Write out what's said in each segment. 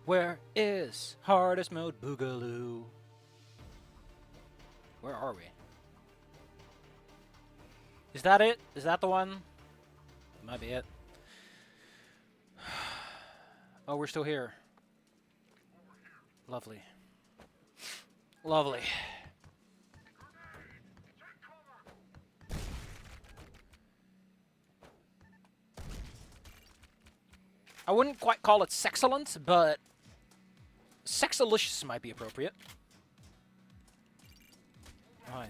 Where is hardest mode Boogaloo? Where are we? Is that it? Is that the one? Might be it. Oh, we're still here. Lovely. Lovely. I wouldn't quite call it sexcellent, but sexalicious might be appropriate. Hi.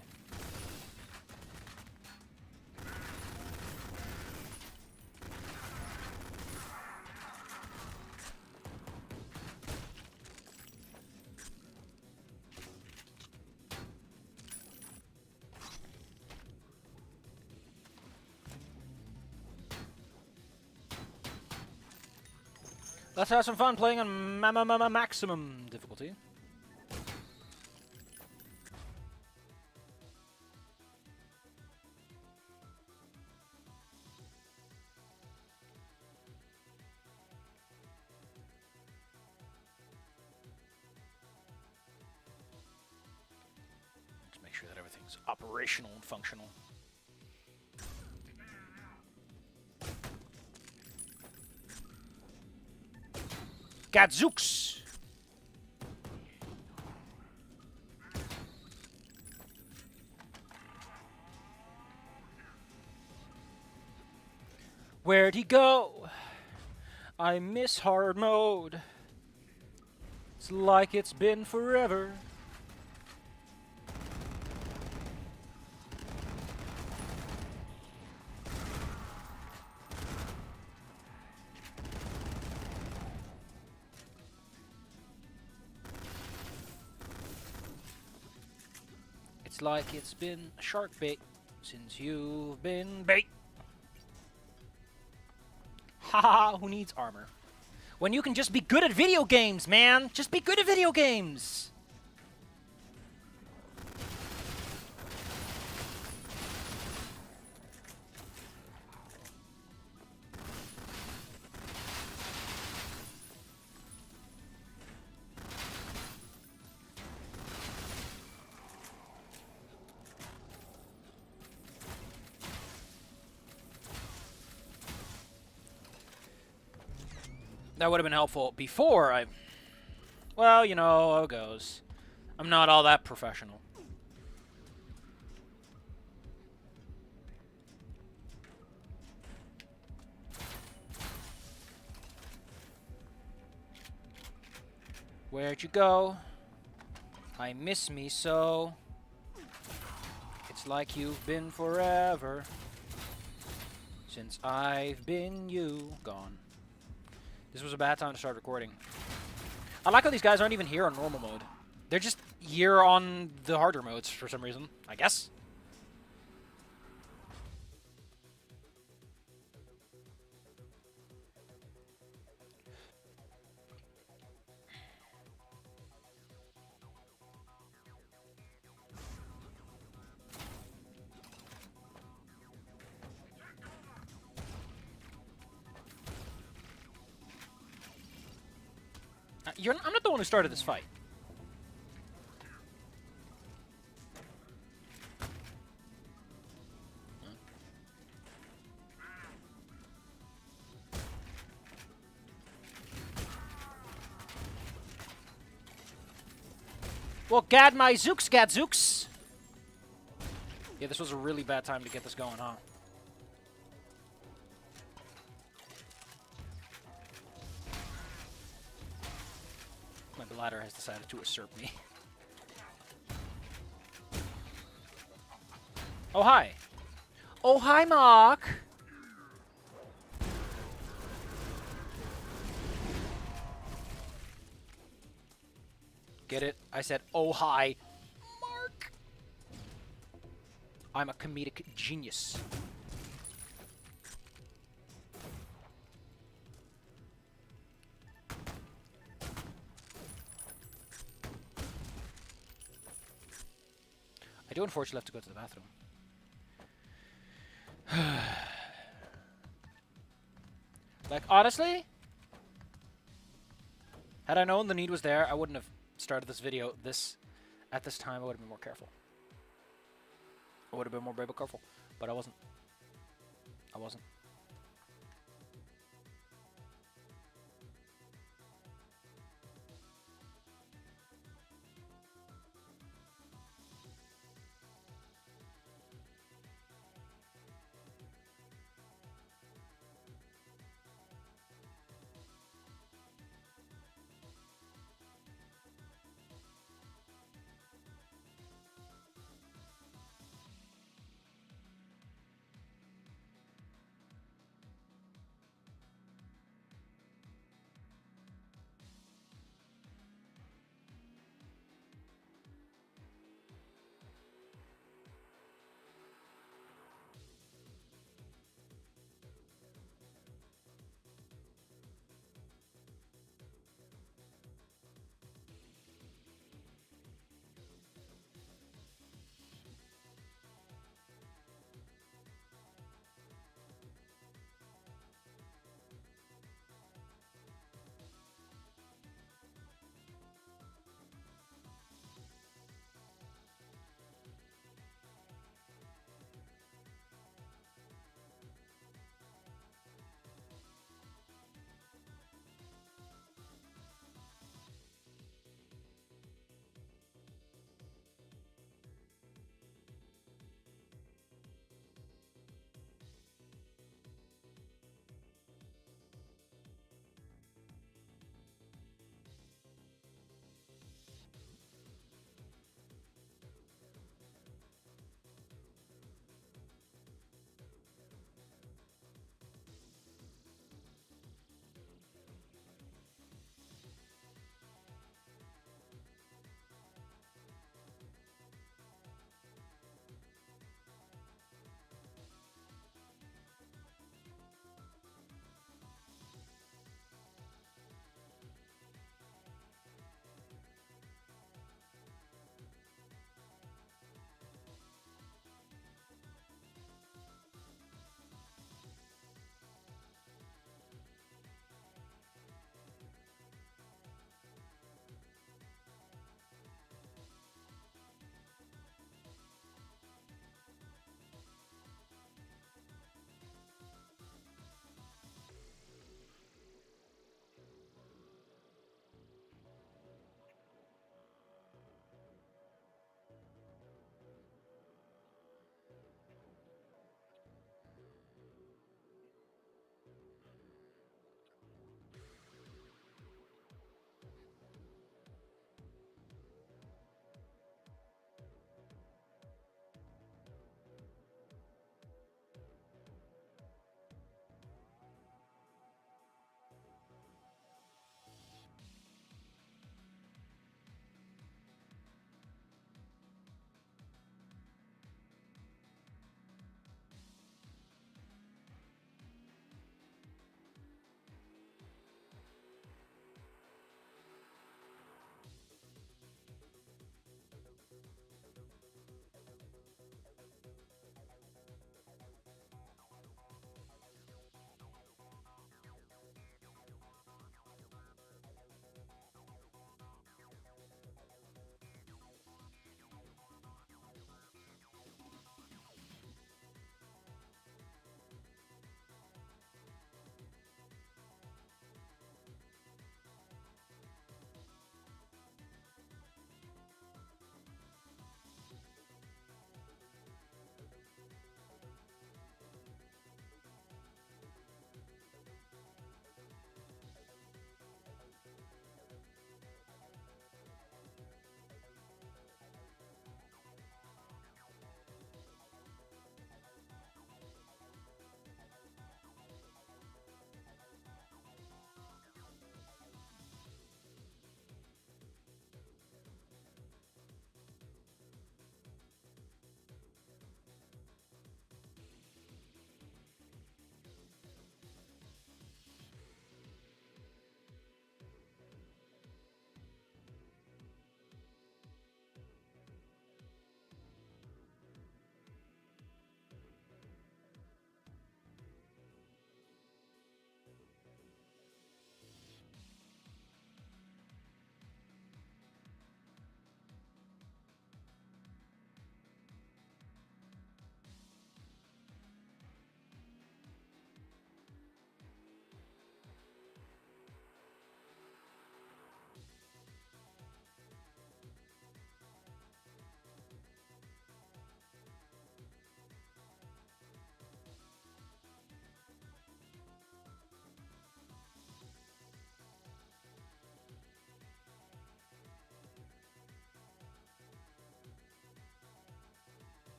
Let's have some fun playing on maximum difficulty. Let's make sure that everything's operational and functional. Gadzooks! Where'd he go? I miss hard mode. It's like it's been forever. It's like it's been a shark bait since you've been bait. Haha, who needs armor? When you can just be good at video games, man! Just be good at video games! That would have been helpful before I... Well, you know how it goes. I'm not all that professional. Where'd you go? I miss me so. It's like you've been forever since I've been you gone. This was a bad time to start recording. I like how these guys aren't even here on normal mode. They're just here on the harder modes for some reason, I guess. I'm not the one who started this fight. Well, gad my zooks, gadzooks! Yeah, this was a really bad time to get this going, huh? My bladder has decided to usurp me. Oh, hi. Oh, hi, Mark. Get it? I said, oh, hi, Mark. I'm a comedic genius. I do unfortunately have to go to the bathroom. Like, honestly, had I known the need was there, I wouldn't have started this video at this time. I would have been more careful. I would have been more careful, but I wasn't. I wasn't.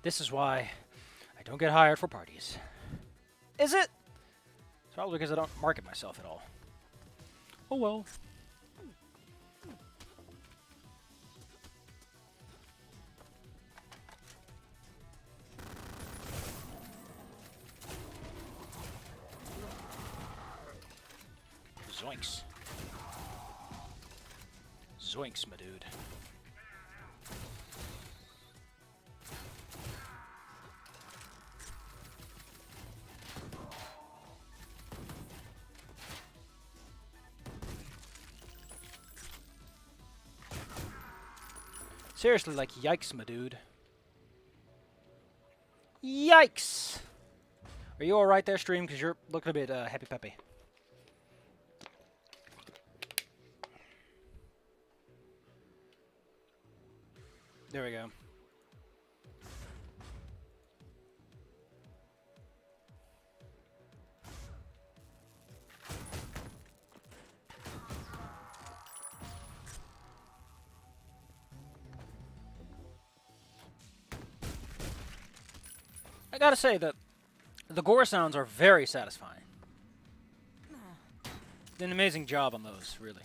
This is why I don't get hired for parties. Is it? It's probably because I don't market myself at all. Oh well. Zoinks. Zoinks, my dude. Seriously, like, yikes, my dude. Yikes! Are you alright there, stream? Because you're looking a bit happy-peppy. There we go. I gotta say that the gore sounds are very satisfying. Did an amazing job on those, really.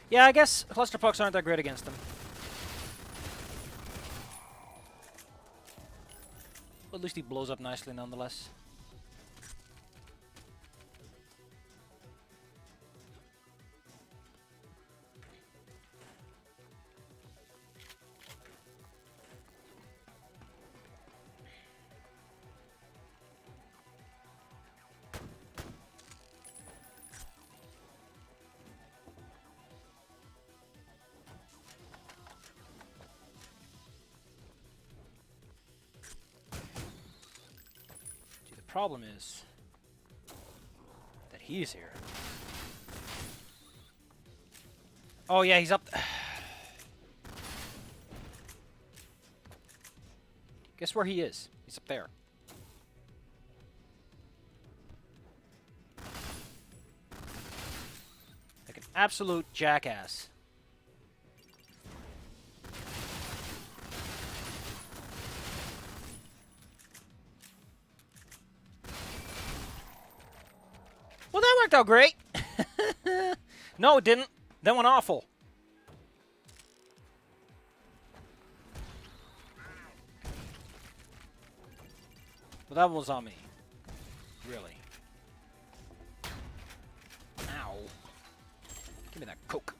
Yeah, I guess clusterfucks aren't that great against them. But at least he blows up nicely nonetheless. Problem is that he's here. Oh yeah, he's up. Guess where he is? He's up there. Like an absolute jackass. Well, that worked out great. No, it didn't. That went awful. Well, that was on me. Really. Ow. Give me that Coke.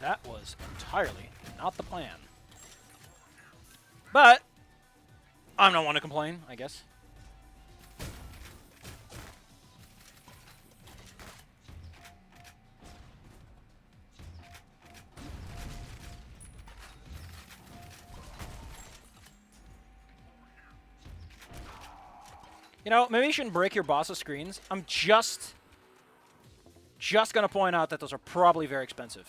That was entirely not the plan. But I'm not one to complain, I guess. You know, maybe you shouldn't break your boss's screens. I'm just gonna point out that those are probably very expensive.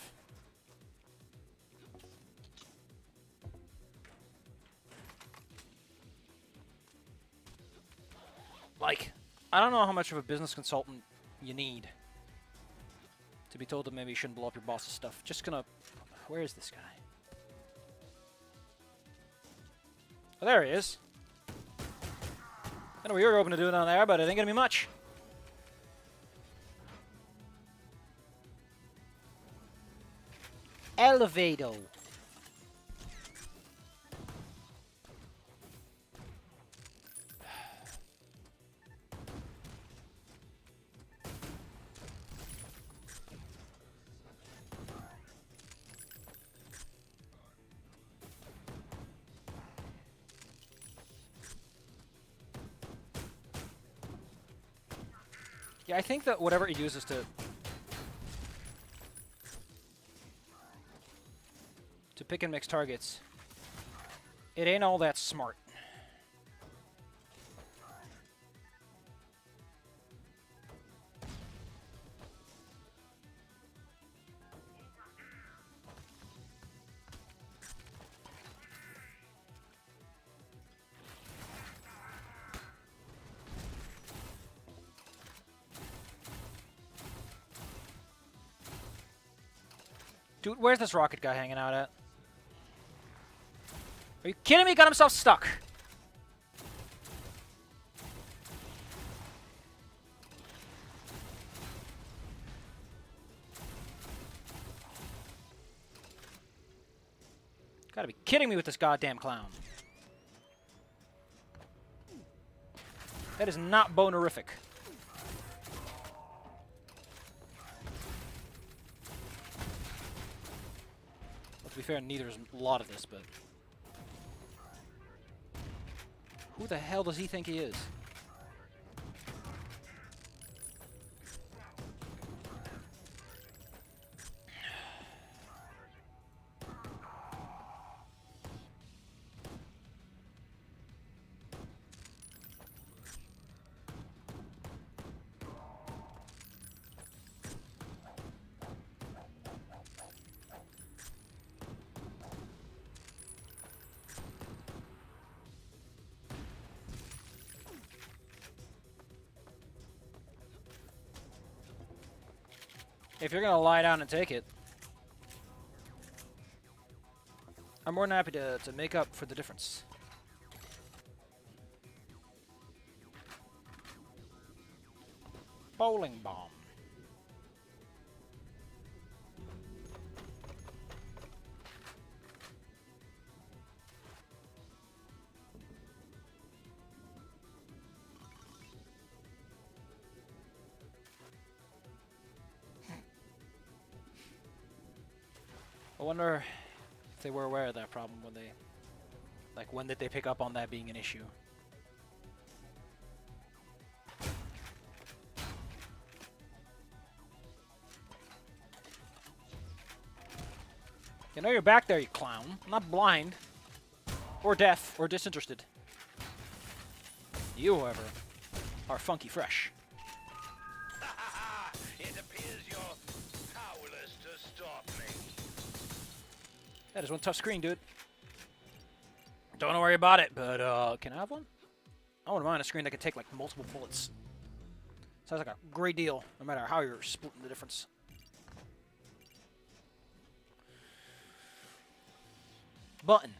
Like, I don't know how much of a business consultant you need to be told that maybe you shouldn't blow up your boss's stuff. Just gonna... Where is this guy? Oh, there he is. I know we were hoping to do it down there, but it ain't gonna be much. Elevator. Yeah, I think that whatever it uses to pick and mix targets, it ain't all that smart. Dude, where's this rocket guy hanging out at? Are you kidding me? He got himself stuck. Gotta be kidding me with this goddamn clown. That is not bonerific. Well, to be fair, neither is a lot of this, but... Who the hell does he think he is? If you're gonna lie down and take it, I'm more than happy to make up for the difference. Bowling bomb. I wonder if they were aware of that problem when they... Like, when did they pick up on that being an issue? You know you're back there, you clown. I'm not blind. Or deaf, or disinterested. You, however, are funky fresh. It appears you're powerless to stop me. That is one tough screen, dude. Don't worry about it, but can I have one? I wouldn't mind a screen that could take like multiple bullets. Sounds like a great deal, no matter how you're splitting the difference. Button.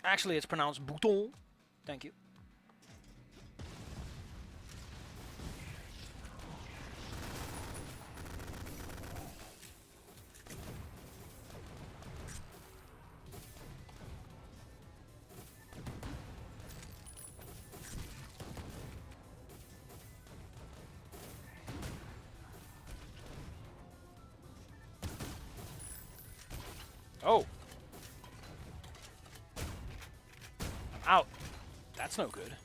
Actually, it's pronounced bouton. Thank you. Oh. I'm out. That's no good.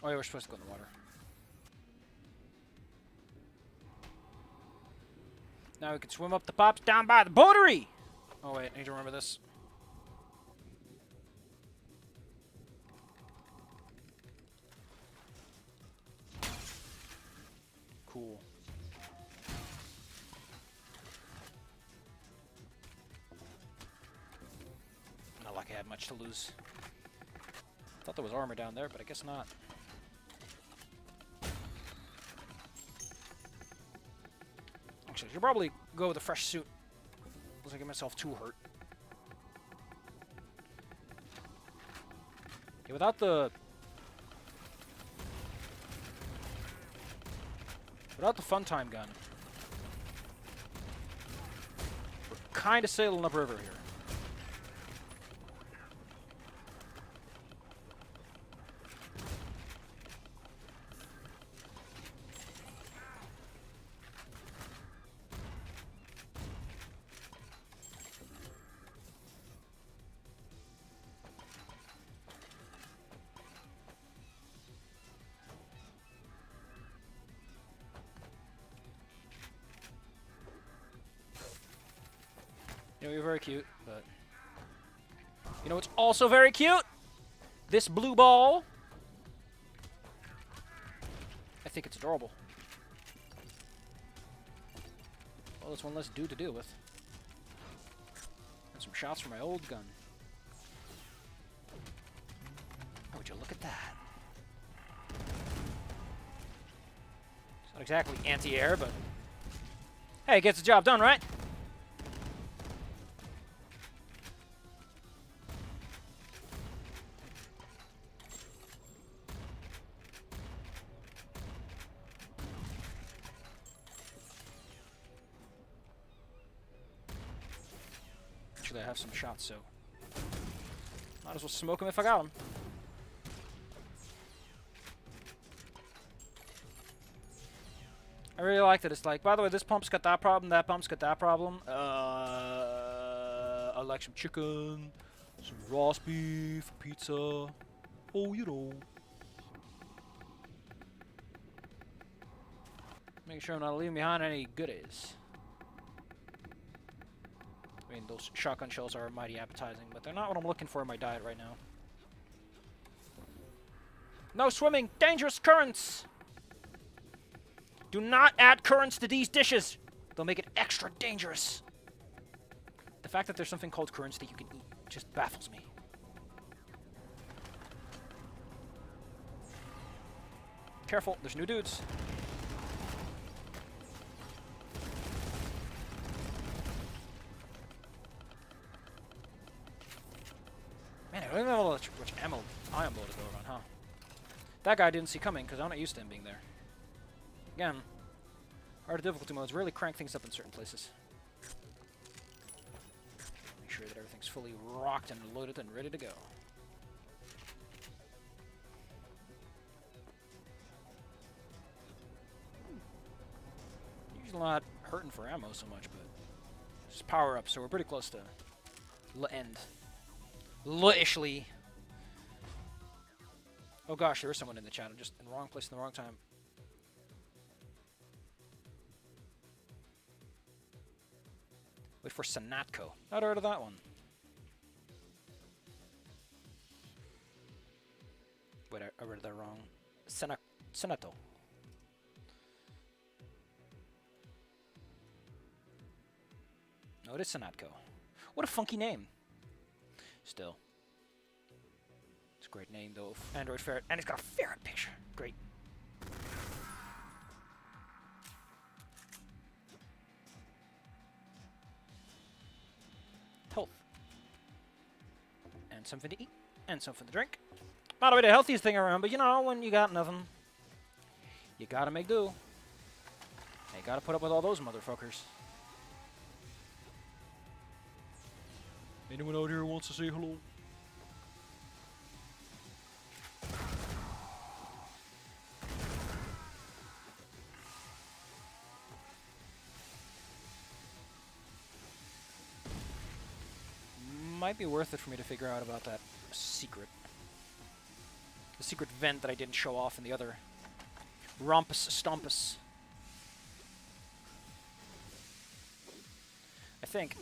Oh yeah, we're supposed to go in the water. Now we can swim up the pops down by the boatery! Oh wait, I need to remember this. Cool. Not like I had much to lose. Thought there was armor down there, but I guess not. Actually, I should probably go with a fresh suit. Doesn't get myself too hurt. Yeah, without the fun time gun, we're kind of sailing upriver here. You know, you're very cute, but... You know what's also very cute? This blue ball. I think it's adorable. Well, that's one less dude to deal with. And some shots from my old gun. Oh, would you look at that? It's not exactly anti-air, but... Hey, it gets the job done, right? Actually, I have some shots, so... Might as well smoke them if I got them. I really like that it's like, by the way, this pump's got that problem, that pump's got that problem. I like some chicken, some roast beef, pizza. Oh, you know. Making sure I'm not leaving behind any goodies. I mean, those shotgun shells are mighty appetizing, but they're not what I'm looking for in my diet right now. No swimming! Dangerous currents! Do not add currents to these dishes! They'll make it extra dangerous. The fact that there's something called currents that you can eat just baffles me. Careful, there's new dudes. Man, I don't even know which ammo I am loaded over on, huh? That guy I didn't see coming because I'm not used to him being there. Again, harder difficulty modes really crank things up in certain places. Make sure that everything's fully rocked and loaded and ready to go. Usually not hurting for ammo so much, but just power up, so we're pretty close to end. Lit-ishly. Oh gosh, there is someone in the chat. I'm just in the wrong place in the wrong time. Wait for Senatco. Not heard of that one. Wait, I read that wrong. Senato. No, it is Senatco. What a funky name. Still. It's a great name, though. Android ferret. And it's got a ferret picture. Great. Health. And something to eat. And something to drink. Not the way the healthiest thing around, but you know, when you got nothing, you gotta make do. You gotta put up with all those motherfuckers. Anyone out here who wants to say hello? Might be worth it for me to figure out about that secret. The secret vent that I didn't show off in the other Rompus Stompus. I think.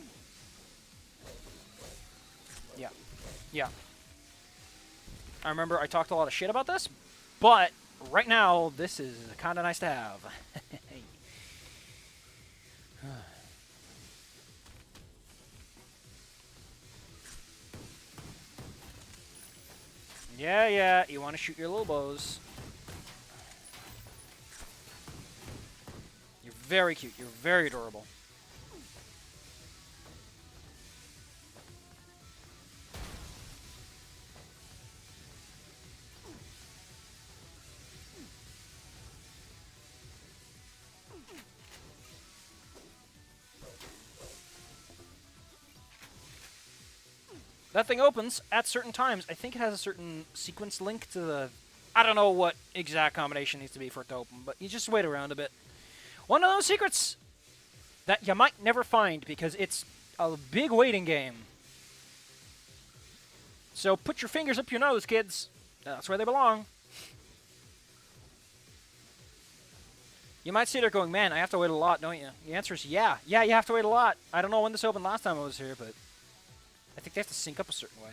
Yeah. Yeah. I remember I talked a lot of shit about this, but right now, this is kind of nice to have. Yeah, you want to shoot your little bows. You're very cute. You're very adorable. That thing opens at certain times. I think it has a certain sequence link to the... I don't know what exact combination needs to be for it to open, but you just wait around a bit. One of those secrets that you might never find because it's a big waiting game. So put your fingers up your nose, kids. That's where they belong. You might sit there going, man, I have to wait a lot, don't you? The answer is yeah. Yeah, you have to wait a lot. I don't know when this opened last time I was here, but I think they have to sync up a certain way.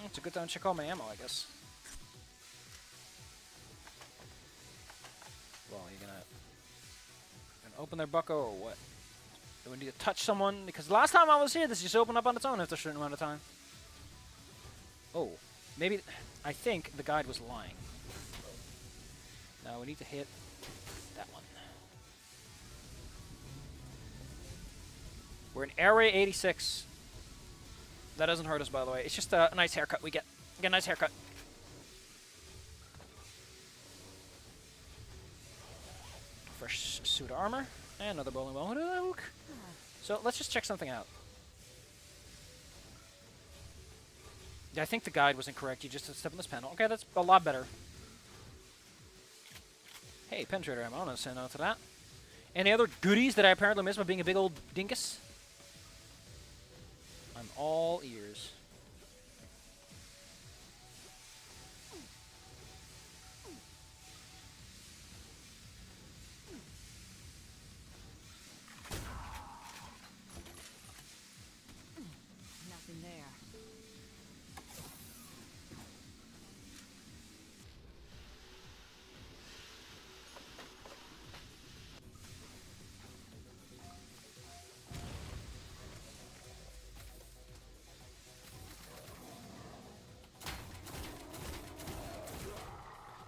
It's a good time to check all my ammo, I guess. Well, you're gonna open their bucko or what? Do we need to touch someone? Because last time I was here, this just opened up on its own after a certain amount of time. Oh, maybe, I think the guide was lying. Now we need to hit that one. We're in Area 86. That doesn't hurt us, by the way. It's just a nice haircut we get. We get a nice haircut. Fresh suit of armor. And another bowling ball. So let's just check something out. Yeah, I think the guide was incorrect. You just step on this panel. Okay, that's a lot better. Hey, penetrator ammo. I'm gonna send out to that. Any other goodies that I apparently missed by being a big old dinkus? I'm all ears. Nothing there.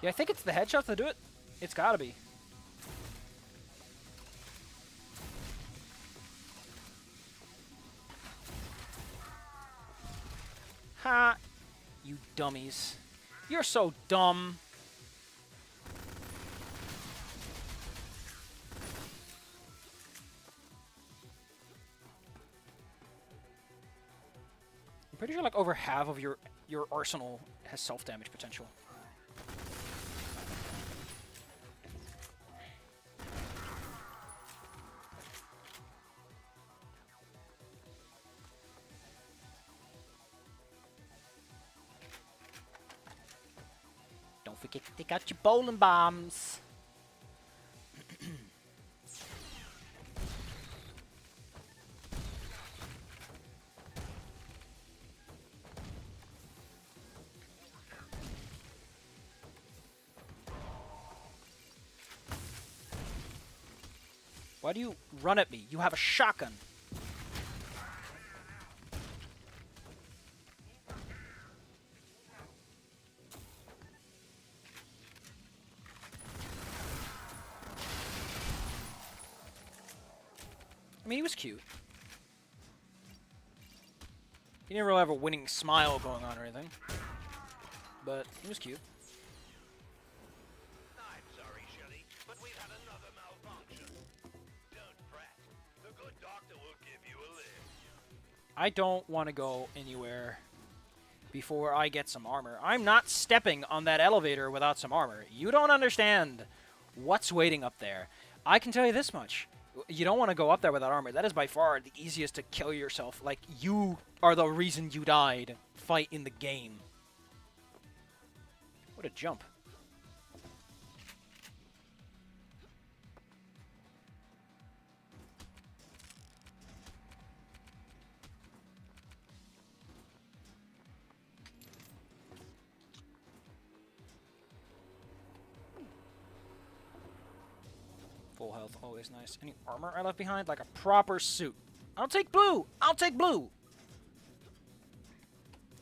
Yeah, I think it's the headshots that do it. It's gotta be. Ha! You dummies. You're so dumb. I'm pretty sure like over half of your arsenal has self-damage potential. Don't forget to take out your bowling bombs. Why do you run at me? You have a shotgun. I mean, he was cute. He didn't really have a winning smile going on or anything. But he was cute. I'm sorry, Shelley, but we've had another malfunction. Don't fret. The good doctor will give you a lift. I don't want to go anywhere before I get some armor. I'm not stepping on that elevator without some armor. You don't understand what's waiting up there. I can tell you this much. You don't want to go up there without armor. That is by far the easiest to kill yourself. Like, you are the reason you died. Fight in the game. What a jump. Full health, always nice. Any armor I left behind? Like a proper suit. I'll take blue! I'll take blue!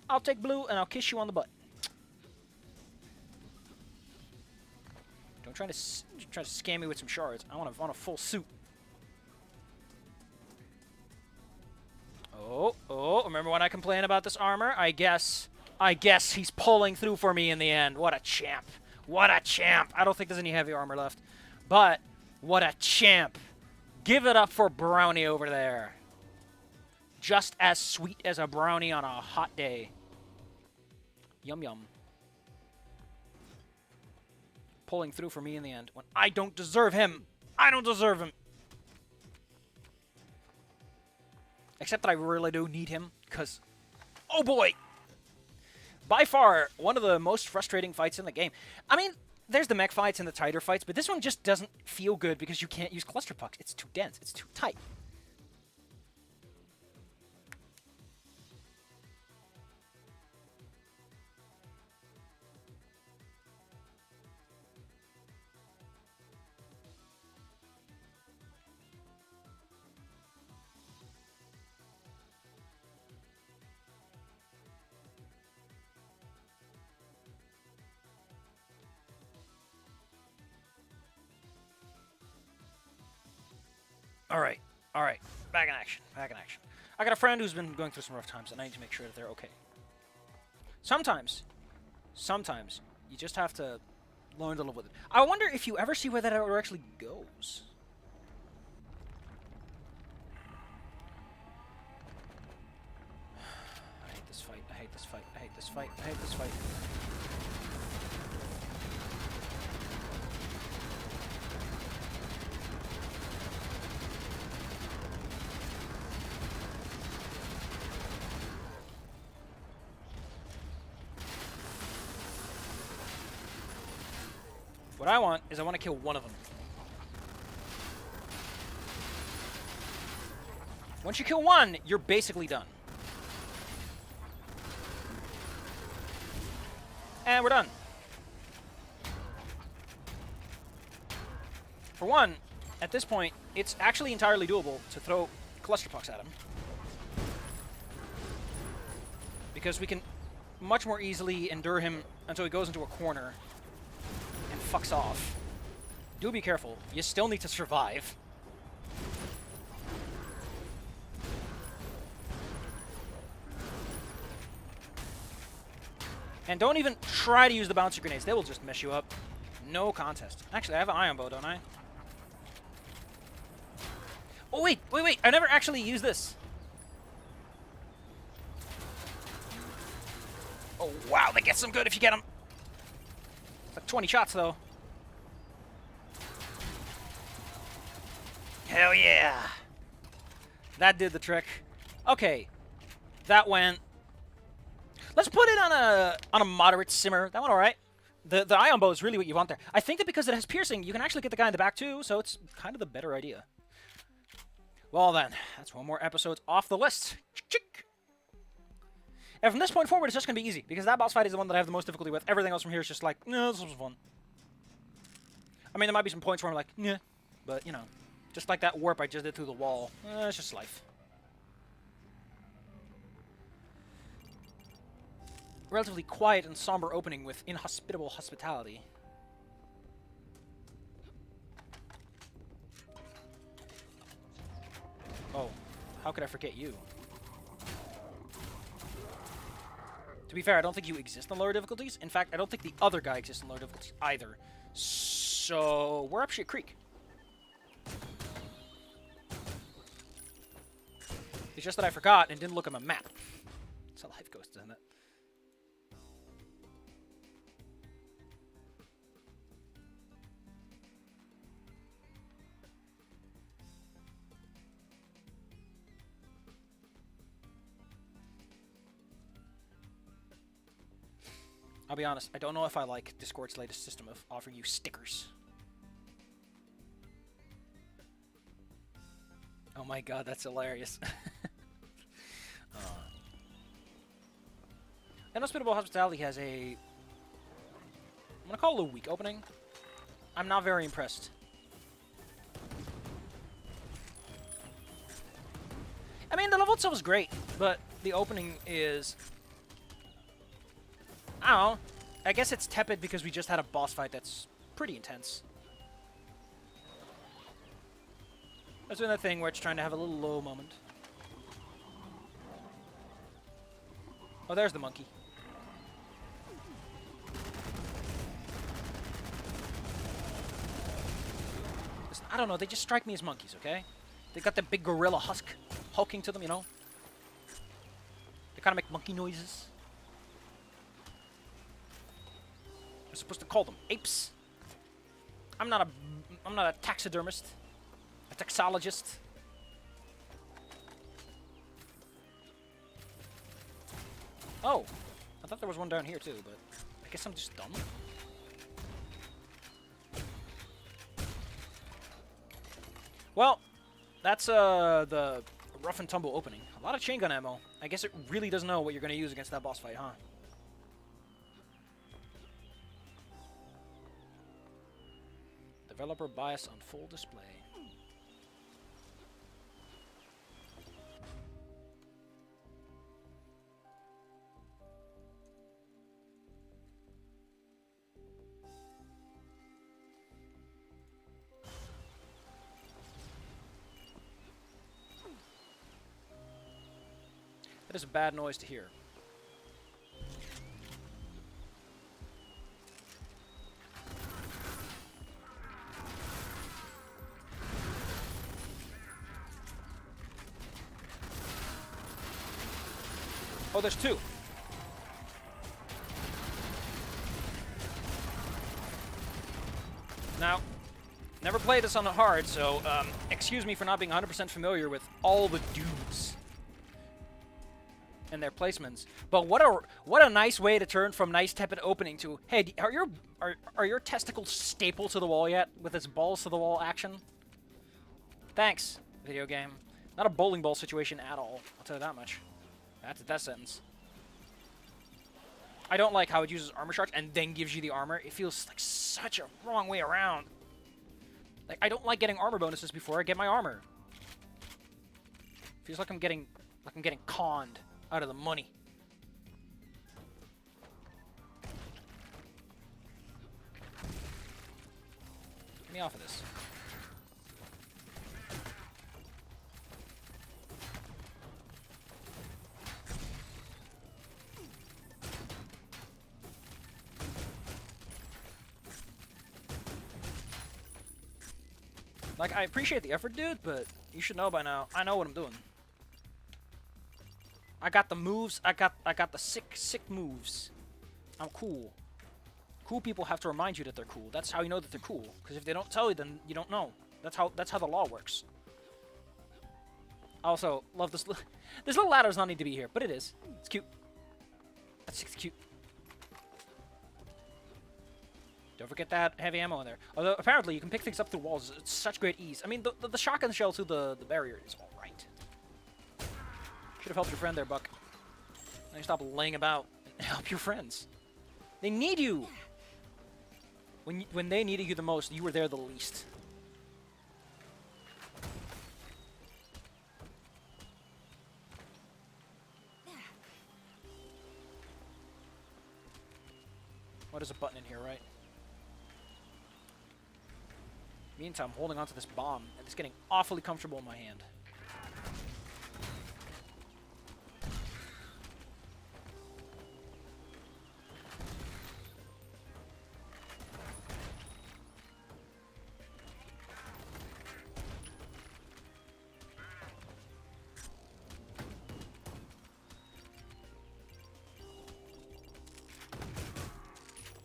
I'll take blue and I'll kiss you on the butt. Don't try to scam me with some shards. I want a full suit. Oh, remember when I complained about this armor? I guess he's pulling through for me in the end. What a champ. What a champ. I don't think there's any heavy armor left. But what a champ. Give it up for Brownie over there. Just as sweet as a brownie on a hot day. Yum yum. Pulling through for me in the end when I don't deserve him. I don't deserve him. Except that I really do need him, because... Oh boy! By far, one of the most frustrating fights in the game. I mean, there's the mech fights and the tighter fights, but this one just doesn't feel good because you can't use cluster pucks. It's too dense. It's too tight. All right, back in action, back in action. I got a friend who's been going through some rough times, and I need to make sure that they're okay. Sometimes, you just have to learn to live with it. I wonder if you ever see where that arrow actually goes. I hate this fight, I hate this fight, I hate this fight, I hate this fight. What I want is I want to kill one of them. Once you kill one, you're basically done. And we're done. For one, at this point, it's actually entirely doable to throw cluster pucks at him. Because we can much more easily endure him until he goes into a corner and fucks off. Do be careful. You still need to survive. And don't even try to use the bouncer grenades. They will just mess you up. No contest. Actually, I have an ion bow, don't I? Oh, wait. I never actually used this. Oh, wow. That gets them good if you get them. It's like 20 shots, though. Hell yeah. That did the trick. Okay. That went. Let's put it on a moderate simmer. That went all right. The ion bow is really what you want there. I think that because it has piercing, you can actually get the guy in the back too, so it's kind of the better idea. Well then, that's one more episode off the list. Chick. And from this point forward, it's just going to be easy, because that boss fight is the one that I have the most difficulty with. Everything else from here is just like, no, this was fun. I mean, there might be some points where I'm like, yeah, but, you know, just like that warp I just did through the wall. It's just life. Relatively quiet and somber opening with inhospitable hospitality. Oh, how could I forget you? To be fair, I don't think you exist in lower difficulties. In fact, I don't think the other guy exists in lower difficulties either. So, we're up shit creek. It's just that I forgot and didn't look at my map. That's how life goes, doesn't it? I'll be honest, I don't know if I like Discord's latest system of offering you stickers. Oh my god, that's hilarious. Inhospitable Hospitality has a... I'm gonna call it a weak opening. I'm not very impressed. I mean, the level itself is great, but the opening is... I don't know. I guess it's tepid because we just had a boss fight that's pretty intense. That's doing that thing where it's trying to have a little low moment. Oh, there's the monkey. Listen, I don't know, they just strike me as monkeys, okay? They got that big gorilla husk hulking to them, you know? They kind of make monkey noises. I'm supposed to call them apes. I'm not a taxidermist. A taxologist. Oh. I thought there was one down here too, but I guess I'm just dumb. Well, that's the rough and tumble opening. A lot of chain gun ammo. I guess it really does know what you're going to use against that boss fight, huh? Developer bias on full display. That is a bad noise to hear. Oh, there's two. Now, never played this on the hard, so excuse me for not being 100% familiar with all the dudes and their placements. But what a nice way to turn from nice tepid opening to, hey, are your testicles stapled to the wall yet with this balls to the wall action? Thanks, video game. Not a bowling ball situation at all. I'll tell you that much. That's that sentence. I don't like how it uses armor shards and then gives you the armor. It feels like such a wrong way around. Like, I don't like getting armor bonuses before I get my armor. Feels like I'm getting conned out of the money. Get me off of this. Like, I appreciate the effort, dude, but you should know by now, I know what I'm doing. I got the moves, I got the sick moves. I'm cool. Cool people have to remind you that they're cool. That's how you know that they're cool. Because if they don't tell you, then you don't know. That's how the law works. I also love this. This little ladder does not need to be here, but it is. It's cute. That's cute. Don't forget that heavy ammo in there. Although, apparently, you can pick things up through walls. It's such great ease. I mean, the shotgun shell to the barrier is alright. Should have helped your friend there, Buck. Now you stop laying about and help your friends. They need you! When they needed you the most, you were there the least. What is a button in here, right? Meantime, I'm holding onto this bomb, and it's getting awfully comfortable in my hand.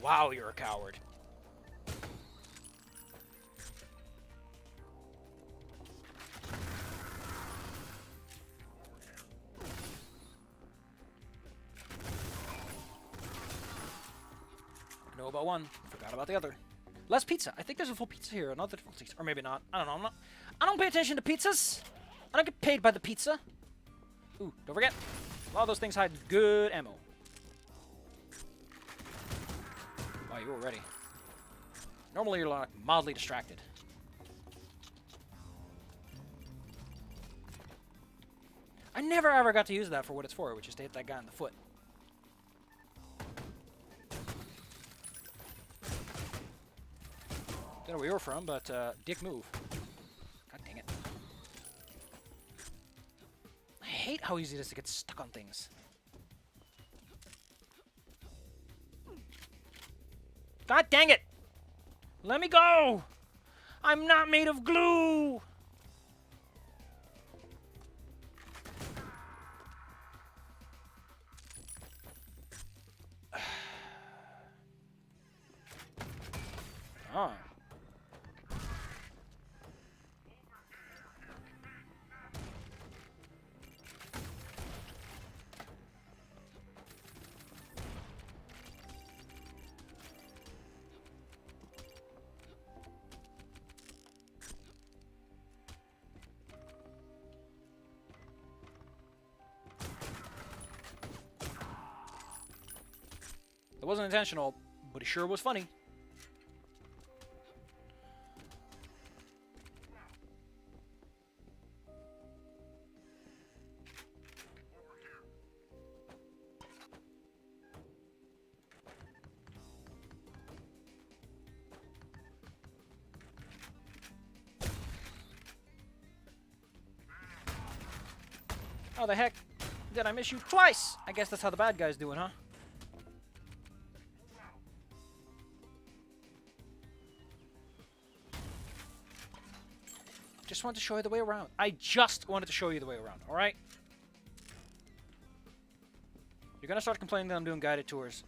Wow, you're a coward. Know about one, forgot about the other. Less pizza. I think there's a full pizza here. Another full pizza, or maybe not. I don't know. I don't pay attention to pizzas. I don't get paid by the pizza. Ooh, don't forget. A lot of those things hide good ammo. Wow, you were ready. Normally you're like mildly distracted. I never ever got to use that for what it's for, which is to hit that guy in the foot. Don't know where you were from, but dick move. God dang it. I hate how easy it is to get stuck on things. God dang it! Let me go! I'm not made of glue! Oh. It wasn't intentional, but it sure was funny. How the heck did I miss you twice? I guess that's how the bad guy's doing, huh? Just wanted to show you the way around. I just wanted to show you the way around, alright? You're gonna start complaining that I'm doing guided tours.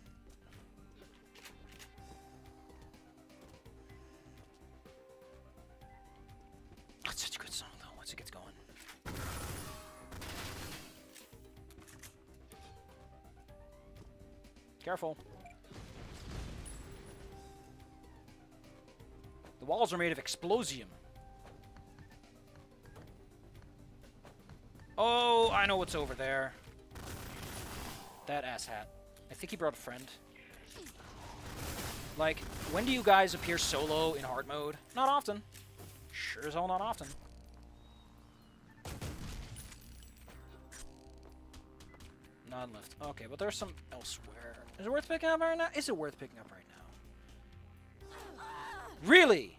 That's such a good song, though, once it gets going. Careful. The walls are made of explosium. Oh, I know what's over there. That asshat. I think he brought a friend. Like, when do you guys appear solo in hard mode? Not often. Sure as hell not often. None left. Okay, but there's some elsewhere. Is it worth picking up right now? Is it worth picking up right now? Really?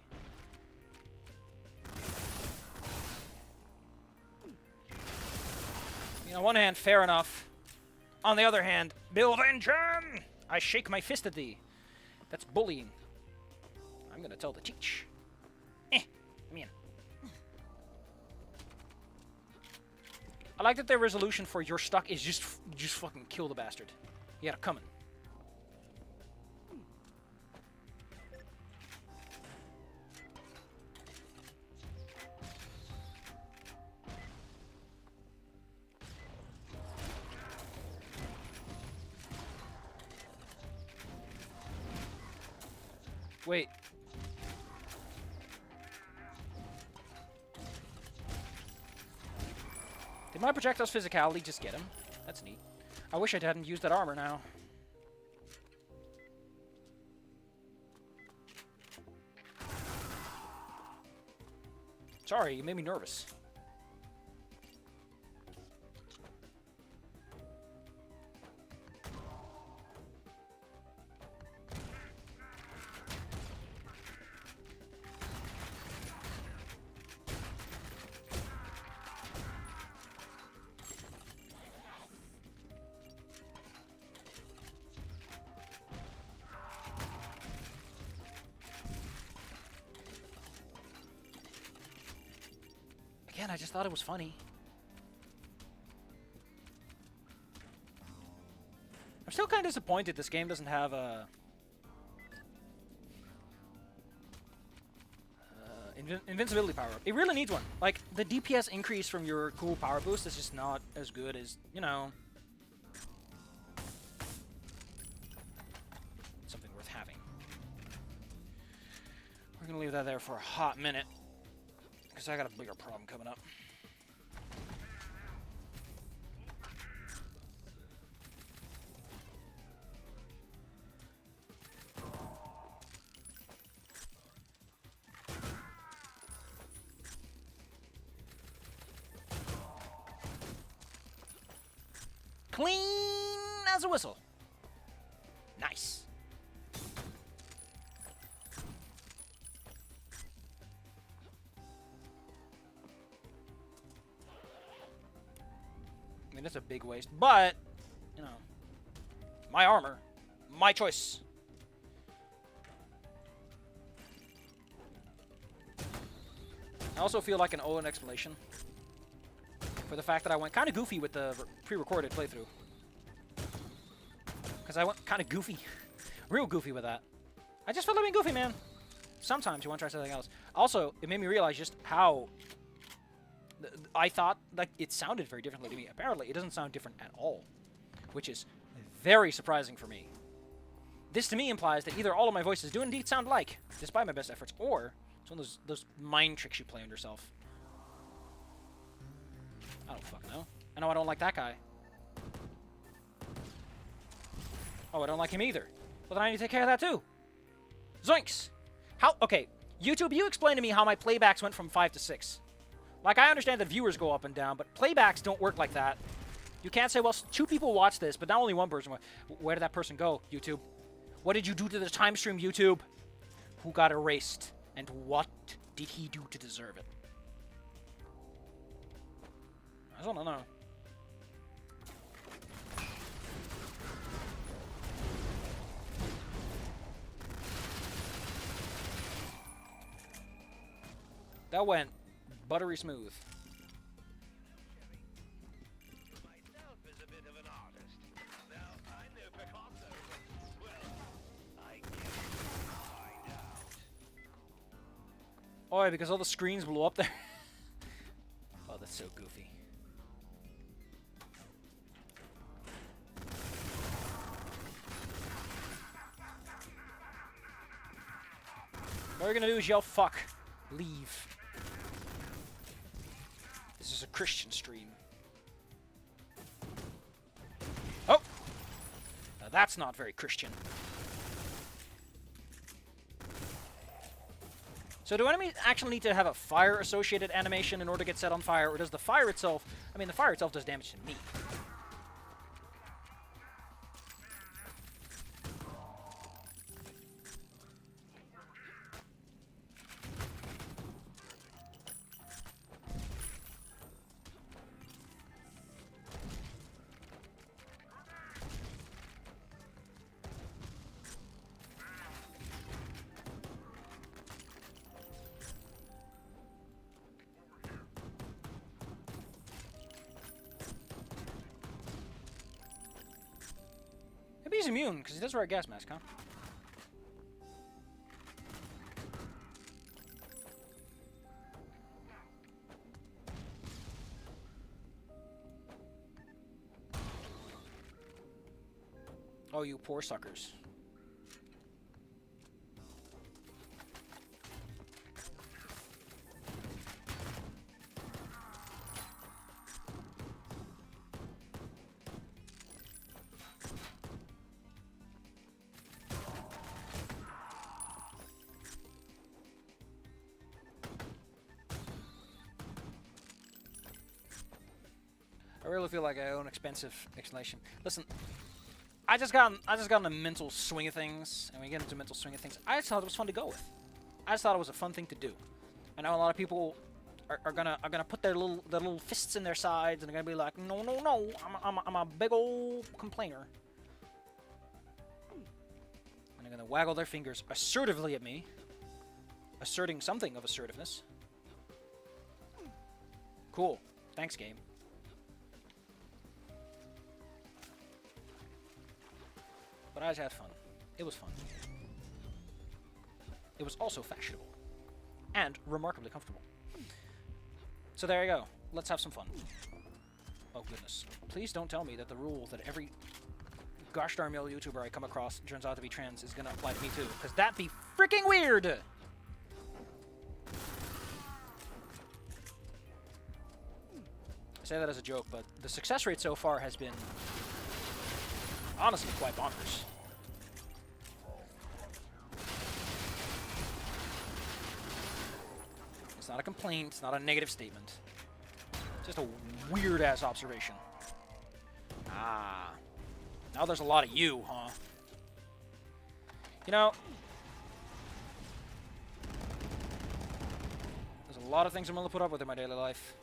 You know, on one hand, fair enough. On the other hand, build engine! I shake my fist at thee. That's bullying. I'm gonna tell the teach. Come in. I like that their resolution for you're stuck is just fucking kill the bastard. You got it coming. Wait. Did my projectile's physicality just get him? That's neat. I wish I hadn't used that armor now. Sorry, you made me nervous. Again, I just thought it was funny. I'm still kind of disappointed this game doesn't have a invincibility power. It really needs one. Like, the DPS increase from your cool power boost is just not as good as, you know, something worth having. We're gonna leave that there for a hot minute, because I got a bigger problem coming up. Clean as a whistle. Nice. I mean, that's a big waste, but, you know, my armor, my choice. I also feel like an owe an explanation for the fact that I went kind of goofy with the pre-recorded playthrough. Because I went kind of goofy. Real goofy with that. I just felt like being goofy, man. Sometimes you want to try something else. Also, it made me realize just how... I thought like it sounded very differently to me. Apparently, it doesn't sound different at all. Which is very surprising for me. This to me implies that either all of my voices do indeed sound alike, despite my best efforts, or it's one of those mind tricks you play on yourself. I don't fucking know. I know I don't like that guy. Oh, I don't like him either. Well, then I need to take care of that too. Zoinks! How? Okay, YouTube, you explain to me how my playbacks went from 5 to 6. Like, I understand that viewers go up and down, but playbacks don't work like that. You can't say, well, 2 people watch this, but not only 1 person. Where did that person go, YouTube? What did you do to the time stream, YouTube? Who got erased? And what did he do to deserve it? I don't know. That went buttery smooth. Myself is a bit of an artist. Now, I'm no Picasso, but, well, I guess we'll find out. Oh, yeah, because all the screens blew up there. Oh, that's so goofy. All you're gonna do is yell fuck. Leave. This is a Christian stream. Oh! Now that's not very Christian. So do enemies actually need to have a fire-associated animation in order to get set on fire, or does the fire itself... I mean, the fire itself does damage to me. Maybe he's immune, because he does wear a gas mask, huh? Oh, you poor suckers. I really feel like I owe an expensive explanation. Listen, I just got in a mental swing of things, and when you get into a mental swing of things, I just thought it was fun to go with. I just thought it was a fun thing to do. I know a lot of people are gonna put their little fists in their sides, and they're gonna be like, no, no, no, I'm a big old complainer, and they're gonna waggle their fingers assertively at me, asserting something of assertiveness. Cool, thanks, game. But I just had fun. It was fun. It was also fashionable. And remarkably comfortable. So there you go. Let's have some fun. Oh goodness. Please don't tell me that the rule that every gosh darn male YouTuber I come across turns out to be trans is gonna apply to me too. Because that'd be freaking weird! I say that as a joke, but the success rate so far has been honestly quite bonkers. It's not a complaint, it's not a negative statement. Just a weird-ass observation. Ah. Now there's a lot of you, huh? You know, there's a lot of things I'm willing to put up with in my daily life.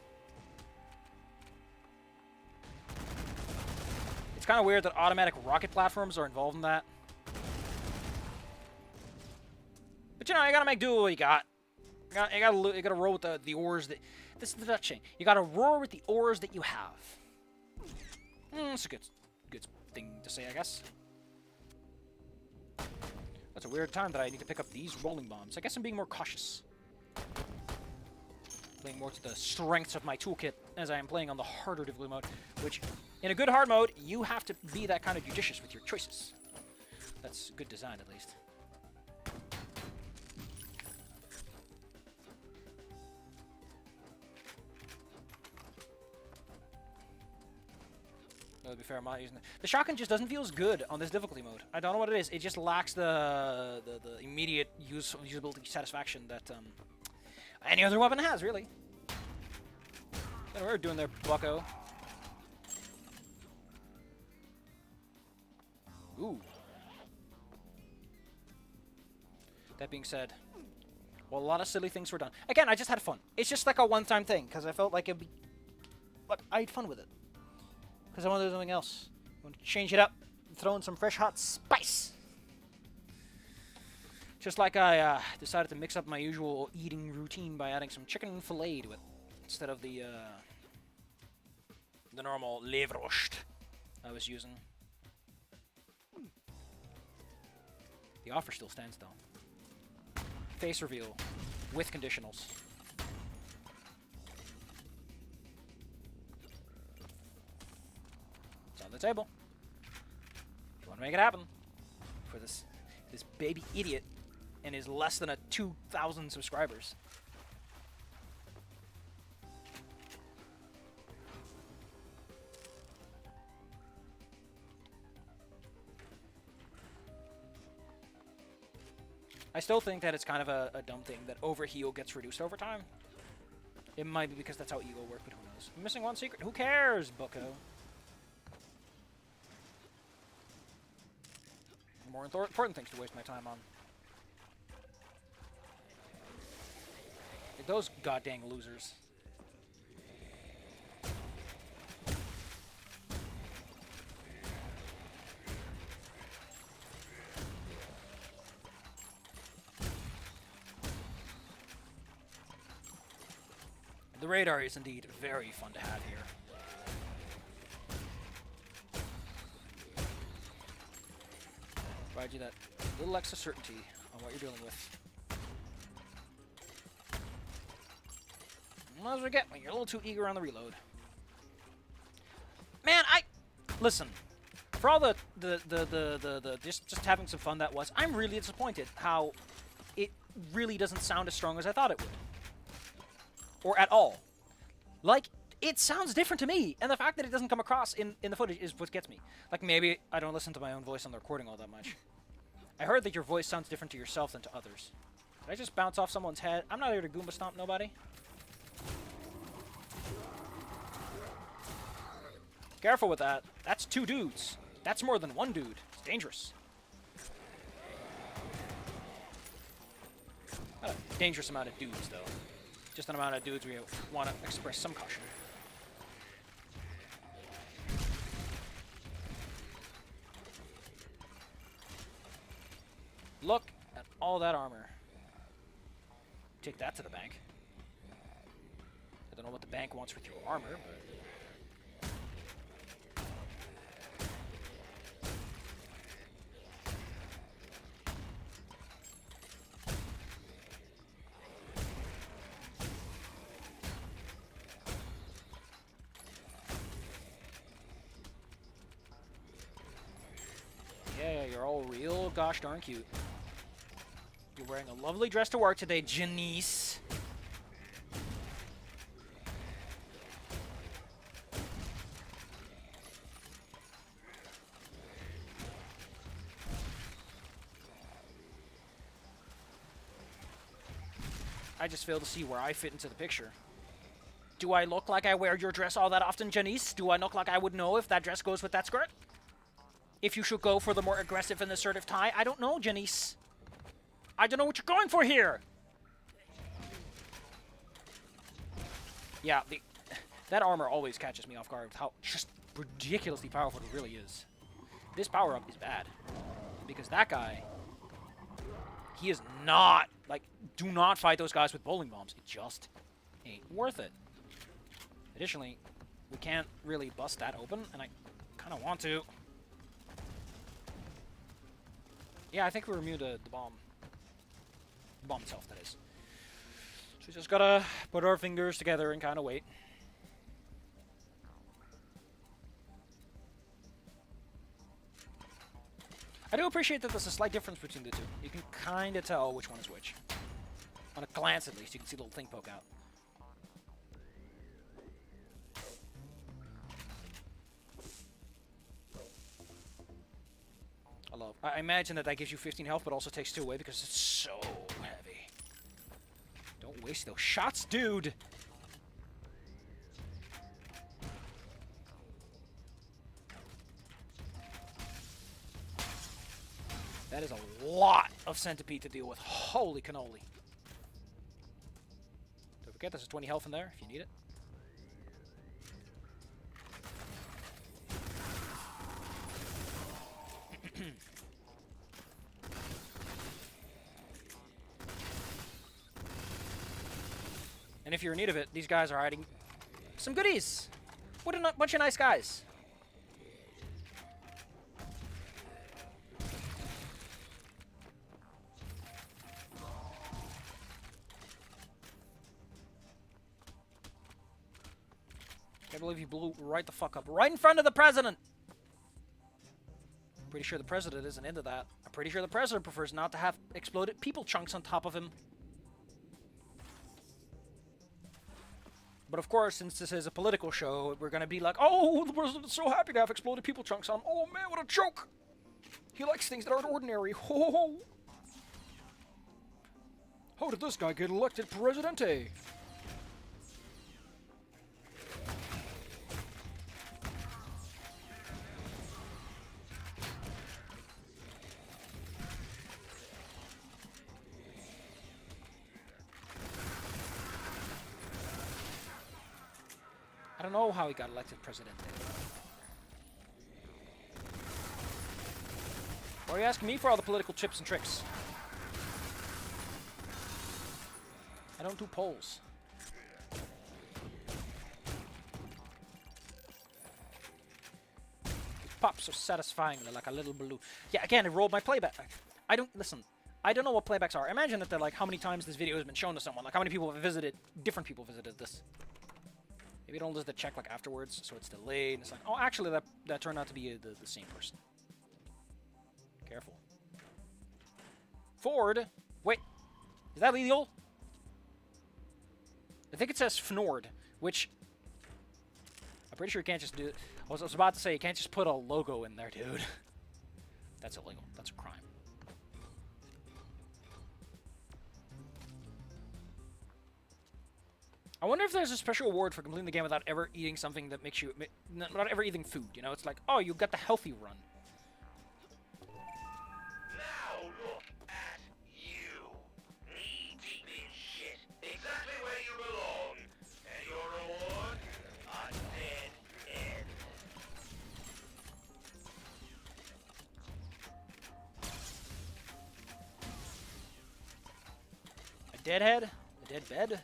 It's kind of weird that automatic rocket platforms are involved in that. But you know, you gotta make do with what you got. You gotta roll with the ores that... This is the Dutch thing. You gotta roar with the ores that you have. It's a good thing to say, I guess. That's a weird time that I need to pick up these rolling bombs. I guess I'm being more cautious. Playing more to the strengths of my toolkit as I am playing on the harder difficulty mode, which, in a good hard mode, you have to be that kind of judicious with your choices. That's good design, at least. To be fair, I'm not using it. The shotgun just doesn't feel as good on this difficulty mode. I don't know what it is. It just lacks the immediate usability satisfaction that any other weapon has, really. What we're doing there, bucko. Ooh. That being said, well, a lot of silly things were done. Again, I just had fun. It's just like a one-time thing, because I felt like it'd be... But I had fun with it. Because I want to do something else. I want to change it up. Throw in some fresh hot spice. Just like I decided to mix up my usual eating routine by adding some chicken fillet to it. Instead of the normal leverwurst I was using. The offer still stands, though. Face reveal with conditionals. It's on the table. If you want to make it happen for this baby idiot and his less than 2,000 subscribers. I still think that it's kind of a dumb thing that overheal gets reduced over time. It might be because that's how ego works, but who knows? I'm missing one secret. Who cares, bucko? More important things to waste my time on. Like those goddamn losers. The radar is indeed very fun to have here. Provide you that little extra certainty on what you're dealing with. As long as we get when you're a little too eager on the reload. Man, listen. For all the just having some fun that was, I'm really disappointed how it really doesn't sound as strong as I thought it would. Or at all. Like, it sounds different to me, and the fact that it doesn't come across in the footage is what gets me. Like, maybe I don't listen to my own voice on the recording all that much. I heard that your voice sounds different to yourself than to others. Did I just bounce off someone's head? I'm not here to Goomba stomp nobody. Careful with that. That's 2 dudes. That's more than 1 dude. It's dangerous. Not a dangerous amount of dudes, though. Just an amount of dudes we want to express some caution. Look at all that armor. Take that to the bank. I don't know what the bank wants with your armor, but... Yeah, you're all real gosh darn cute. You're wearing a lovely dress to work today, Janice. I just fail to see where I fit into the picture. Do I look like I wear your dress all that often, Janice? Do I look like I would know if that dress goes with that skirt? If you should go for the more aggressive and assertive tie? I don't know, Janice. I don't know what you're going for here. Yeah, that armor always catches me off guard with how just ridiculously powerful it really is. This power-up is bad. Because that guy, he is not, like, do not fight those guys with bowling bombs. It just ain't worth it. Additionally, we can't really bust that open, and I kind of want to. Yeah, I think we're immune to the bomb. The bomb itself, that is. So we just gotta put our fingers together and kind of wait. I do appreciate that there's a slight difference between the two. You can kind of tell which one is which. On a glance, at least, you can see the little thing poke out. Although, I imagine that gives you 15 health, but also takes 2 away because it's so heavy. Don't waste those shots, dude! That is a lot of centipede to deal with. Holy cannoli. Don't forget, there's a 20 health in there if you need it. And if you're in need of it, these guys are hiding some goodies. What a bunch of nice guys. Can't believe you blew right the fuck up. Right in front of the president! Pretty sure the president isn't into that. I'm pretty sure the president prefers not to have exploded people chunks on top of him. But of course, since this is a political show, we're gonna be like, oh, the president is so happy to have exploded people chunks on. Oh man, what a joke! He likes things that aren't ordinary. Ho ho ho! How did this guy get elected presidente? I don't know how he got elected president. Why are you asking me for all the political tips and tricks? I don't do polls. It pops so satisfyingly like a little balloon. Yeah, again, it rolled my playback. I don't listen. I don't know what playbacks are. Imagine that they're like how many times this video has been shown to someone. Like how many people have visited, different people visited this. Maybe don't just check like afterwards, so it's delayed. And it's like, oh, actually, that turned out to be the same person. Careful. Ford. Wait, is that legal? I think it says Fnord, which I'm pretty sure you can't just do. I was about to say you can't just put a logo in there, dude. That's illegal. That's a crime. I wonder if there's a special award for completing the game without ever eating something that makes you... Not ever eating food, you know? It's like, oh, you got the healthy run. Now look at you. Knee deep in shit. Exactly where you belong. And your reward? A dead end. A dead head? A dead bed?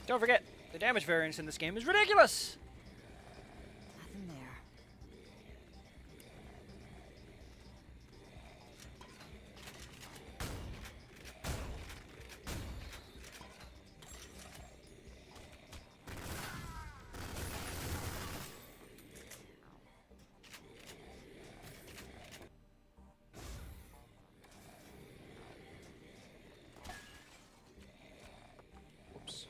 Don't forget, the damage variance in this game is ridiculous! Nothing there. Whoops.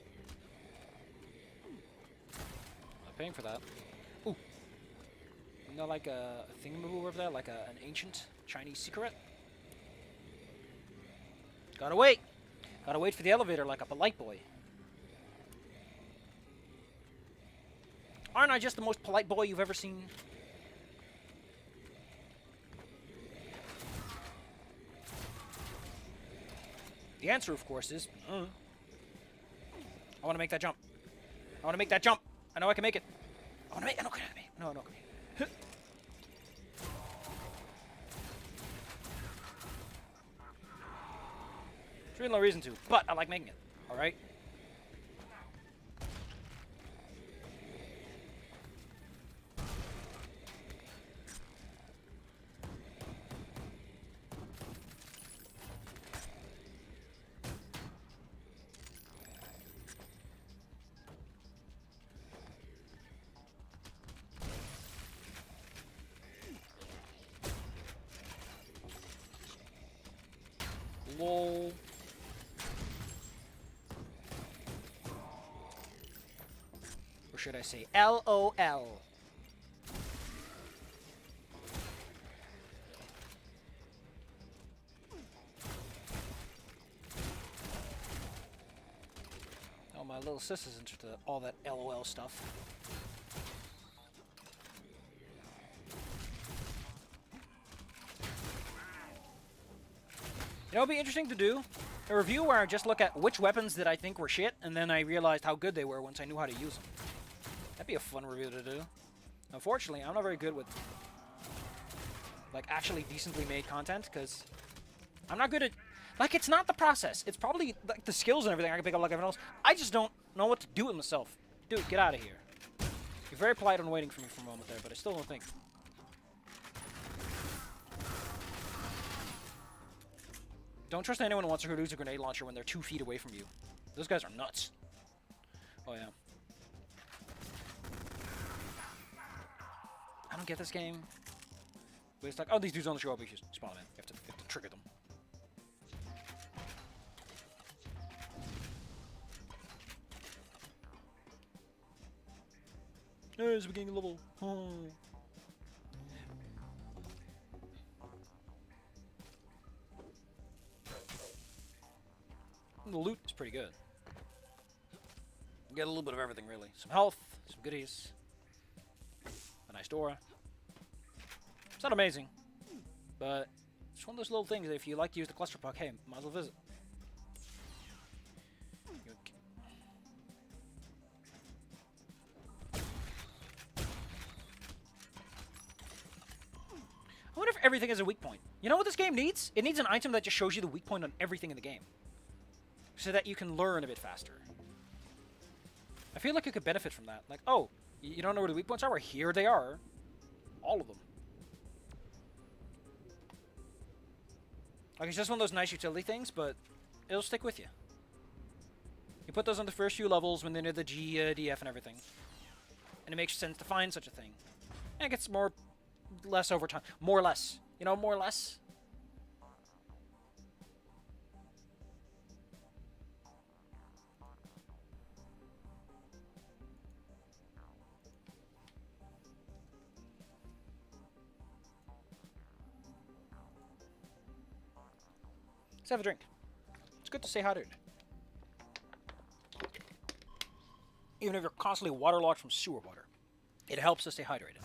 Paying for that. Ooh. You know, like a thingamaboo over there? Like an ancient Chinese secret? Gotta wait! Gotta wait for the elevator like a polite boy. Aren't I just the most polite boy you've ever seen? The answer, of course, is... I want to make that jump. I want to make that jump. I know I can make it. I want to make... I know I can make it. No, no. There's really no reason to, but I like making it. Alright? LOL. Or should I say LOL? Oh, my little sis is into all that LOL stuff. You know, it'd be interesting to do a review where I just look at which weapons that I think were shit, and then I realized how good they were once I knew how to use them. That'd be a fun review to do. Unfortunately, I'm not very good with, like, actually decently made content, because I'm not good at... Like, it's not the process. It's probably, like, the skills and everything I can pick up like everyone else. I just don't know what to do with myself. Dude, get out of here. You're very polite on waiting for me for a moment there, but I still don't think... Don't trust anyone who wants to use a grenade launcher when they're 2 feet away from you. Those guys are nuts. Oh, yeah. I don't get this game. But it's like, oh, these dudes only show up if you spawn in. You have to trigger them. Hey, it's the beginning level. Oh. The loot is pretty good. You get a little bit of everything, really. Some health, some goodies, a nice door. It's not amazing, but it's one of those little things that if you like to use the cluster puck, hey, might as well visit. I wonder if everything is a weak point. You know what this game needs? It needs an item that just shows you the weak point on everything in the game, so that you can learn a bit faster. I feel like you could benefit from that. Like, oh, you don't know where the weak points are? Well, here they are. All of them. Like, it's just one of those nice utility things, but it'll stick with you. You put those on the first few levels when they're near the G, DF, and everything. And it makes sense to find such a thing. And it gets less over time. More or less. You know, more or less? Let's have a drink. It's good to stay hydrated. Even if you're constantly waterlogged from sewer water, it helps us stay hydrated.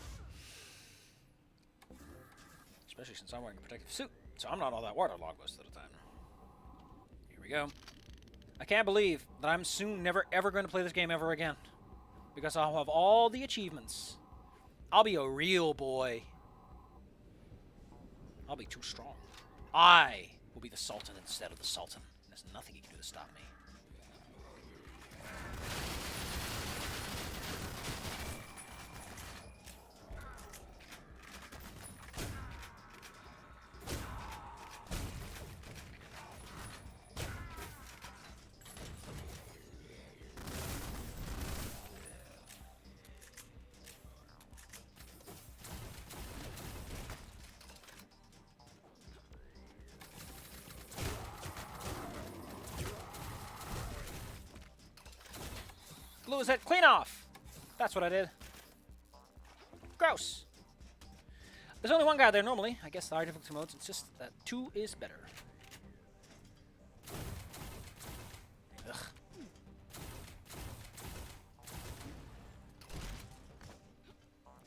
Especially since I'm wearing a protective suit, so I'm not all that waterlogged most of the time. Here we go. I can't believe that I'm soon never ever going to play this game ever again. Because I'll have all the achievements. I'll be a real boy. I'll be too strong. I will be the Sultan instead of the Sultan. There's nothing you can do to stop me. Blew his head clean off. That's what I did. Gross. There's only one guy there normally. I guess the higher difficulty modes insist that 2 is better. Ugh.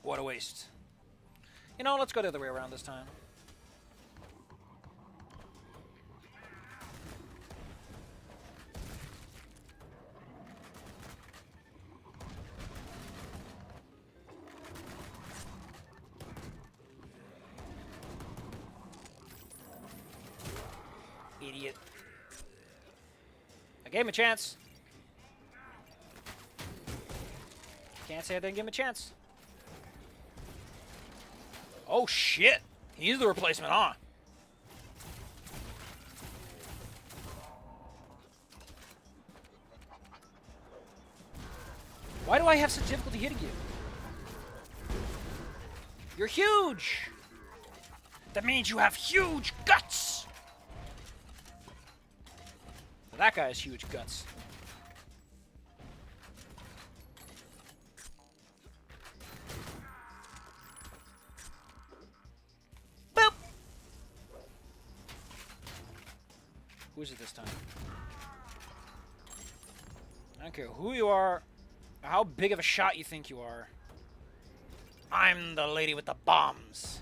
What a waste. You know, let's go the other way around this time. Idiot. I gave him a chance. Can't say I didn't give him a chance. Oh shit! He's the replacement, huh? Why do I have such difficulty hitting you? You're huge! That means you have huge guts! That guy has huge guts. Boop! Who is it this time? I don't care who you are, or how big of a shot you think you are. I'm the lady with the bombs.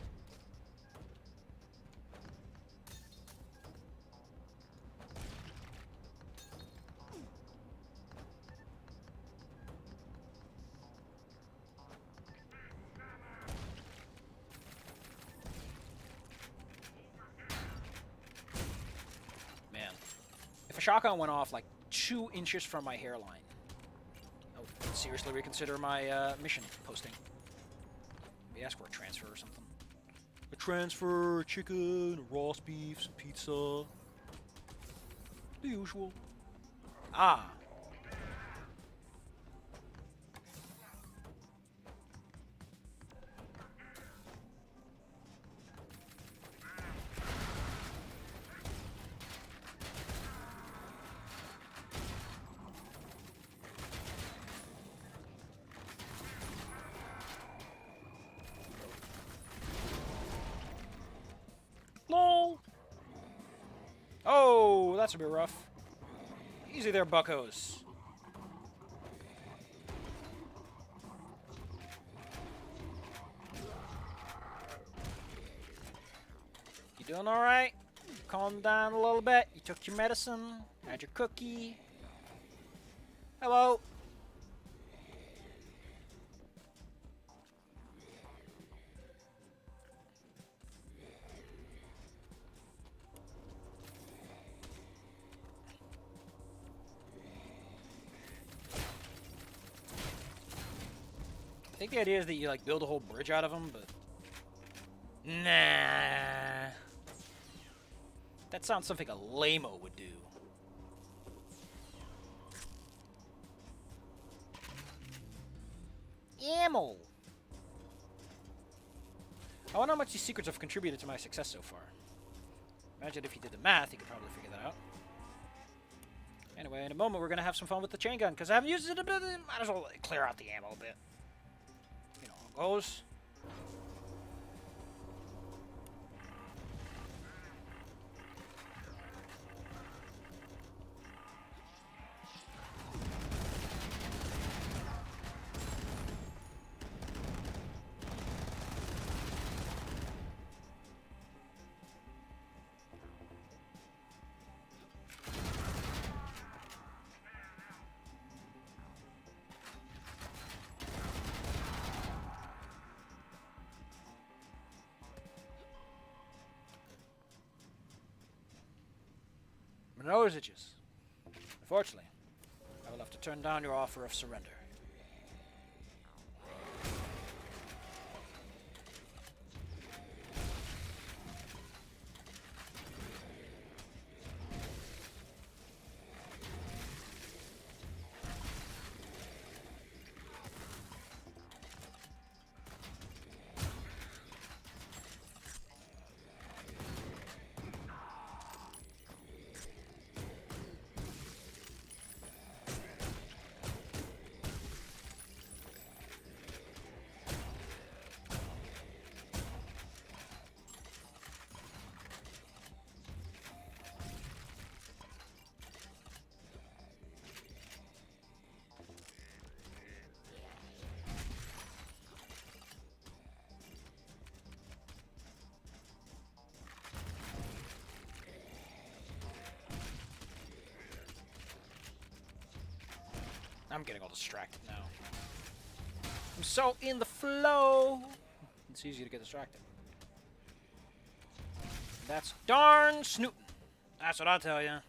Man, if a shotgun went off like 2 inches from my hairline, I would seriously reconsider my mission posting. Maybe ask for a transfer or something. A transfer, chicken, roast beef, some pizza. The usual. Ah. Lol. Oh, that's a bit rough. Easy there, buckos. You doing all right? Calm down a little bit. You took your medicine, had your cookie. Hello. I think the idea is that you like build a whole bridge out of them, but nah. That sounds something a lame-o would do. Ammo. I wonder how much these secrets have contributed to my success so far. Imagine if you did the math, you could probably figure that out. Anyway, in a moment we're gonna have some fun with the chain gun because I haven't used it a bit. Might as well clear out the ammo a bit. You know how it goes. My nose itches. Unfortunately, I will have to turn down your offer of surrender. I'm getting all distracted now. I'm so in the flow. It's easy to get distracted. That's darn snootin'. That's what I'll tell you.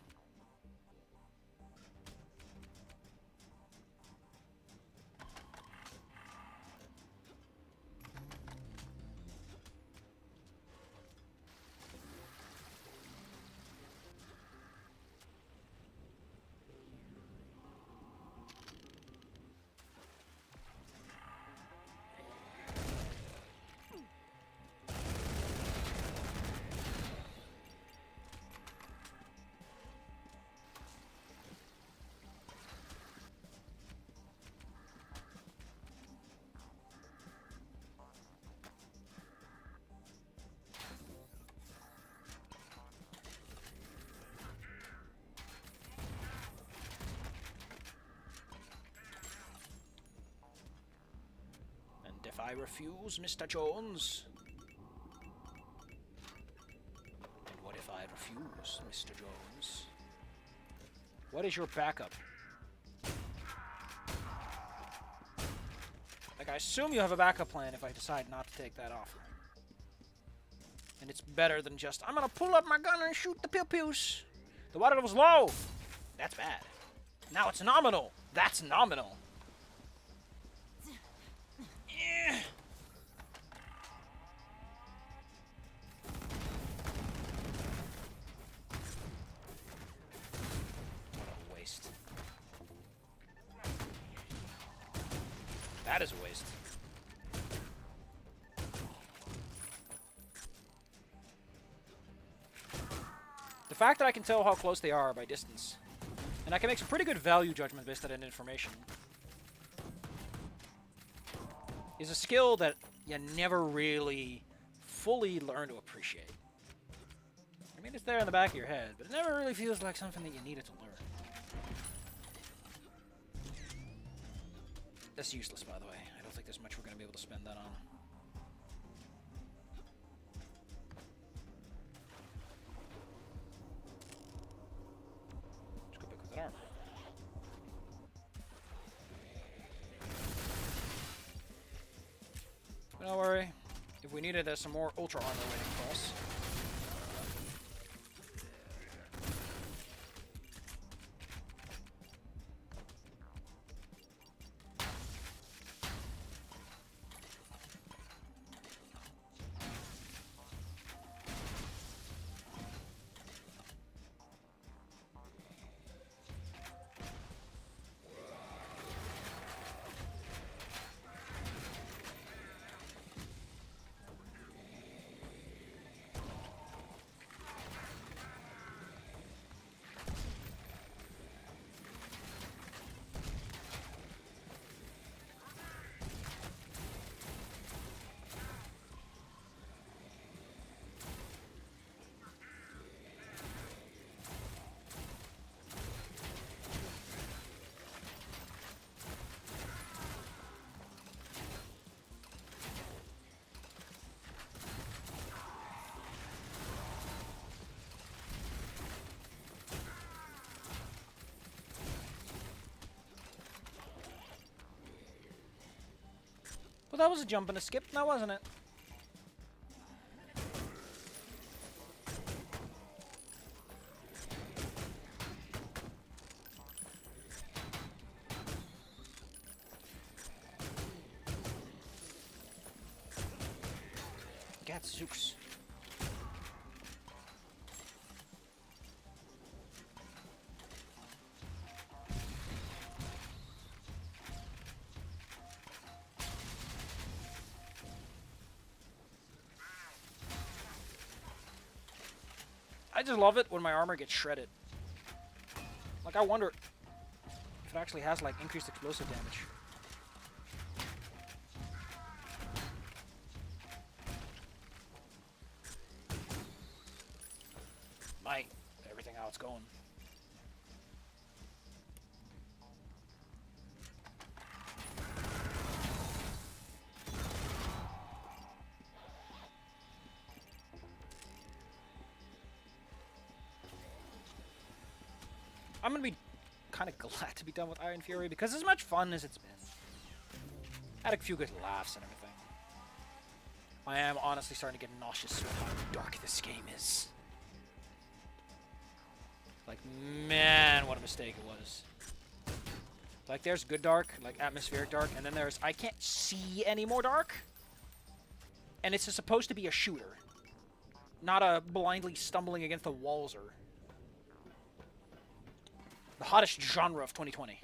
If I refuse, Mr. Jones? And what if I refuse, Mr. Jones? What is your backup? Like, I assume you have a backup plan if I decide not to take that offer. And it's better than just, I'm gonna pull up my gun and shoot the pew-pews. The water level's low. That's bad. Now it's nominal. That's nominal. That is a waste. The fact that I can tell how close they are by distance, and I can make some pretty good value judgment based on that information, is a skill that you never really fully learn to appreciate. I mean, it's there in the back of your head, but it never really feels like something that you needed to learn. That's useless, by the way. I don't think there's much we're going to be able to spend that on. Let's go back with that armor. But don't worry. If we needed, there's some more ultra armor waiting for us. Well, that was a jump and a skip, now wasn't it? Gadzooks. I just love it when my armor gets shredded. Like, I wonder if it actually has, like, increased explosive damage. Might. Everything how it's going. I'm gonna be kind of glad to be done with Iron Fury because as much fun as it's been, I had a few good laughs and everything. I am honestly starting to get nauseous with how dark this game is. Like, man, what a mistake it was. Like, there's good dark, like atmospheric dark, and then there's I can't see any more dark. And it's supposed to be a shooter, not a blindly stumbling against the walls-er. The hottest genre of 2020.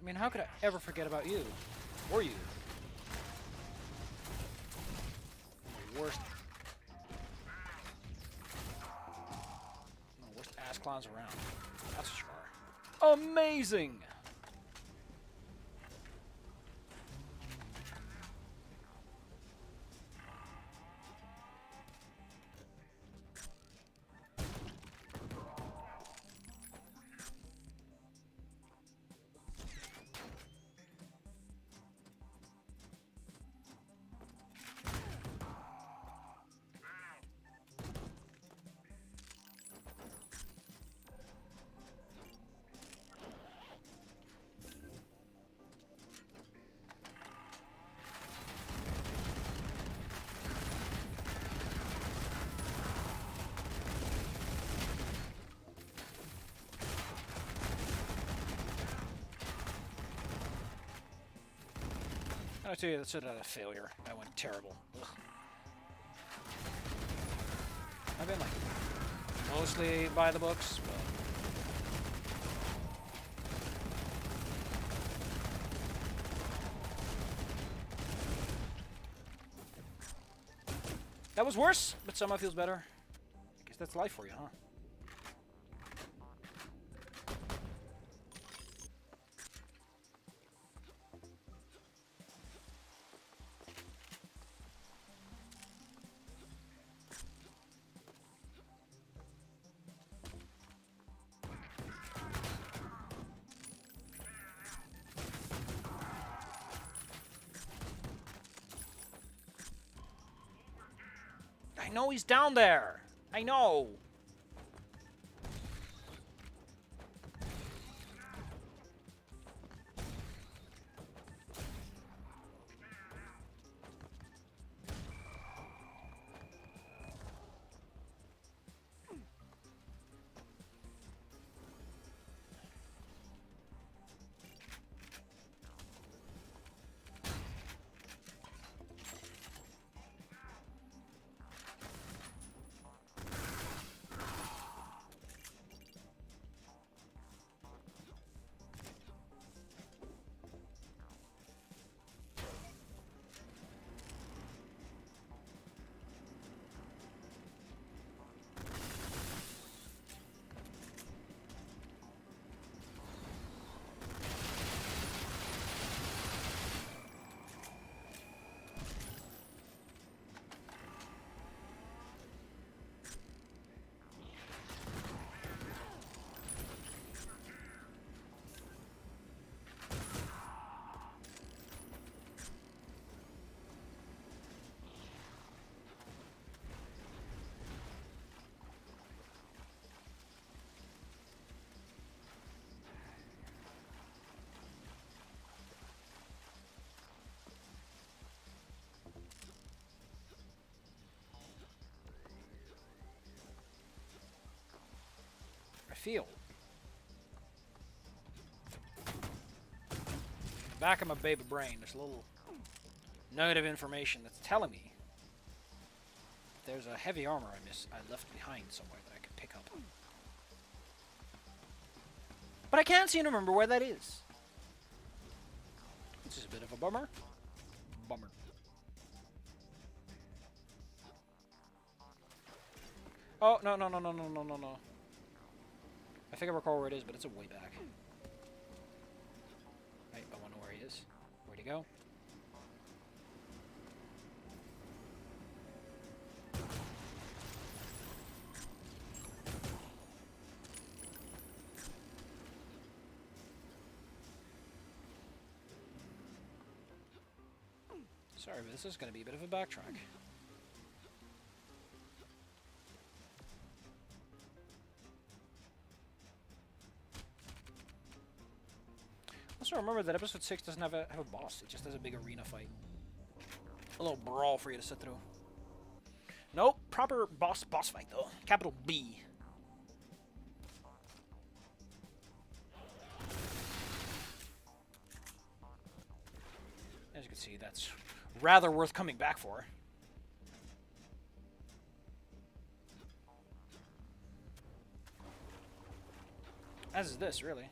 I mean, how could I ever forget about you? Or you? The worst. The worst ass clowns around. That's what you are. Amazing! I tell you, that's a failure. That went terrible. Ugh. I've been like mostly by the books, but that was worse, but somehow feels better. I guess that's life for you, huh? I know he's down there. I know. feel. Back of my baby brain, there's a little nugget of information that's telling me there's a heavy armor I left behind somewhere that I could pick up. But I can't seem to remember where that is. This is a bit of a bummer. Bummer. Oh, no. I think I recall where it is, but it's a way back. Right, I wonder where he is. Where'd he go? Sorry, but this is going to be a bit of a backtrack. Also remember that episode 6 doesn't have a boss. It just has a big arena fight. A little brawl for you to sit through. Nope, proper boss fight though. Capital B. As you can see, that's rather worth coming back for. As is this, really.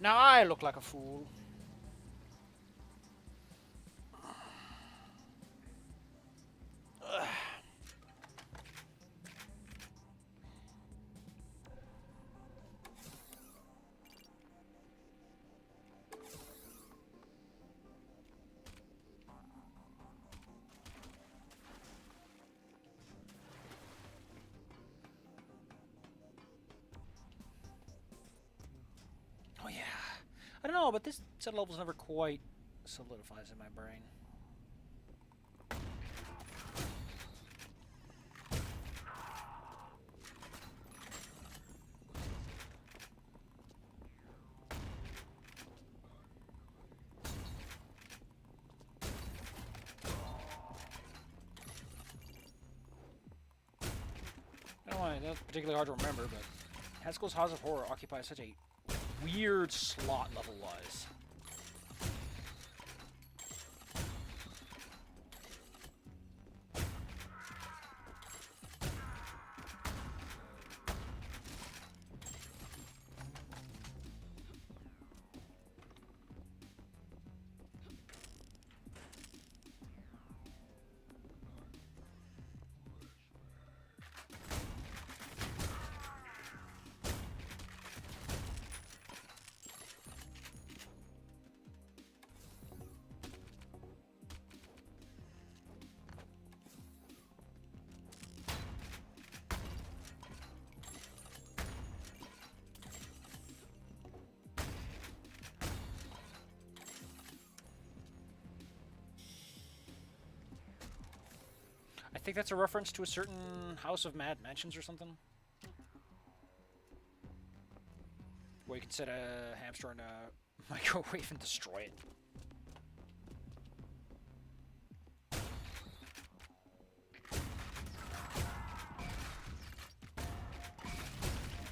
Now I look like a fool. Ugh. Oh yeah. I don't know, but this set of levels never quite solidifies in my brain. I don't know why that's particularly hard to remember, but Haskell's House of Horror occupies such a weird slot level-wise. I think that's a reference to a certain House of Mad Mansions or something. Where you can set a hamster in a microwave and destroy it.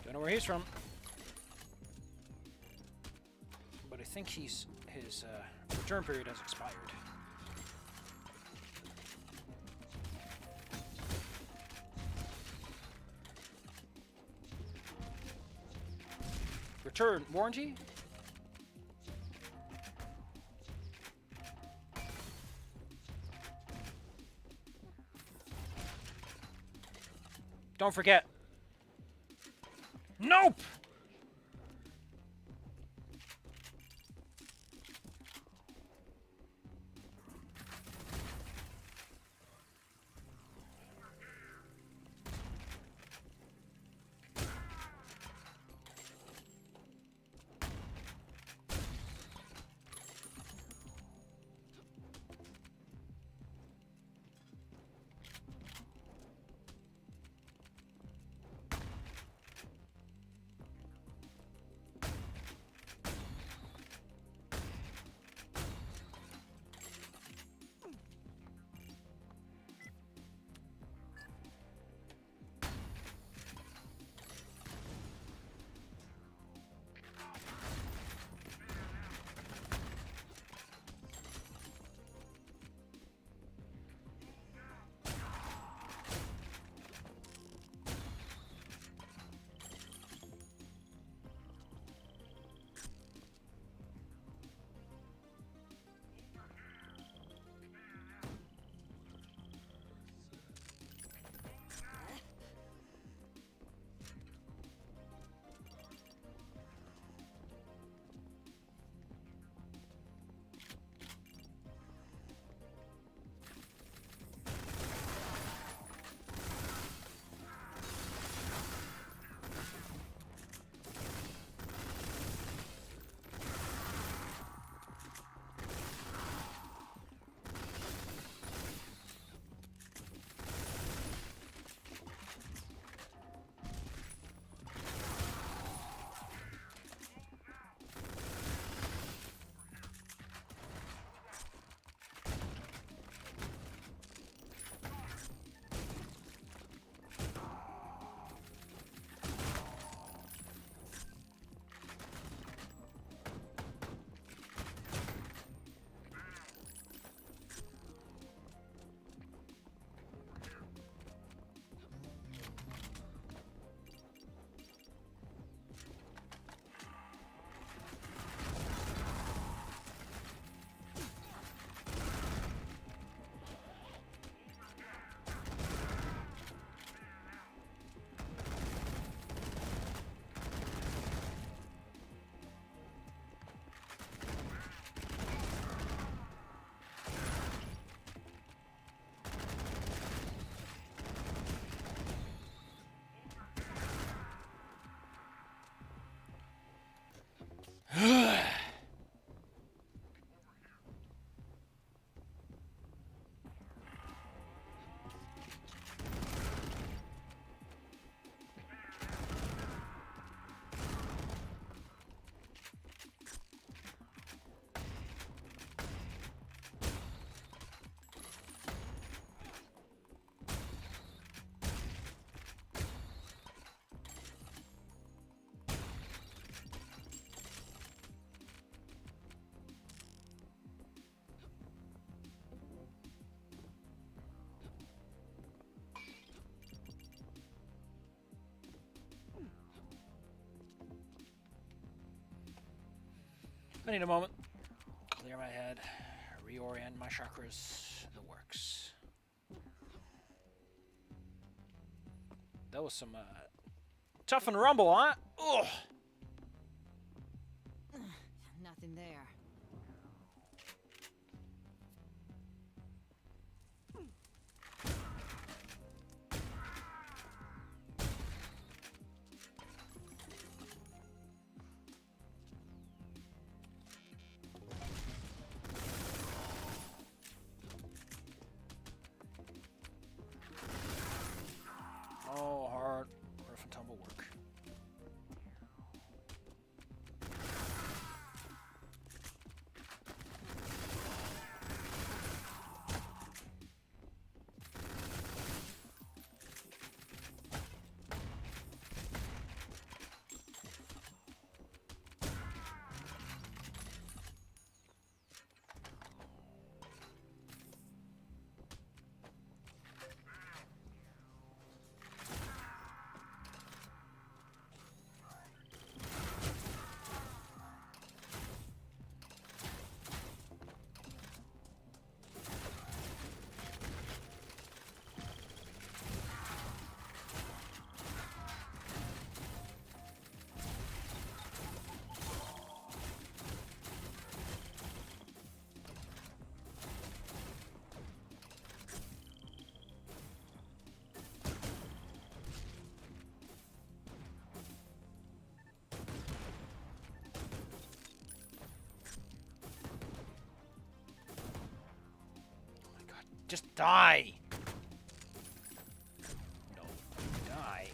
Don't know where he's from. But I think his return period has expired. Return warranty? Don't forget. Nope! I need a moment. Clear my head. Reorient my chakras. The works. That was some tough and rumble, huh? Ugh. Nothing there. Oh, hard rough and tumble work. Just die! No. Die.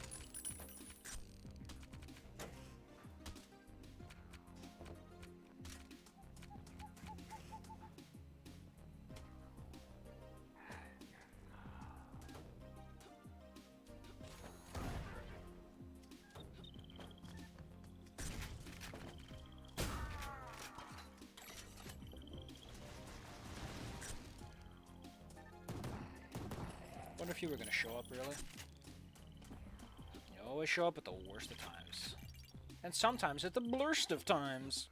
Wonder if you were gonna show up, really? You always show up at the worst of times. And sometimes at the blurst of times.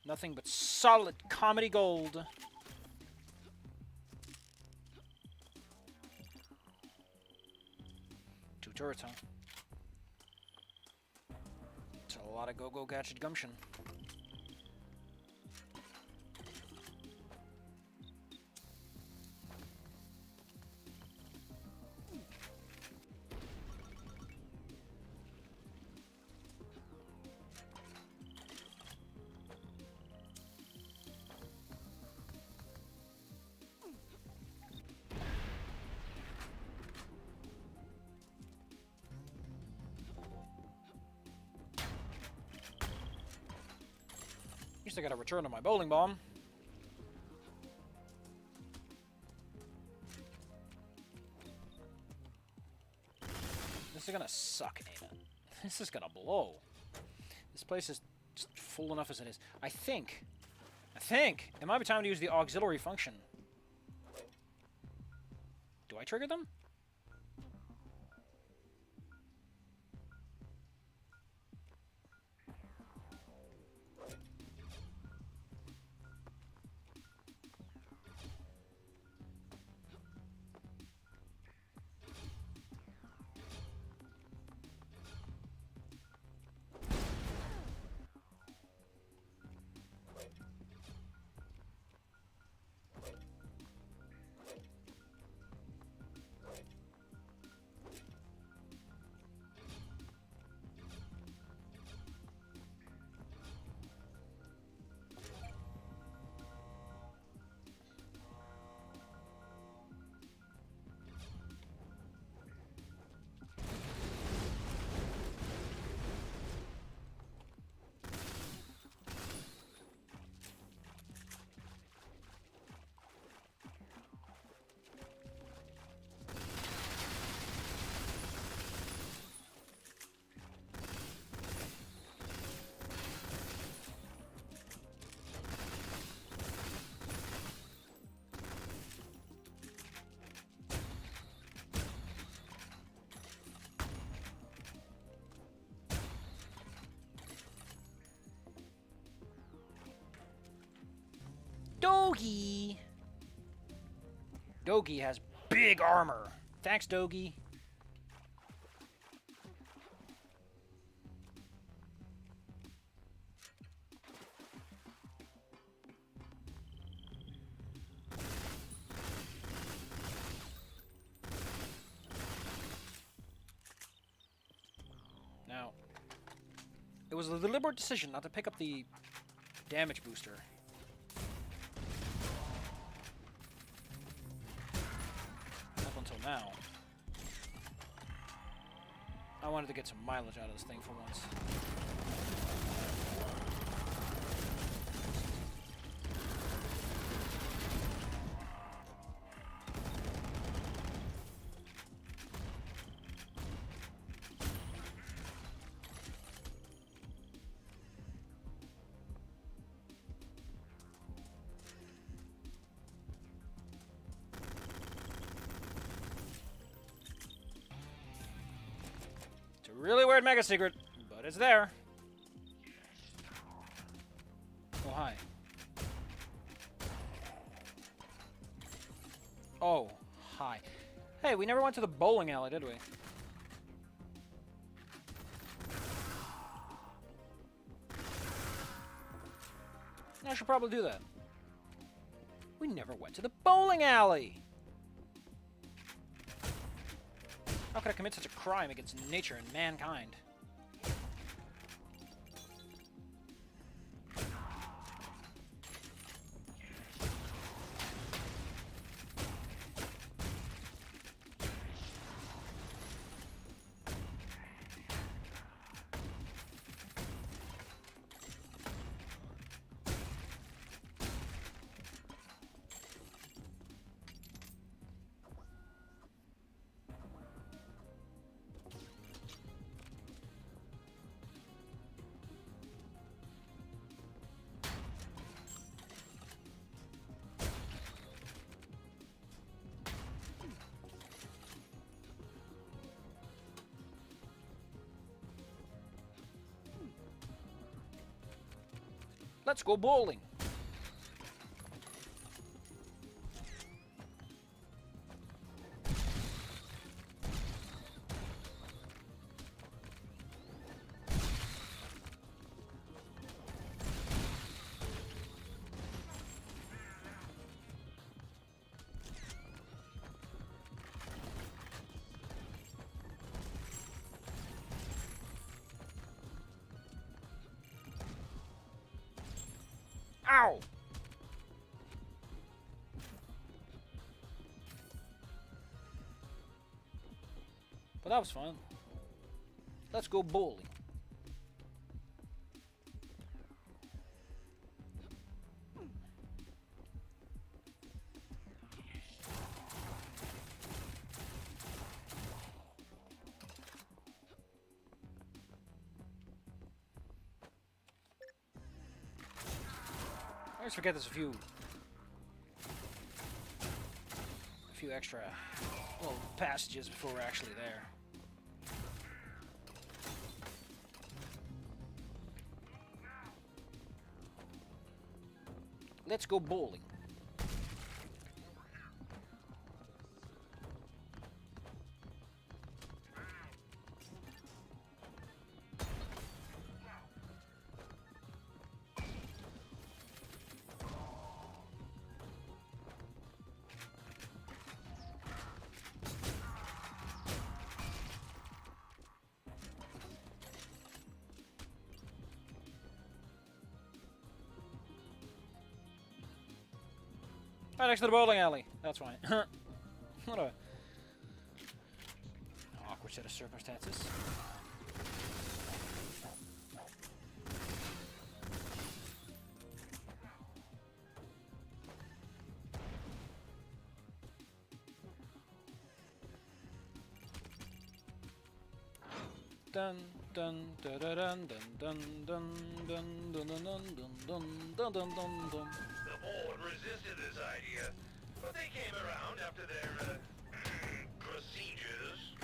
Nothing but solid comedy gold. Two turrets, huh? It's a lot of go-go gadget gumption. At least I got a return on my bowling bomb. This is gonna suck, ain't it? This is gonna blow. This place is just full enough as it is. I think it might be time to use the auxiliary function. Do I trigger them? Dogi! Dogi has big armor. Thanks, Dogi. Now, it was a deliberate decision not to pick up the damage booster. Now, I wanted to get some mileage out of this thing for once. Really weird mega secret, but it's there. Oh, hi. Oh, hi. Hey, we never went to the bowling alley, did we? I should probably do that. We never went to the bowling alley! How could I commit such a crime against nature and mankind? Let's go bowling. Ow! But that was fun. Let's go bowling. I always forget there's a few extra little passages before we're actually there. Let's go bowling. Right next to the bowling alley. That's fine. What a awkward set of circumstances. Dun dun dun dun dun dun dun dun dun dun dun dun dun dun dun. The board resisted this idea, but they came around after their procedures.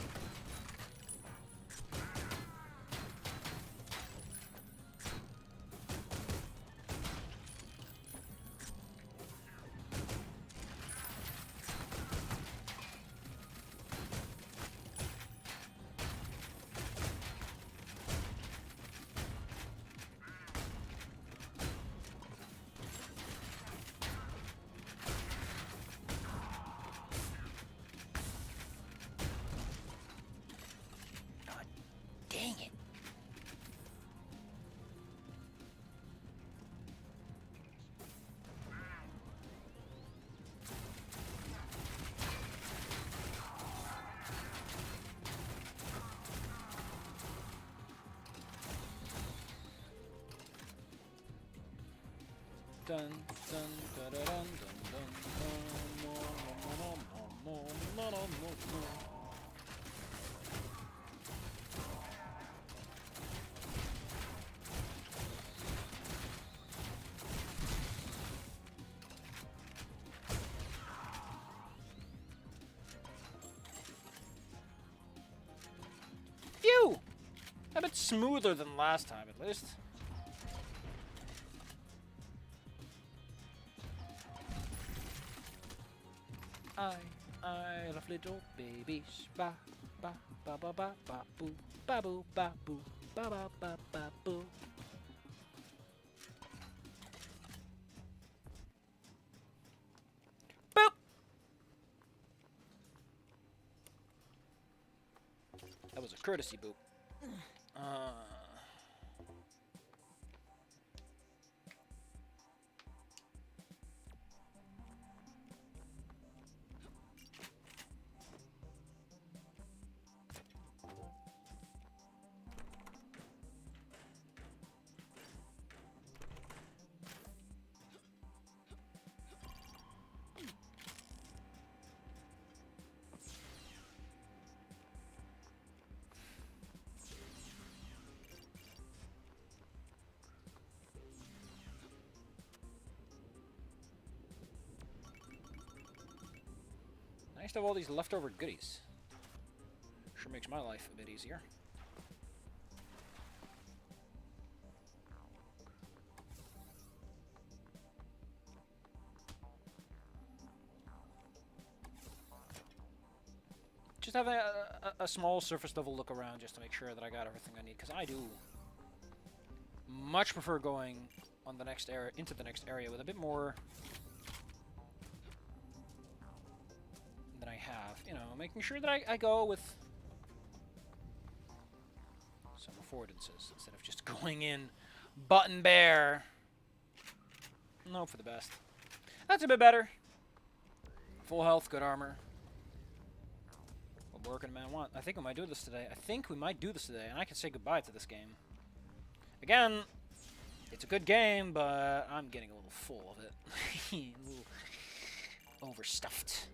Dang it. Dun dun dun dun dun dun dun dun. Phew! A bit smoother than last time, at least. I love little babies. Ba ba ba ba ba ba boo ba boo ba boo ba ba ba ba boo. Boop. That was a courtesy boop. Nice to have all these leftover goodies. Sure makes my life a bit easier. just have a small surface level look around just to make sure that I got everything I need, because I do much prefer going on the next area, into the next area with a bit more than I have. You know, making sure that I go with some affordances instead of just going in button bare. No, for the best. That's a bit better. Full health, good armor. What more can a man want? I think we might do this today. And I can say goodbye to this game. Again, it's a good game, but I'm getting a little full of it. A little overstuffed.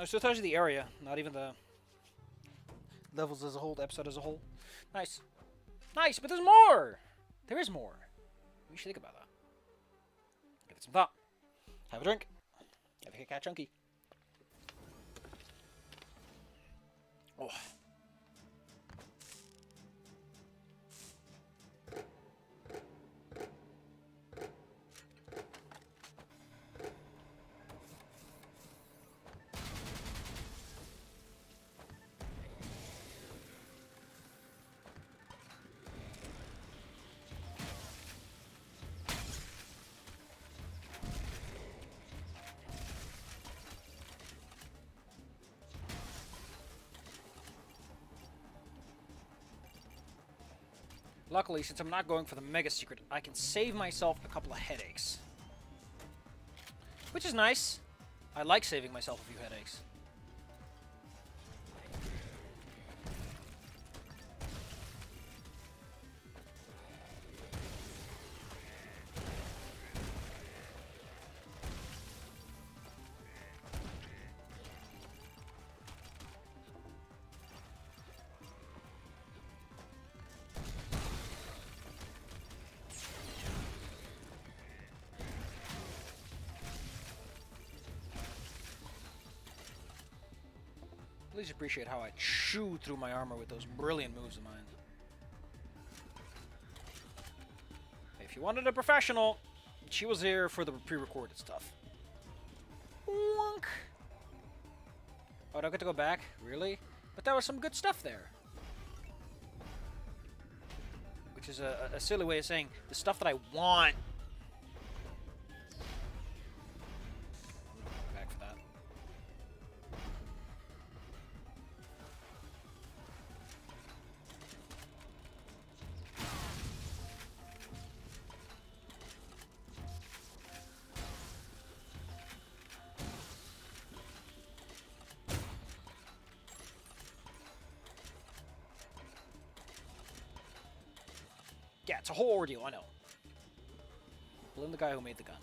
So it tells you the area, not even the levels as a whole, the episode as a whole. Nice. Nice, but there's more! There is more. We should think about that. Give it some thought. Have a drink. Have a Kit Kat Chunky. Oh. Luckily, since I'm not going for the mega secret, I can save myself a couple of headaches. Which is nice. I like saving myself a few headaches. Please appreciate how I chew through my armor with those brilliant moves of mine. If you wanted a professional, she was here for the pre-recorded stuff. Wonk. Oh, I don't get to go back? Really? But there was some good stuff there. Which is a silly way of saying the stuff that I want. Back for that. Yeah, it's a whole ordeal, I know. Blame the guy who made the gun.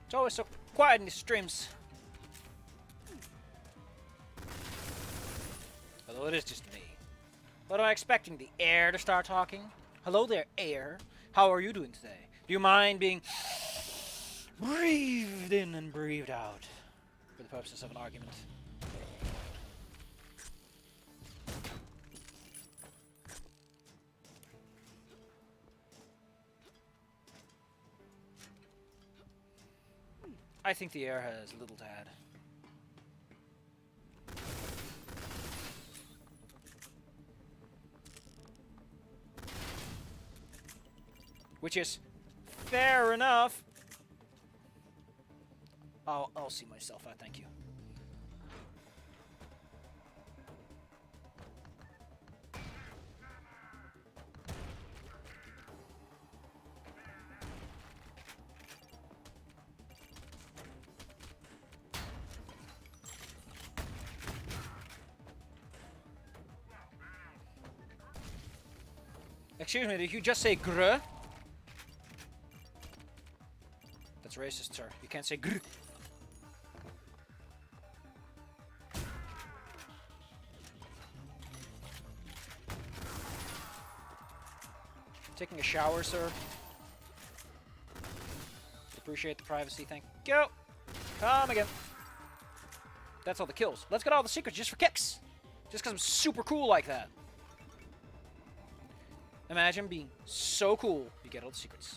It's always so quiet in these streams. Although it is just me. What am I expecting? The air to start talking? Hello there, air. How are you doing today? Do you mind being breathed in and breathed out for the purposes of an argument? I think the air has little to add. Which is fair enough. I'll see myself out, thank you. Excuse me, did you just say grr? That's racist, sir. You can't say grr. Taking a shower, sir. Appreciate the privacy, thank you. Come again. That's all the kills. Let's get all the secrets just for kicks. Just because I'm super cool like that. Imagine being so cool, you get all the secrets.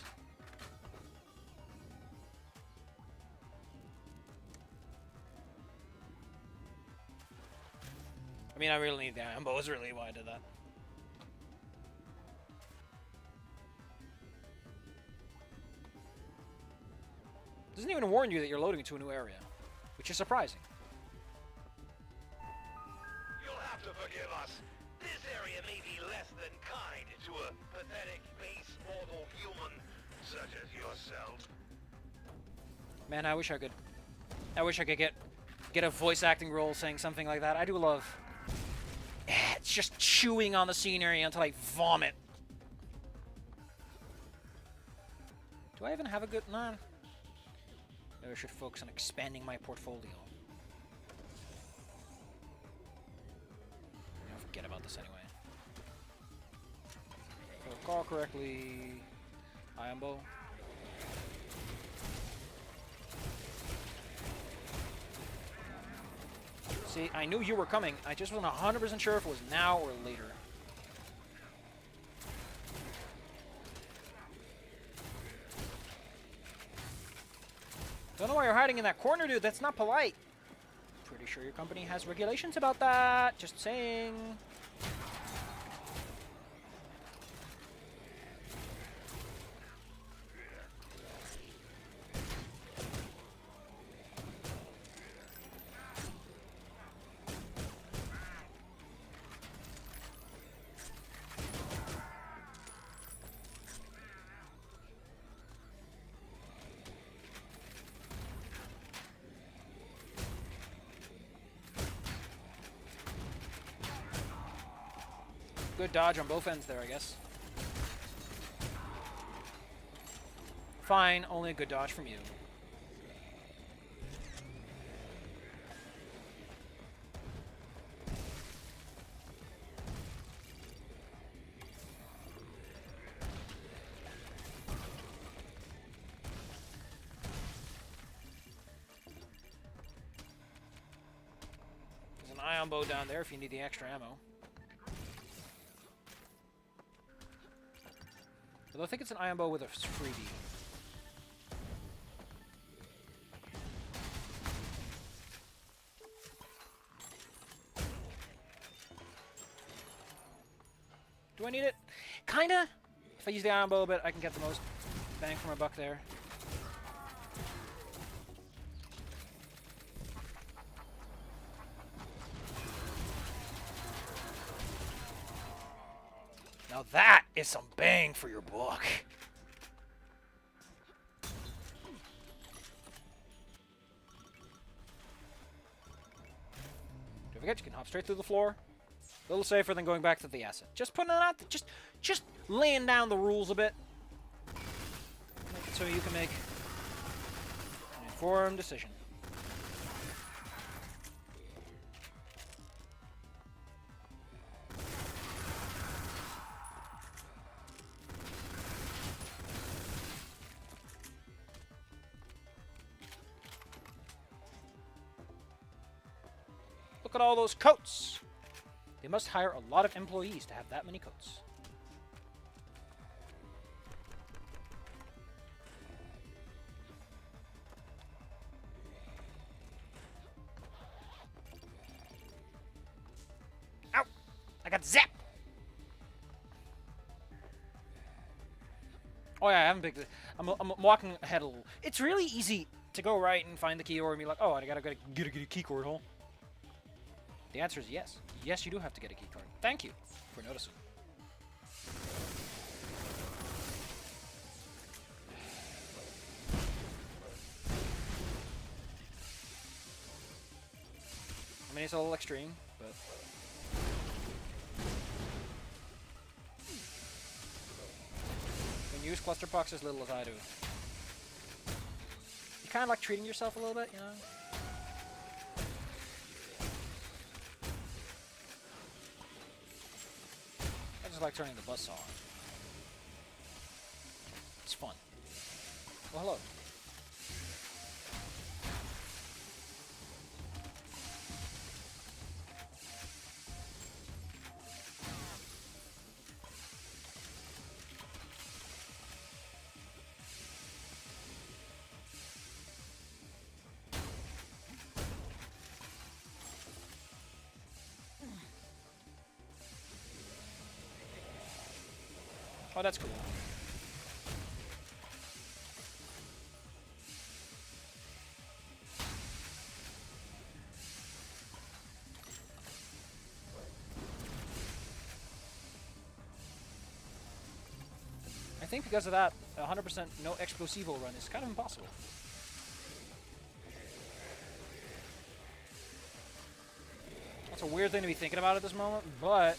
I mean, I really need the ammo, is really why I did that. Doesn't even warn you that you're loading into a new area, which is surprising. You'll have to forgive us. This area may be less than kind to a pathetic, base mortal human such as yourself. Man, I wish I could get a voice acting role saying something like that. I do love. It's just chewing on the scenery until I vomit. Do I even have a good? Nah. Maybe I should focus on expanding my portfolio. I'll forget about this anyway. If I recall correctly, iron bow. See, I knew you were coming. I just wasn't 100% sure if it was now or later. Don't know why you're hiding in that corner, dude. That's not polite. Pretty sure your company has regulations about that. Just saying. Good dodge on both ends there, I guess. Fine, only a good dodge from you. There's an ion bow down there if you need the extra ammo. Although I think it's an iron bow with a freebie. Do I need it? Kinda. If I use the iron bow a bit, I can get the most bang for my buck there. Now that is some bang for your buck. Don't forget, you can hop straight through the floor. A little safer than going back to the asset. Just putting it out, just laying down the rules a bit. Make it so you can make an informed decision. Look at all those coats! They must hire a lot of employees to have that many coats. Ow! I got zapped! Oh yeah, I haven't picked it. I'm walking ahead a little. It's really easy to go right and find the key, or be like, oh, I gotta get a key card hole. The answer is yes. Yes, you do have to get a key card. Thank you for noticing. I mean, it's a little extreme, but... You can use cluster pucks as little as I do. You kind of like treating yourself a little bit, you know? I just like turning the buzzsaw on. It's fun. Well, hello. Oh, that's cool. I think because of that, 100% no explosivo run is kind of impossible. That's a weird thing to be thinking about at this moment, but...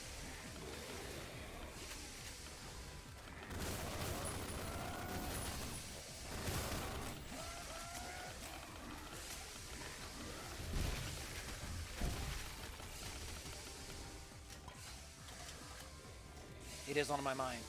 it is on my mind.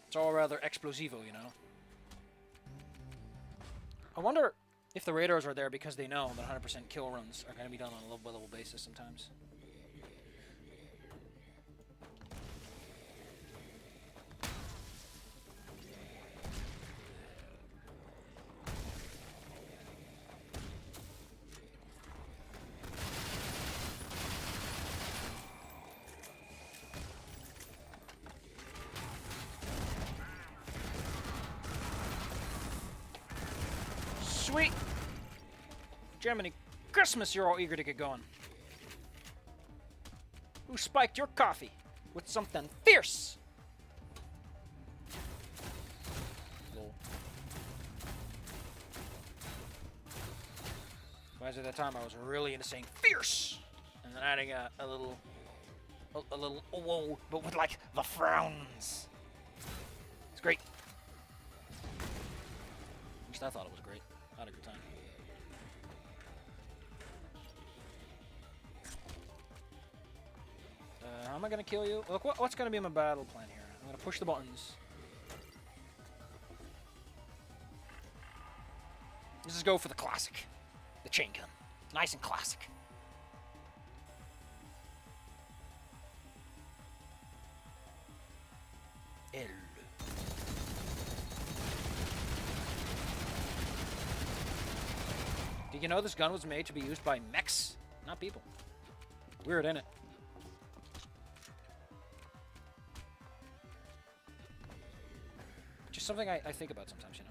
It's all rather explosivo, you know? I wonder if the radars are there because they know that 100% kill runs are going to be done on a level-by-level basis sometimes. Sweet! Jiminy Christmas, you're all eager to get going. Who spiked your coffee with something fierce? Lol. Whereas at that time I was really into saying fierce, and then adding a little whoa, but with like the frowns. It's great. At least I thought it was great. I had a good time. How am I gonna kill you? Look, what's gonna be my battle plan here? I'm gonna push the buttons. Let's just go for the classic. The chain gun. Nice and classic. L. Did you know this gun was made to be used by mechs, not people? Weird, innit? Just something I think about sometimes, you know?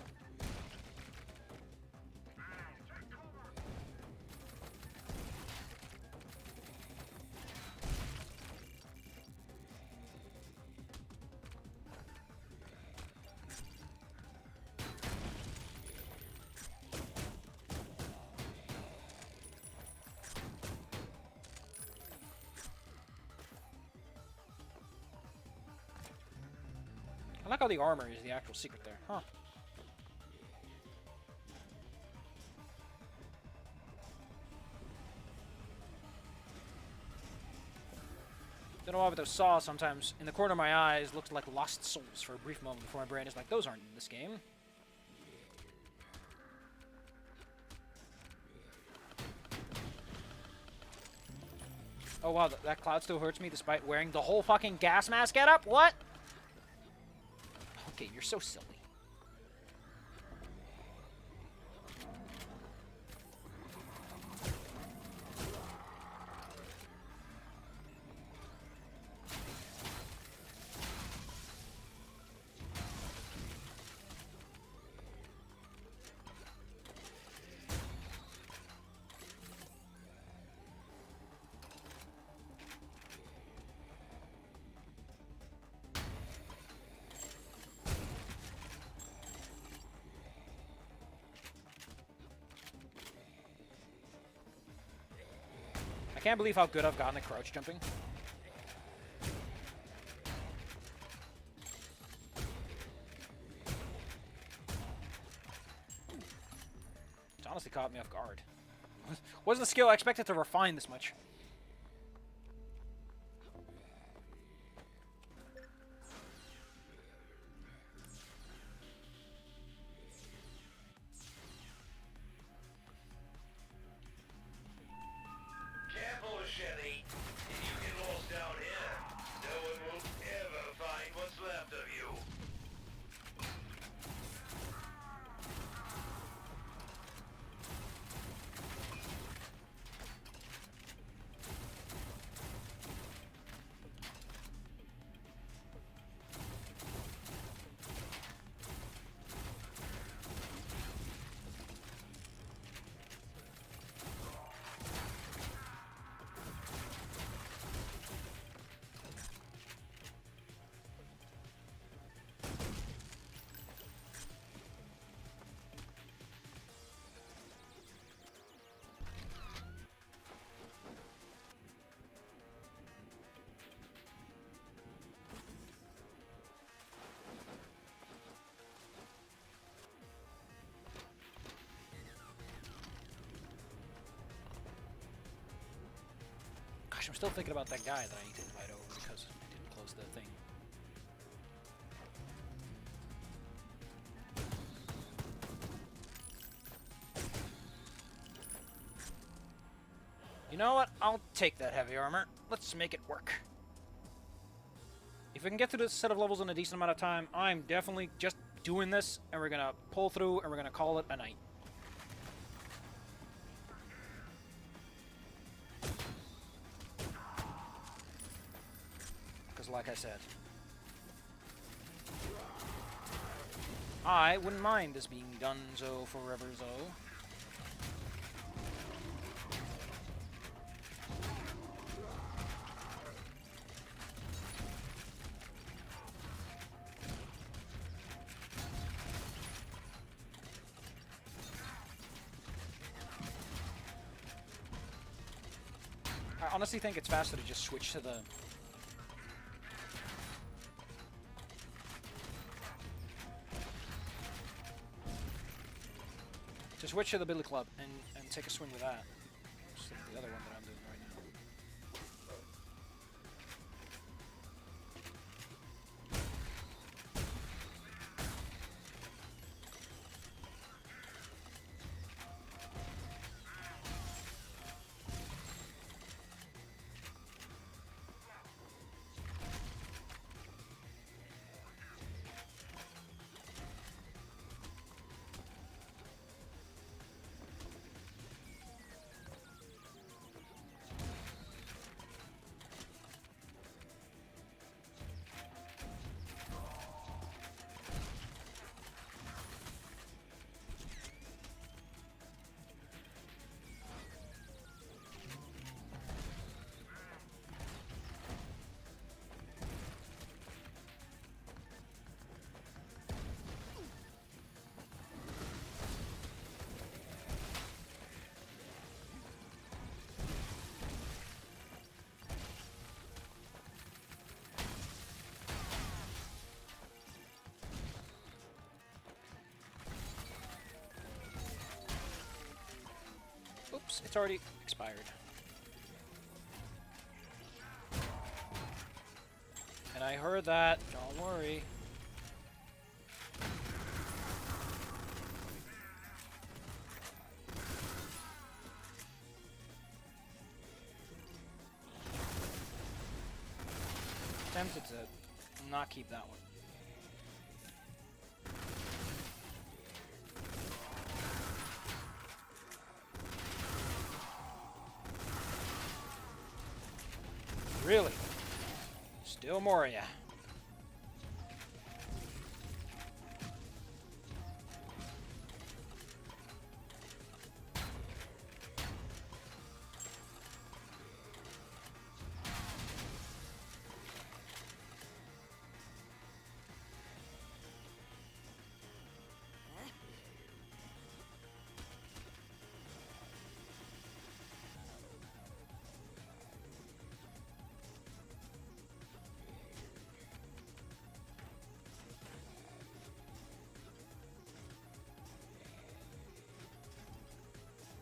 I like how the armor is the actual secret there, huh? Don't know why, but those saws sometimes in the corner of my eyes looked like lost souls for a brief moment before my brain is like, those aren't in this game. Oh wow, that cloud still hurts me despite wearing the whole fucking gas mask getup? What? Okay, you're so silly. I can't believe how good I've gotten at crouch jumping. It's honestly caught me off guard. Wasn't a skill I expected to refine this much. Careful, Chevy. If you get lost down here, no one will ever find what's left of you. Gosh, I'm still thinking about that guy that I need to invite over because I didn't close the thing. You know what? I'll take that heavy armor. Let's make it work. If we can get through this set of levels in a decent amount of time, I'm definitely just doing this, and we're gonna pull through, and we're gonna call it a night. Because like I said, I wouldn't mind this being done so forever so. I honestly think it's faster to just switch to the... to switch to the Billy Club and take a swing with that. Just like the other one that I'm doing right now. Oops, it's already expired. And I heard that. Don't worry. tempted to not keep that one. Really? Still more of ya.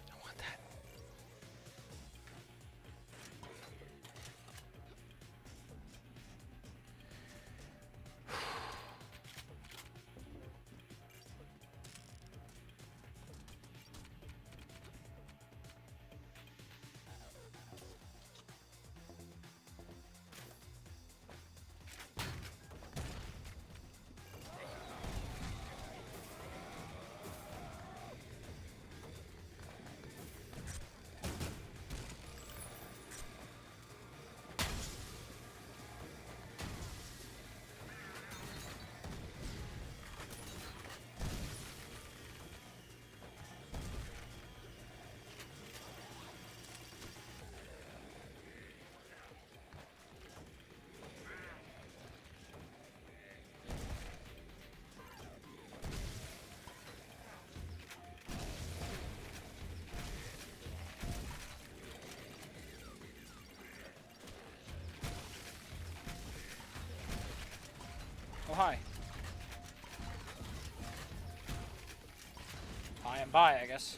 I want that. Oh, hi. Hi and bye, I guess.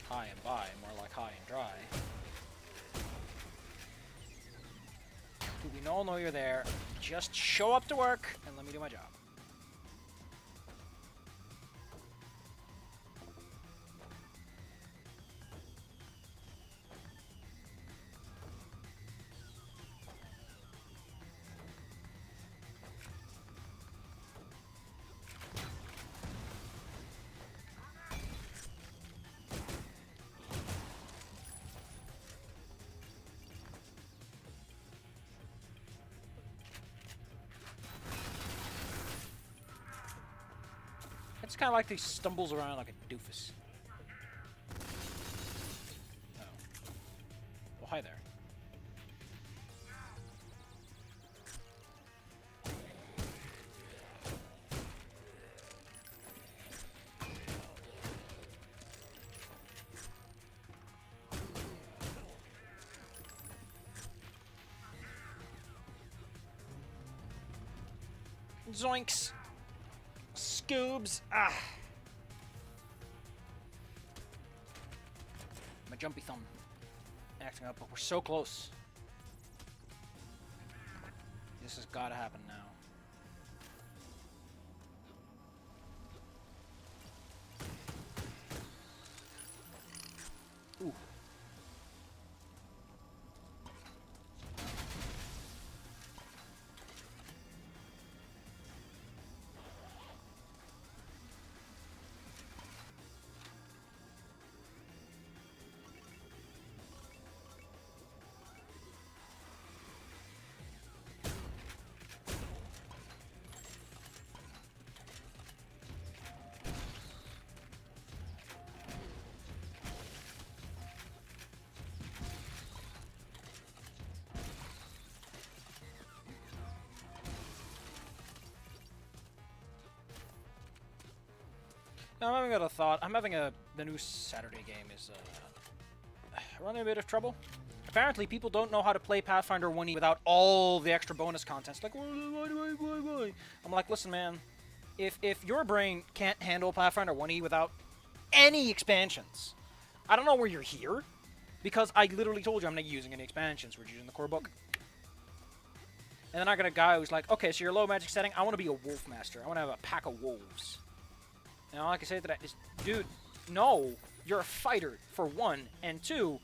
High and bye, more like high and dry. We all know you're there. Just show up to work and let me do my job. It's kind of like he stumbles around like a doofus. Oh. Well, hi there. Zoinks! Scoobs! Ah! My jumpy thumb acting up, but we're so close. This has gotta happen now. Ooh. Now I'm having a thought. The new Saturday game is running a bit of trouble. Apparently, people don't know how to play Pathfinder 1E without all the extra bonus content. It's like, why? I'm like, listen, man. If your brain can't handle Pathfinder 1E without any expansions, I don't know where you're here, because I literally told you I'm not using any expansions. We're using the core book. And then I got a guy who's like, okay, so you're low magic setting. I want to be a wolf master. I want to have a pack of wolves. And all I can say to that is, dude, no, you're a fighter, for one. And two,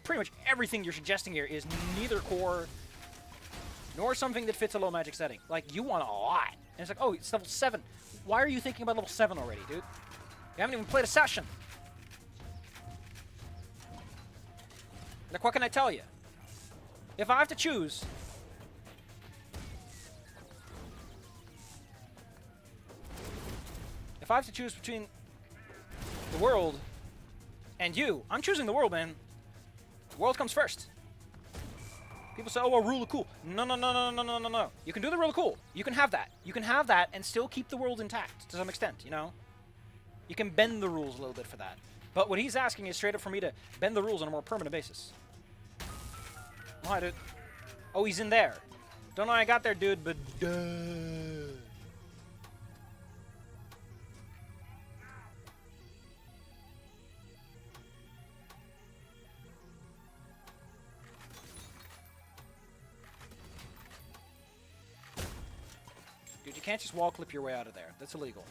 pretty much everything you're suggesting here is neither core nor something that fits a low magic setting. Like, you want a lot. And it's like, oh, it's level 7. Why are you thinking about level 7 already, dude? You haven't even played a session. Like, what can I tell you? If I have to choose... If I have to choose between the world and you, I'm choosing the world, man. The world comes first. People say, oh, well, rule of cool. No, no, no, no, no, no, no, no. You can do the rule of cool. You can have that. You can have that and still keep the world intact to some extent, you know? You can bend the rules a little bit for that. But what he's asking is straight up for me to bend the rules on a more permanent basis. Why, dude? Oh, he's in there. Don't know how I got there, dude, but duh. Dude, you can't just wall clip your way out of there. That's illegal.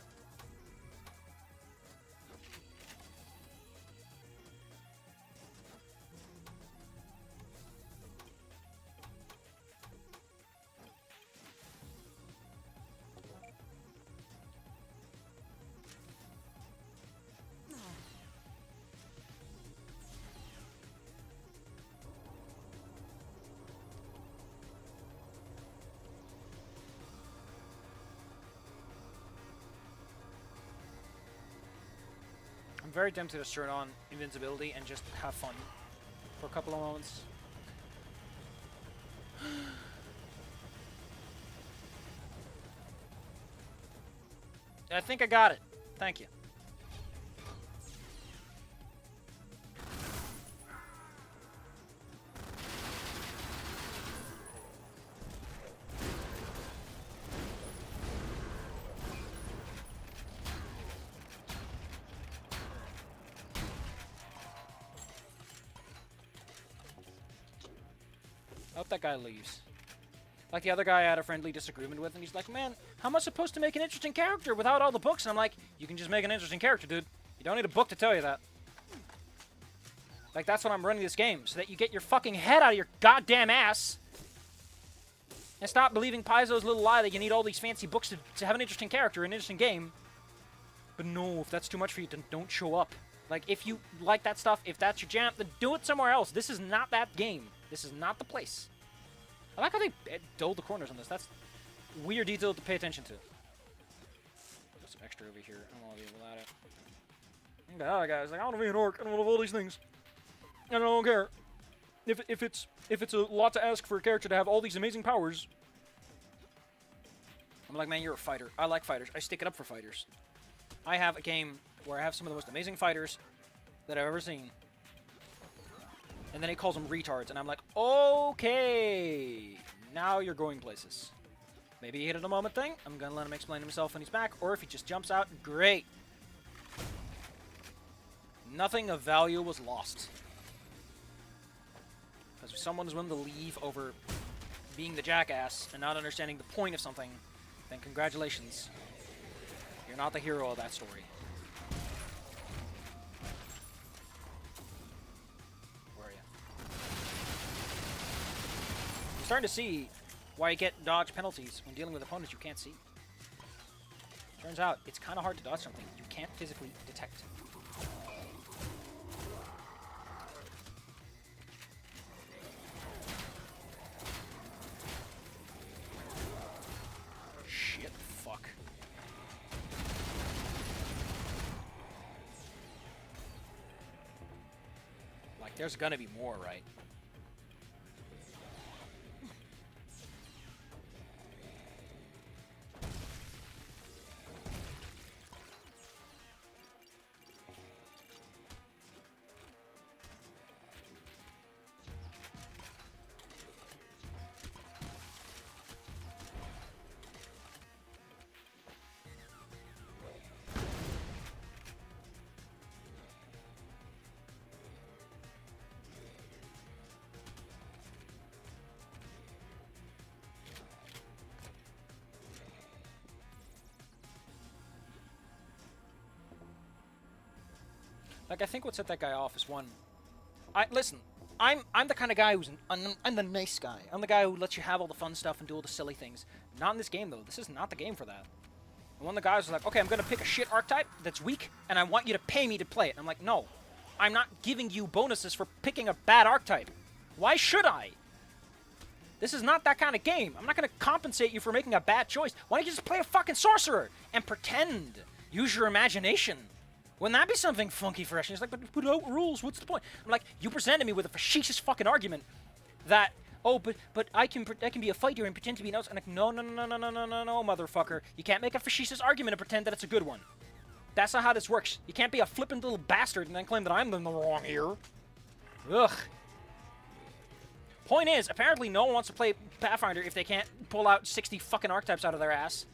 I'm very tempted to turn on invincibility and just have fun for a couple of moments. I think I got it. Thank you. I hope that guy leaves. Like the other guy I had a friendly disagreement with, and he's like, man, how am I supposed to make an interesting character without all the books? And I'm like, you can just make an interesting character, dude. You don't need a book to tell you that. Like, that's when I'm running this game, so that you get your fucking head out of your goddamn ass and stop believing Paizo's little lie that you need all these fancy books to have an interesting character, an interesting game. But no, if that's too much for you, then don't show up. Like, if you like that stuff, if that's your jam, then do it somewhere else. This is not that game. This is not the place. I like how they dulled the corners on this. That's weird detail to pay attention to. Got some extra over here. I don't want to be without it. And the other guy's like, I want to be an orc. I don't want to have all these things. And I don't care. If it's a lot to ask for a character to have all these amazing powers. I'm like, man, you're a fighter. I like fighters. I stick it up for fighters. I have a game where I have some of the most amazing fighters that I've ever seen. And then he calls them retards, and I'm like, okay, now you're going places. Maybe he hit it a moment thing. I'm going to let him explain himself when he's back, or if he just jumps out, great. Nothing of value was lost. Because if someone is willing to leave over being the jackass and not understanding the point of something, then congratulations. You're not the hero of that story. Starting to see why you get dodge penalties when dealing with opponents you can't see. Turns out, it's kind of hard to dodge something you can't physically detect. Shit, fuck. Like, there's gonna be more, right? Like, I think what set that guy off is one. Listen. I'm the kind of guy who's I'm the nice guy. I'm the guy who lets you have all the fun stuff and do all the silly things. Not in this game though. This is not the game for that. And one of the guys was like, okay, I'm gonna pick a shit archetype that's weak, and I want you to pay me to play it. And I'm like, no, I'm not giving you bonuses for picking a bad archetype. Why should I? This is not that kind of game. I'm not gonna compensate you for making a bad choice. Why don't you just play a fucking sorcerer and pretend? Use your imagination. Wouldn't that be something funky fresh? And he's like, but without rules, what's the point? I'm like, you presented me with a facetious fucking argument that, oh, but I can be a fighter and pretend to be an outsider. I'm like, no, motherfucker. You can't make a facetious argument and pretend that it's a good one. That's not how this works. You can't be a flippant little bastard and then claim that I'm in the wrong here. Ugh. Point is, apparently no one wants to play Pathfinder if they can't pull out 60 fucking archetypes out of their ass.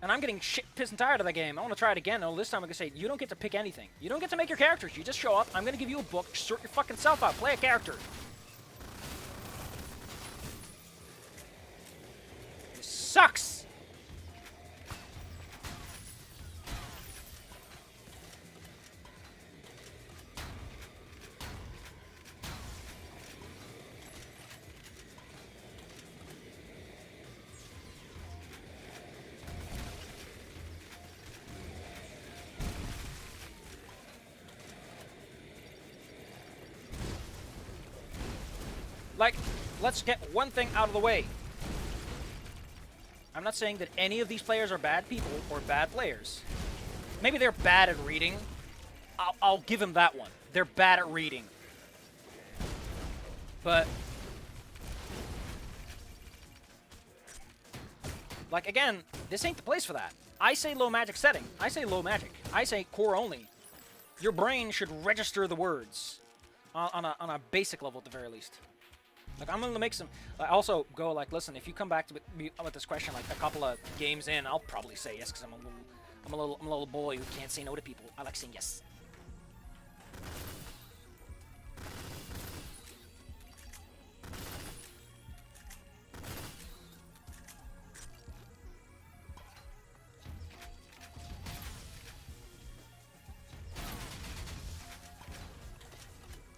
And I'm getting shit pissed and tired of that game. I want to try it again. Oh, this time I'm going to say, you don't get to pick anything. You don't get to make your characters. You just show up. I'm going to give you a book. Sort your fucking self out. Play a character. This sucks. Like, let's get one thing out of the way. I'm not saying that any of these players are bad people or bad players. Maybe they're bad at reading. I'll give them that one. They're bad at reading. But, like, again, this ain't the place for that. I say low magic setting. I say low magic. I say core only. Your brain should register the words on a basic level at the very least. Like, I'm going to make some... I also go, like, listen, if you come back to me with this question, like, a couple of games in, I'll probably say yes, because I'm a little boy who can't say no to people. I like saying yes.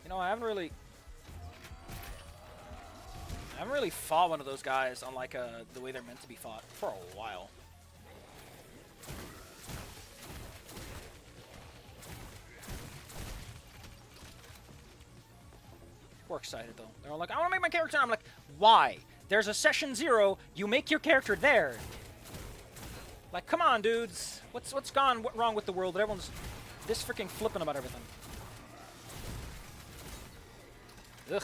You know, I haven't really fought one of those guys on, like, the way they're meant to be fought for a while. We're excited, though. They're all like, I want to make my character. I'm like, why? There's a session 0. You make your character there. Like, come on, dudes. What's gone wrong with the world that everyone's this freaking flippant about everything? Ugh.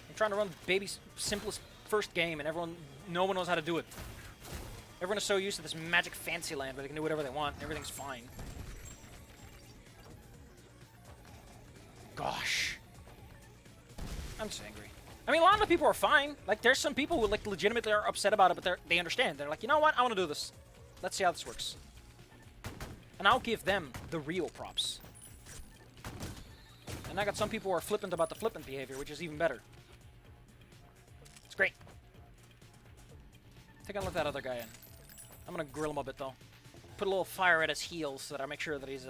I'm trying to run baby's simplest first game, and no one knows how to do it. Everyone is so used to this magic fancy land where they can do whatever they want, and everything's fine. Gosh. I'm just angry. I mean, a lot of the people are fine. Like, there's some people who, like, legitimately are upset about it, but they understand. They're like, you know what? I want to do this. Let's see how this works. And I'll give them the real props. And I got some people who are flippant about the flippant behavior, which is even better. It's great. I think I'll let that other guy in. I'm going to grill him a bit, though. Put a little fire at his heels so that I make sure that he's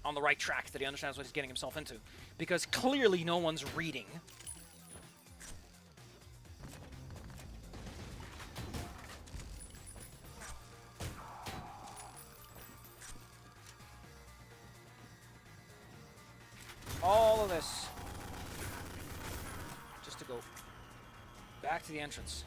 on the right track, that he understands what he's getting himself into. Because clearly no one's reading. All of this just to go back to the entrance.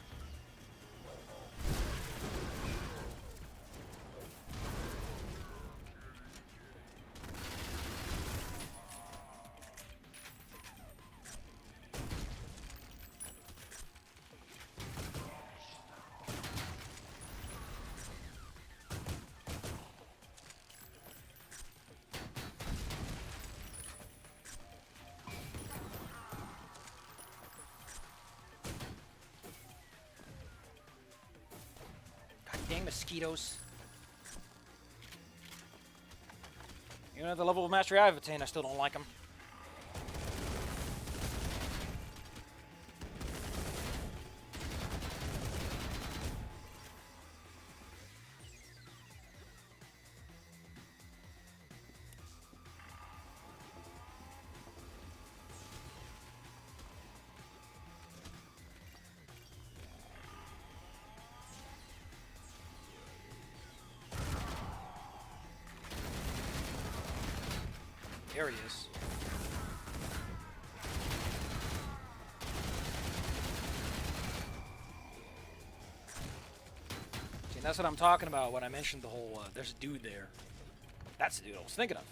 Dang mosquitoes. You know, the level of mastery I've attained, I still don't like them. There he is. See, that's what I'm talking about when I mentioned the whole, there's a dude there. That's the dude I was thinking of.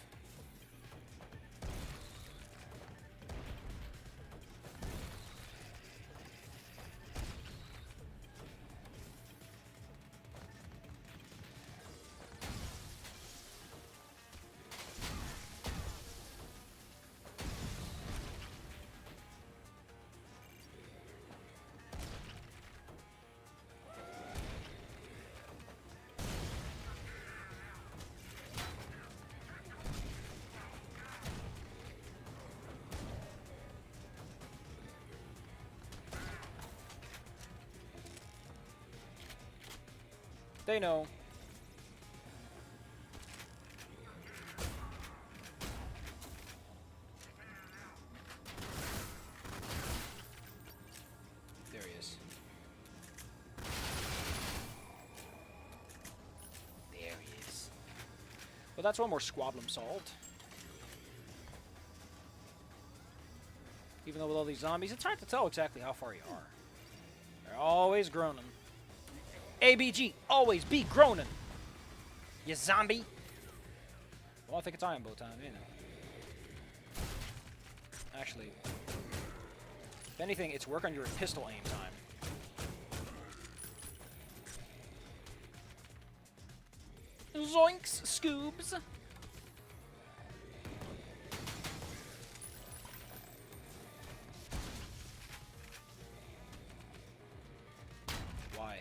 They know. There he is. There he is. Well, that's one more squablum solved. Even though with all these zombies, it's hard to tell exactly how far you are. They're always groaning. ABG, always be groaning. You zombie. Well, I think it's iron bow time, you know. Actually, if anything, it's work on your pistol aim time. Zoinks, Scoobs. Why?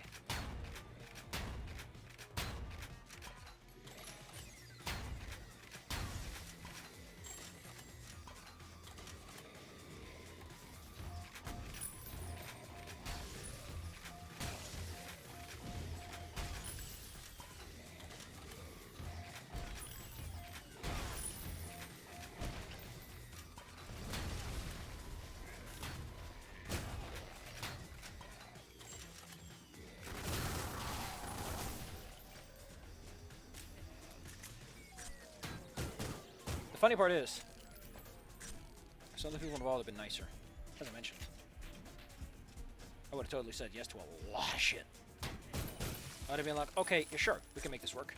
The funny part is, some of the people involved have been nicer, as I mentioned. I would have totally said yes to a lot of shit. I would have been like, okay, yeah, sure, we can make this work.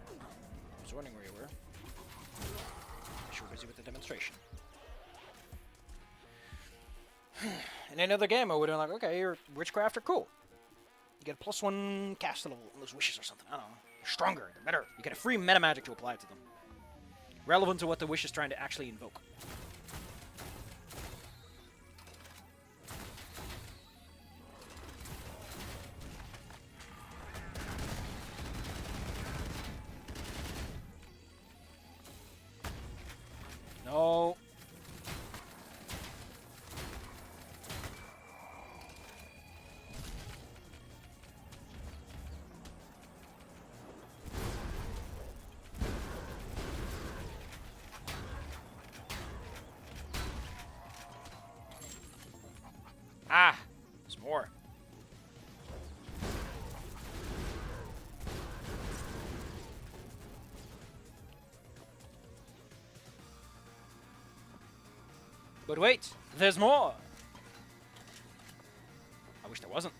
I was wondering where you were. You were busy with the demonstration. In any other game, I would have been like, okay, your witchcraft are cool. You get a +1 cast level on those wishes or something. I don't know. You're stronger, they're better. You get a free meta magic to apply to them. Relevant to what the wish is trying to actually invoke. No. Ah, there's more. But wait, there's more. I wish there wasn't.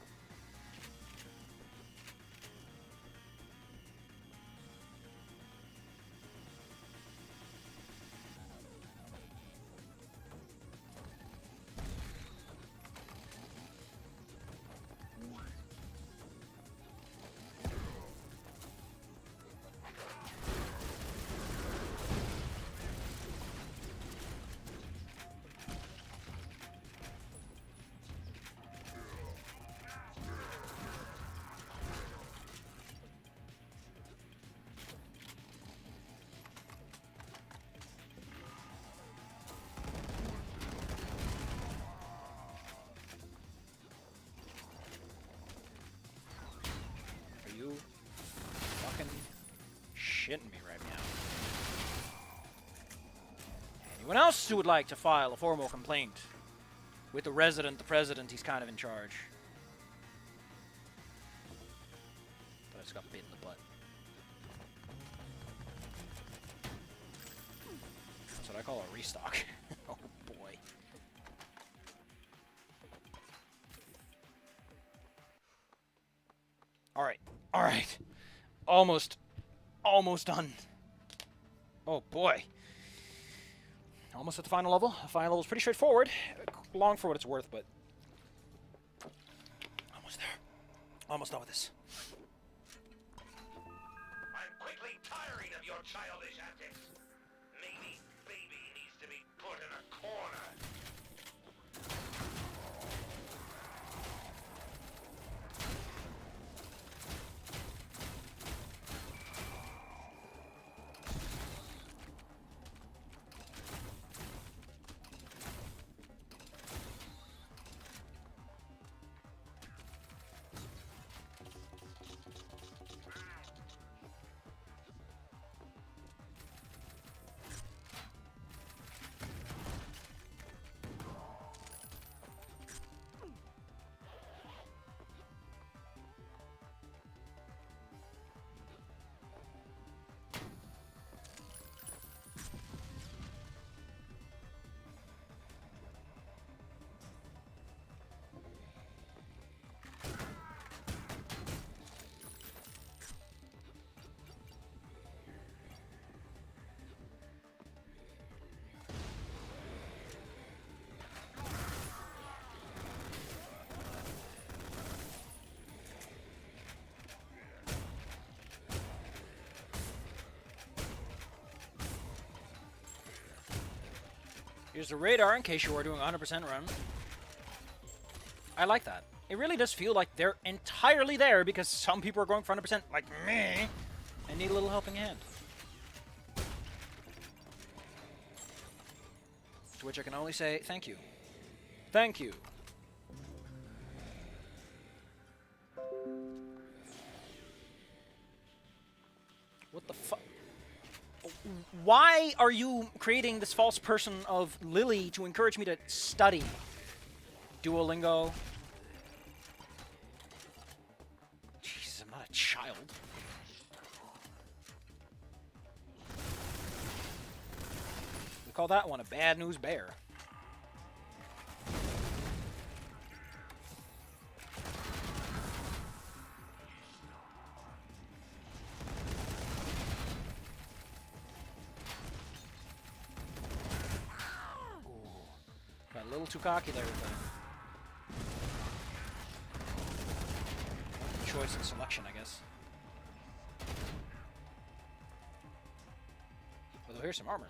You fucking shitting me right now. Anyone else who would like to file a formal complaint with the president, he's kind of in charge. But I just got bit in the butt. That's what I call a restock. Oh boy. Alright. Alright. Almost done. Oh boy. Almost at the final level. The final level is pretty straightforward. Long for what it's worth, but almost there. Almost done with this. I'm quickly tiring of your childish antics. Maybe baby needs to be put in a corner. Here's the radar in case you are doing 100% run. I like that. It really does feel like they're entirely there because some people are going for 100% like me and need a little helping hand. To which I can only say thank you. Thank you. What the fuck? Why are you creating this false person of Lily to encourage me to study? Duolingo. Jesus, I'm not a child. We call that one a bad news bear. Got a little too cocky there with the choice and selection, I guess. Although here's some armor.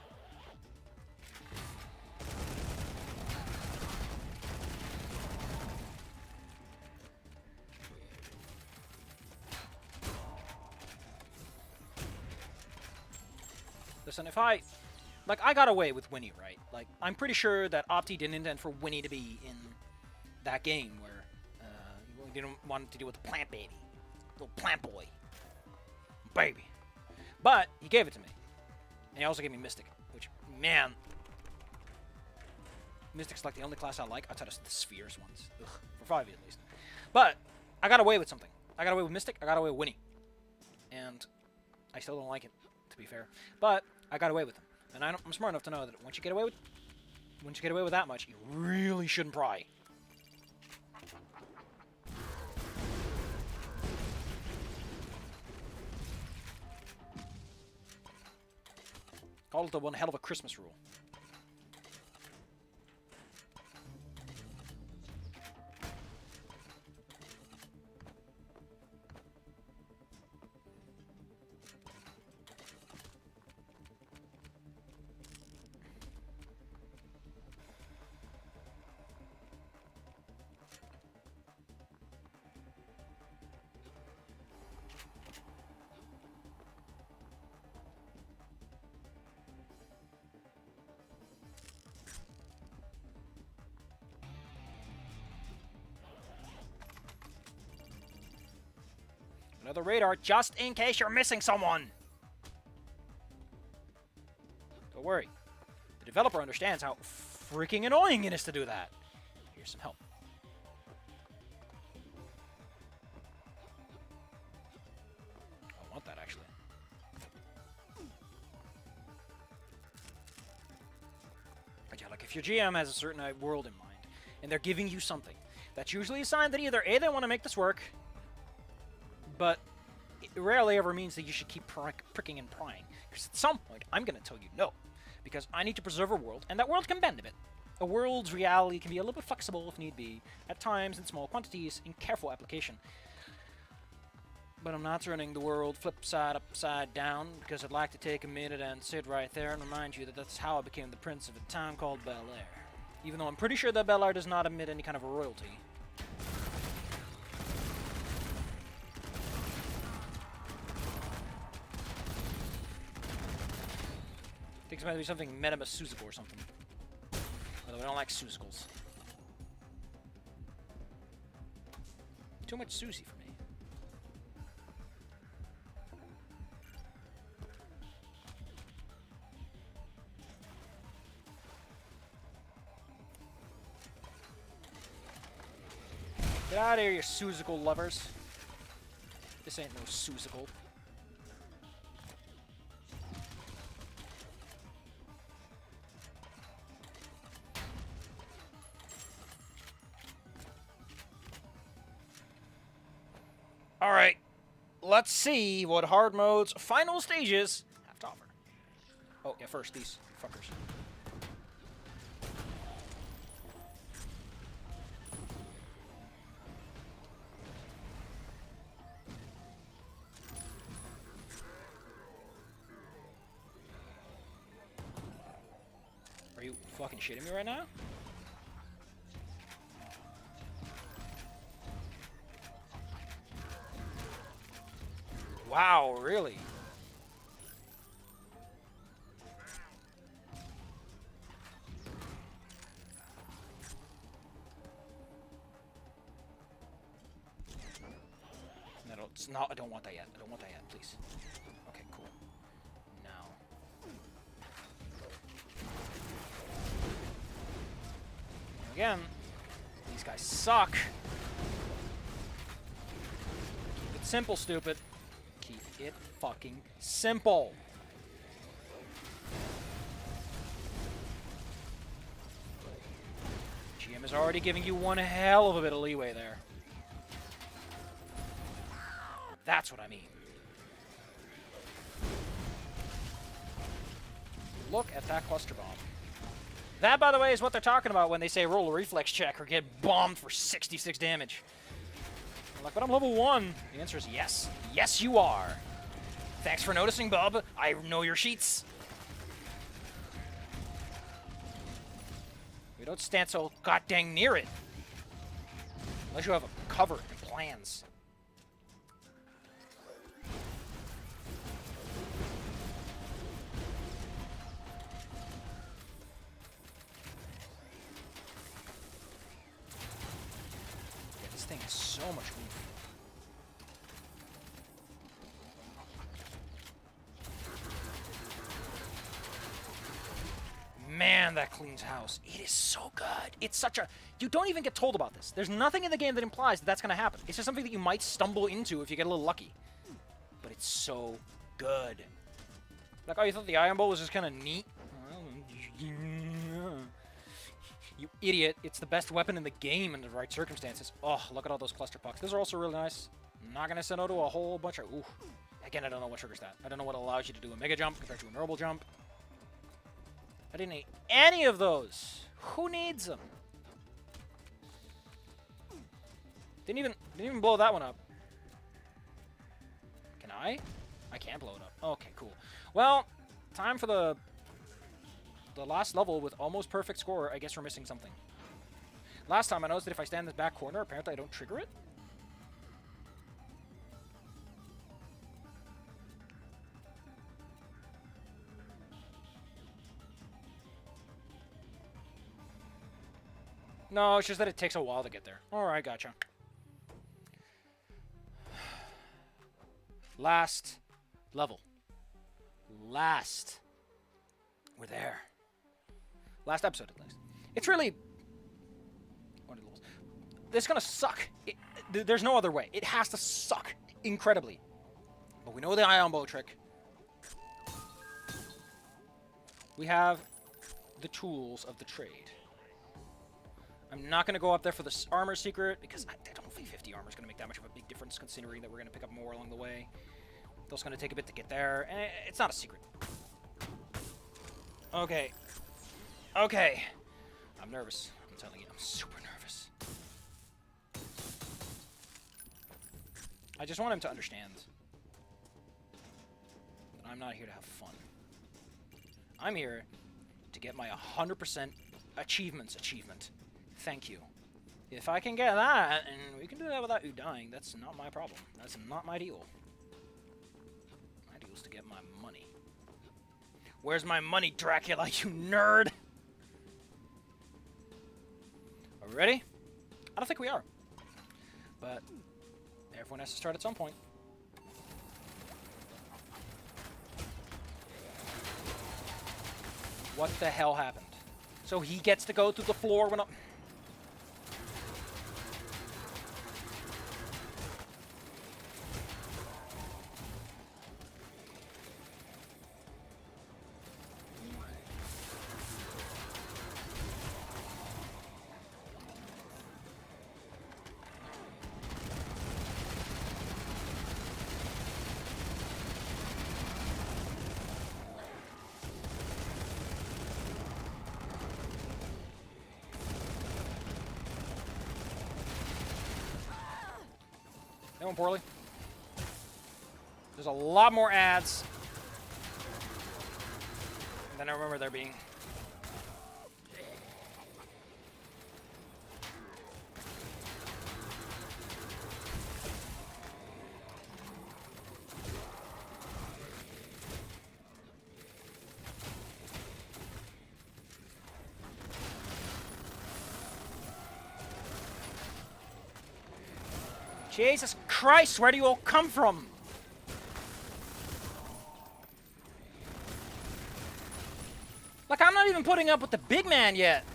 Listen, if I got away with Winnie, right? Like, I'm pretty sure that Opti didn't intend for Winnie to be in that game where he didn't want to deal with the plant baby. Little plant boy. Baby. But he gave it to me. And he also gave me Mystic, which, man. Mystic's like the only class I like outside of the Spheres ones. Ugh, for 5e at least. But I got away with something. I got away with Mystic, I got away with Winnie. And I still don't like it, to be fair. But I got away with them. And I'm smart enough to know that once you get away with that much, you really shouldn't pry. Call it the one hell of a Christmas rule. Another radar, just in case you're missing someone. Don't worry. The developer understands how freaking annoying it is to do that. Here's some help. I want that, actually. But yeah, like, if your GM has a certain world in mind, and they're giving you something, that's usually a sign that either A, they want to make this work, but it rarely ever means that you should keep pricking and prying. Because at some point, I'm going to tell you no. Because I need to preserve a world, and that world can bend a bit. A world's reality can be a little bit flexible if need be, at times in small quantities, in careful application. But I'm not turning the world flip side upside down, because I'd like to take a minute and sit right there and remind you that that's how I became the prince of a town called Bel Air. Even though I'm pretty sure that Bel Air does not emit any kind of a royalty. I think it's meant to be something metamasusical or something. Although I don't like susicles. Too much Susie for me. Get out of here, you Susical lovers. This ain't no Susical. Alright, let's see what hard mode's final stages have to offer. Oh, yeah, first, these fuckers. Are you fucking shitting me right now? Wow, really? No, it's not. I don't want that yet. I don't want that yet, please. Okay, cool. Now. Again, these guys suck. Keep it simple, stupid. Keep it fucking simple. GM is already giving you one hell of a bit of leeway there. That's what I mean. Look at that cluster bomb. That, by the way, is what they're talking about when they say roll a reflex check or get bombed for 66 damage. I'm like, but I'm level 1. The answer is yes. Yes, you are. Thanks for noticing, bub. I know your sheets. We don't stand so goddamn near it. Unless you have a cover and plans. Yeah, this thing has so much room. Man, that cleans house. It is so good. It's such a... You don't even get told about this. There's nothing in the game that implies that that's going to happen. It's just something that you might stumble into if you get a little lucky. But it's so good. Like, oh, you thought the Iron Bowl was just kind of neat? You idiot. It's the best weapon in the game in the right circumstances. Oh, look at all those cluster pucks. Those are also really nice. Not going to send out to a whole bunch of... Ooh. Again, I don't know what triggers that. I don't know what allows you to do a mega jump compared to a normal jump. I didn't need any of those. Who needs them? Didn't even blow that one up. Can I? I can't blow it up. Okay, cool. Well, time for the last level with almost perfect score. I guess we're missing something. Last time I noticed that if I stand in this back corner, apparently I don't trigger it. No, it's just that it takes a while to get there. Alright, gotcha. Last level. Last. We're there. Last episode, at least. It's really... What are the rules? It's gonna suck. There's no other way. It has to suck incredibly. But we know the ion bow trick. We have the tools of the trade. I'm not going to go up there for the armor secret, because I don't think 50 armor is going to make that much of a big difference, considering that we're going to pick up more along the way. That's going to take a bit to get there, and it's not a secret. Okay. Okay. I'm nervous. I'm telling you, I'm super nervous. I just want him to understand that I'm not here to have fun. I'm here to get my 100% achievement. Thank you. If I can get that, and we can do that without you dying, that's not my problem. That's not my deal. My deal is to get my money. Where's my money, Dracula, you nerd? Are we ready? I don't think we are. But everyone has to start at some point. What the hell happened? So he gets to go through the floor when I'm... Going poorly. There's a lot more ads than I remember there being. Jesus Christ, where do you all come from? Like, I'm not even putting up with the big man yet.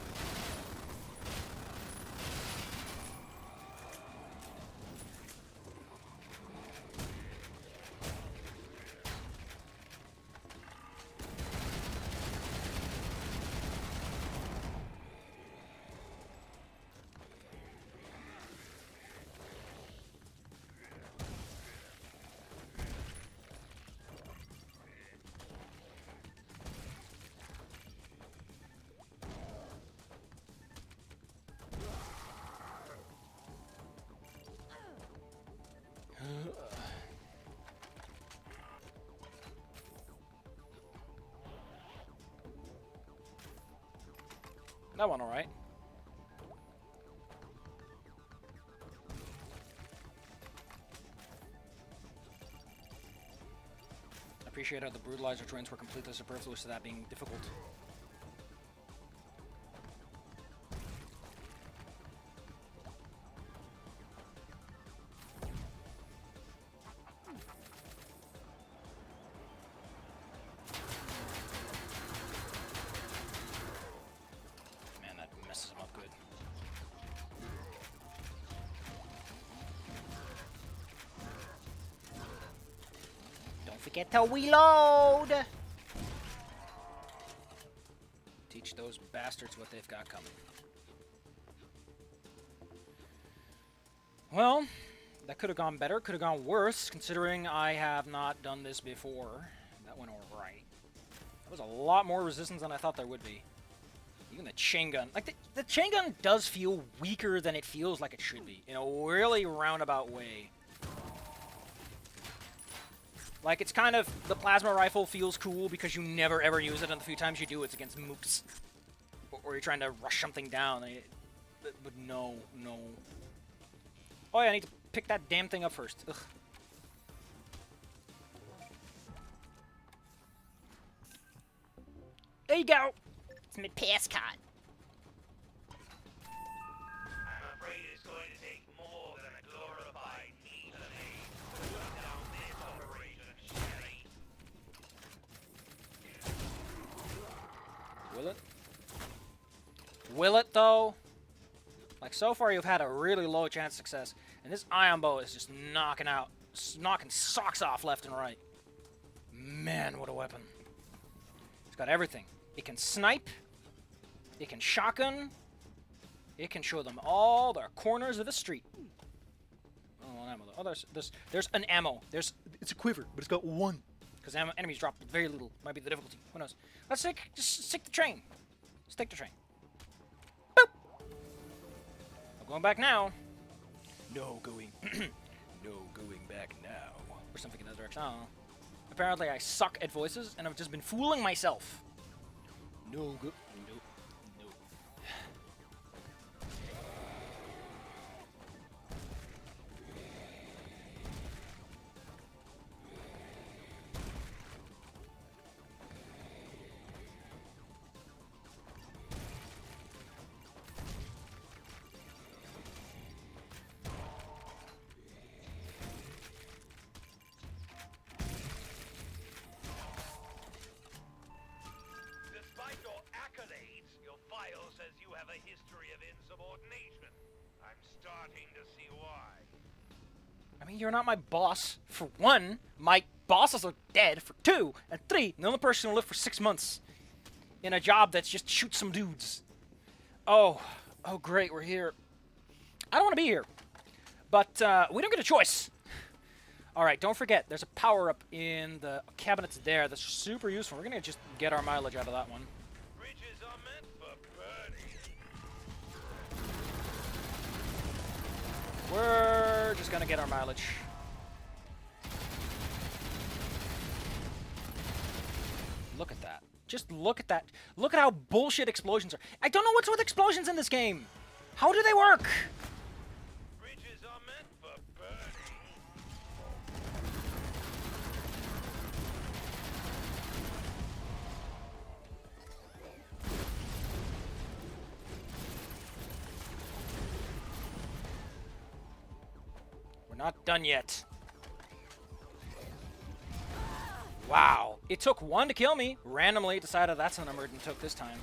That one, all right. I appreciate how the brutalizer twins were completely superfluous to that being difficult. Forget to reload! Teach those bastards what they've got coming. Well, that could have gone better, could have gone worse, considering I have not done this before. That went all right. There was a lot more resistance than I thought there would be. Even the chain gun. Like, the chain gun does feel weaker than it feels like it should be, in a really roundabout way. Like, it's kind of, the plasma rifle feels cool because you never ever use it, and the few times you do, it's against mooks. Or you're trying to rush something down. But no. Oh yeah, I need to pick that damn thing up first. Ugh. There you go! It's my pass card. I'm afraid it's going to take more than a glorified needle aid to shut down this operation, Sherry. Will it? Will it, though? Like, so far you've had a really low chance of success. And this ion bow is just knocking socks off left and right. Man, what a weapon. It's got everything. It can snipe. It can shotgun. It can show them all the corners of the street. Oh, ammo. Oh, there's an ammo. It's a quiver, but it's got one. Because enemies drop very little. Might be the difficulty. Who knows? Let's just stick the train. Stick the train. Boop! I'm going back now. No going. No going back now. Or something in that direction. I don't know. Apparently I suck at voices, and I've just been fooling myself. No go. No. No. Despite your accolades, your file says you have a history of insubordination. I'm starting to see why. I mean, you're not my boss. For one, my bosses are dead. For two, and three, the only person who lived for 6 months in a job that's just shoot some dudes. Oh, great, we're here. I don't want to be here, but we don't get a choice. All right, don't forget, there's a power-up in the cabinets there that's super useful. We're gonna just get our mileage out of that one. Bridges are meant for burning. We're just gonna get our mileage. Look at that. Just look at that. Look at how bullshit explosions are. I don't know what's with explosions in this game. How do they work? Bridges are meant for burning. We're not done yet. Wow. It took one to kill me. Randomly decided that's the number it took this time.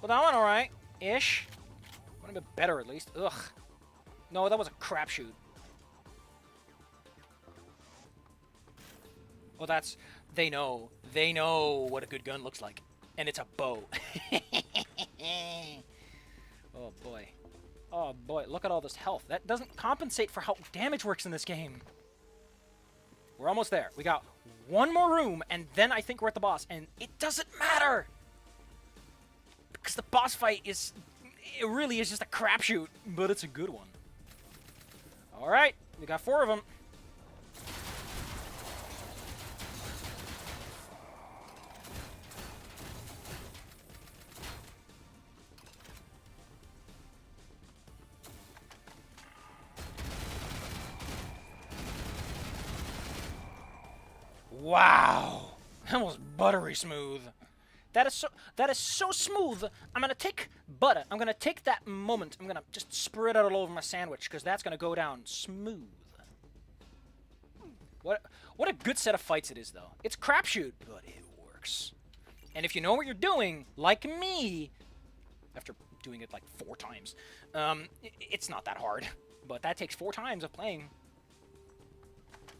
Well, that went alright-ish. Went a bit better, at least. Ugh. No, that was a crapshoot. Well, that's... They know. They know what a good gun looks like. And it's a bow. Oh, boy. Oh, boy. Look at all this health. That doesn't compensate for how damage works in this game. We're almost there. We got one more room, and then I think we're at the boss. And it doesn't matter! Because the boss fight is... It really is just a crapshoot, but it's a good one. Alright, we got 4 of them. Wow! That was buttery smooth. That is so smooth. I'm gonna take butter. I'm gonna take that moment. I'm gonna just spread it all over my sandwich because that's gonna go down smooth. What a good set of fights it is, though. It's crapshoot, but it works. And if you know what you're doing, like me, after doing it like 4 times, it's not that hard. But that takes 4 times of playing.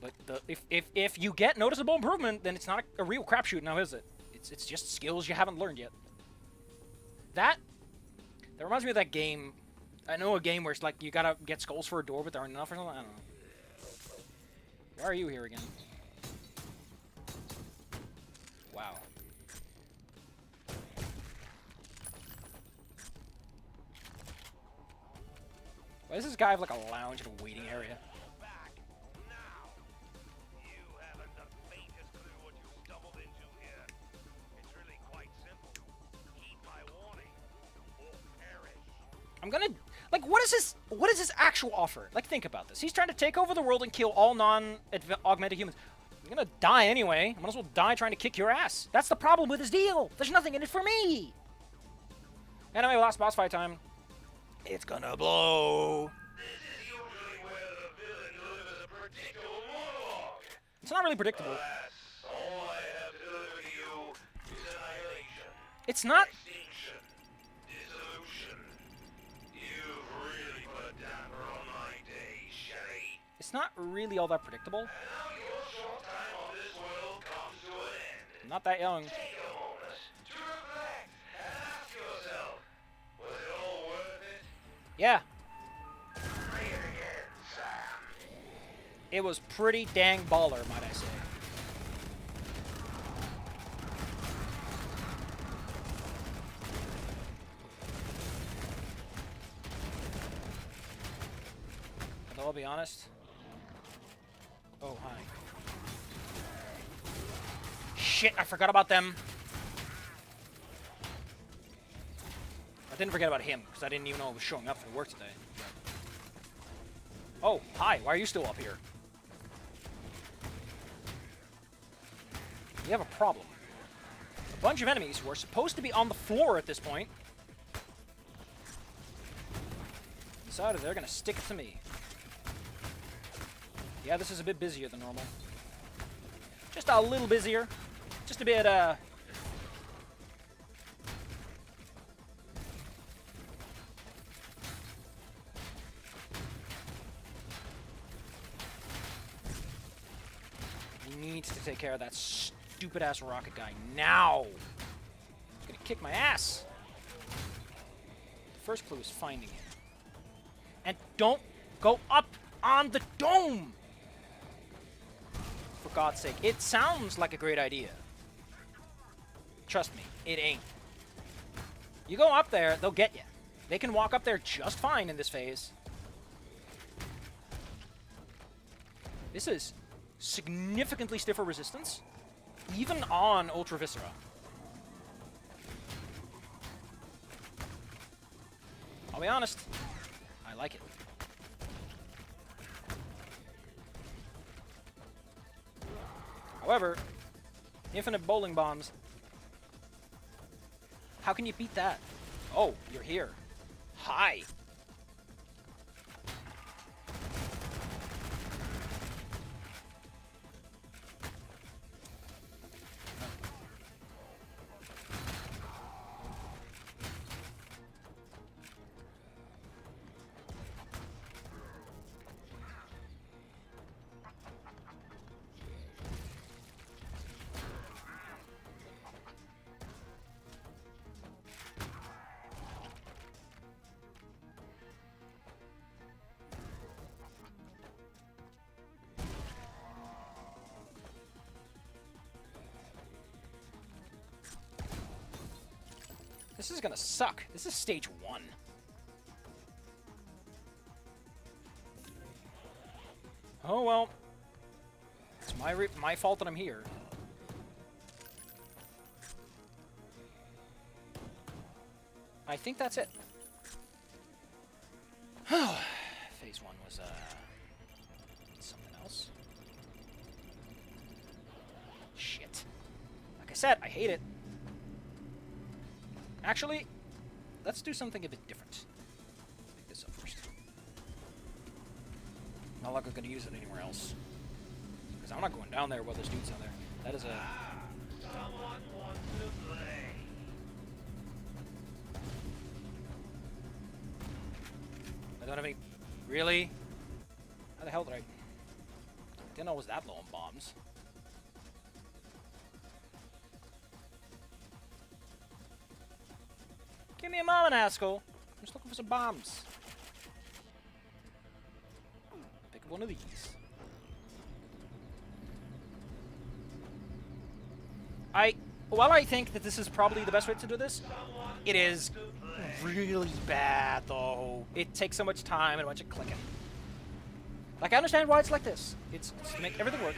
But if you get noticeable improvement, then it's not a real crapshoot now, is it? It's just skills you haven't learned yet. That reminds me of that game. I know a game where it's like you gotta get skulls for a door, but there aren't enough or something. I don't know. Why are you here again? Wow. Why does this guy have like a lounge and a waiting area? Back now. You haven't the faintest clue what you stumbled into here. It's really quite simple. Heed my warning or perish. I'm gonna like what is his actual offer? Like think about this. He's trying to take over the world and kill all non-augmented humans. You're gonna die anyway. I might as well die trying to kick your ass. That's the problem with this deal. There's nothing in it for me. Anyway, last boss fight time. It's gonna blow. This is usually where the villain delivers a predictable monologue. It's not really predictable. Alas, all I have to deliver to you is annihilation, It's not. extinction, dissolution. You've really put a damper on my day, Sherry. It's not really all that predictable. Now your short time on this world comes to an end. I'm not that young. Take a moment to reflect and ask yourself, was it all worth it? Yeah, Try it again, Sam. it was pretty dang baller, might I say. Although I'll be honest. Oh, hi. Shit, I forgot about them. I didn't forget about him, because I didn't even know he was showing up for work today. Oh, hi, why are you still up here? We have a problem. A bunch of enemies who are supposed to be on the floor at this point decided they're gonna stick it to me. Yeah, this is a bit busier than normal. Just a little busier. Just a bit, We need to take care of that stupid-ass rocket guy now! He's gonna kick my ass! The first clue is finding him. And don't go up on the dome! For God's sake, it sounds like a great idea. Trust me, it ain't. You go up there, they'll get you. They can walk up there just fine in this phase. This is significantly stiffer resistance, even on Ultra Viscera. I'll be honest, I like it. However, infinite bowling bombs. How can you beat that? Oh, you're here. Hi. This is gonna suck. This is stage 1. Oh well. It's my fault that I'm here. I think that's it. Phase 1 was something else. Shit. Like I said, I hate it. Actually, let's do something a bit different. Pick this up first. Not like I'm going to use it anywhere else. Because I'm not going down there while there's dudes down there. That is a... Someone wants to play. I don't have any... Really? How the hell did I... Didn't know I was that low on bombs. Give me a moment, Haskell. I'm just looking for some bombs. Pick up one of these. While I think that this is probably the best way to do this, it is really bad, though. It takes so much time and a bunch of clicking. Like, I understand why it's like this. It's to make everything work.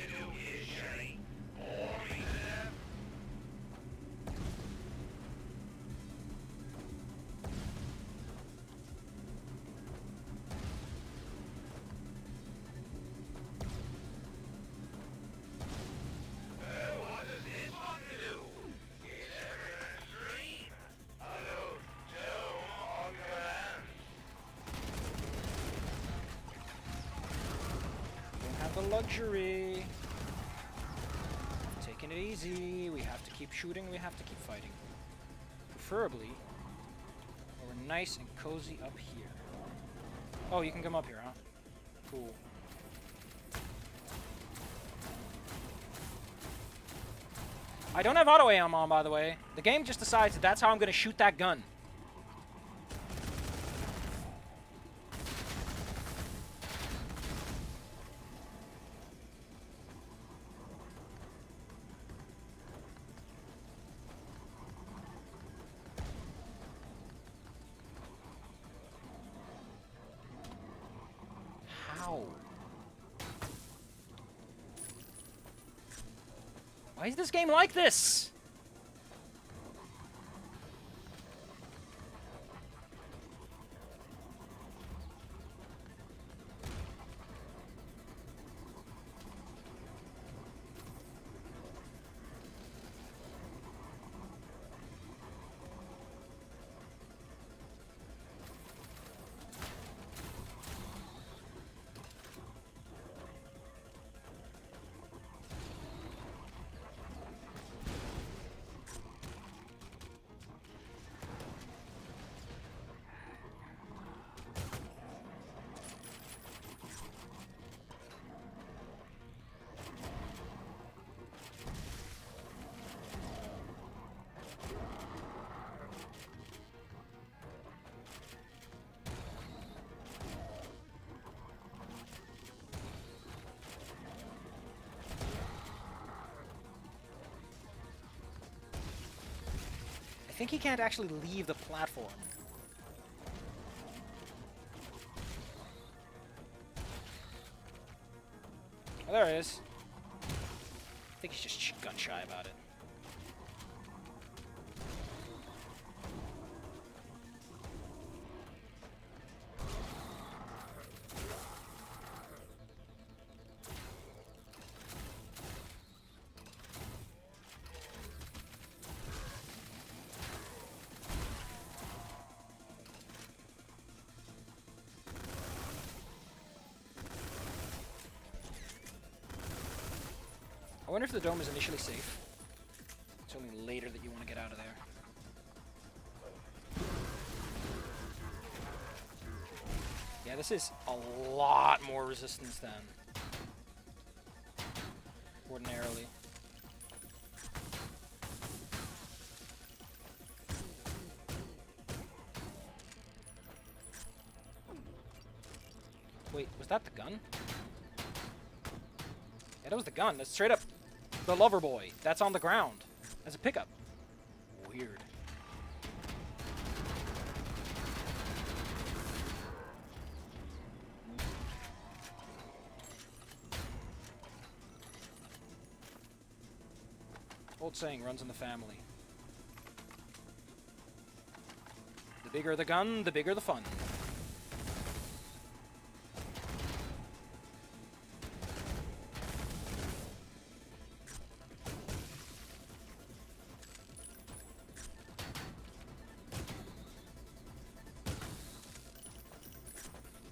have the luxury. Taking it easy. We have to keep shooting. We have to keep fighting. Preferably, where we're nice and cozy up here. Oh, you can come up here, huh? Cool. I don't have auto aim on, by the way. The game just decides that that's how I'm going to shoot that gun. How? Why is this game like this? I think he can't actually leave the platform. Oh, there it is. I think he's just gun shy about it. I wonder if the dome is initially safe. It's only later that you want to get out of there. Yeah, this is a lot more resistance than ordinarily. Wait, was that the gun? Yeah, that was the gun. That's straight up the lover boy. That's on the ground as a pickup. Weird. Old saying runs in the family. The bigger the gun, the bigger the fun.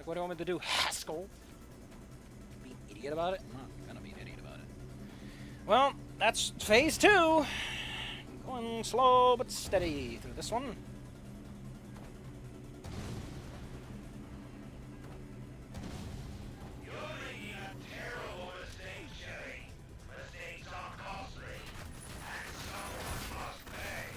What do you want me to do, Haskell? Be an idiot about it? I'm not gonna be an idiot about it. Well, that's phase 2. Going slow but steady through this one. You're making a terrible mistake, Jerry. Mistakes are costly, and someone must pay.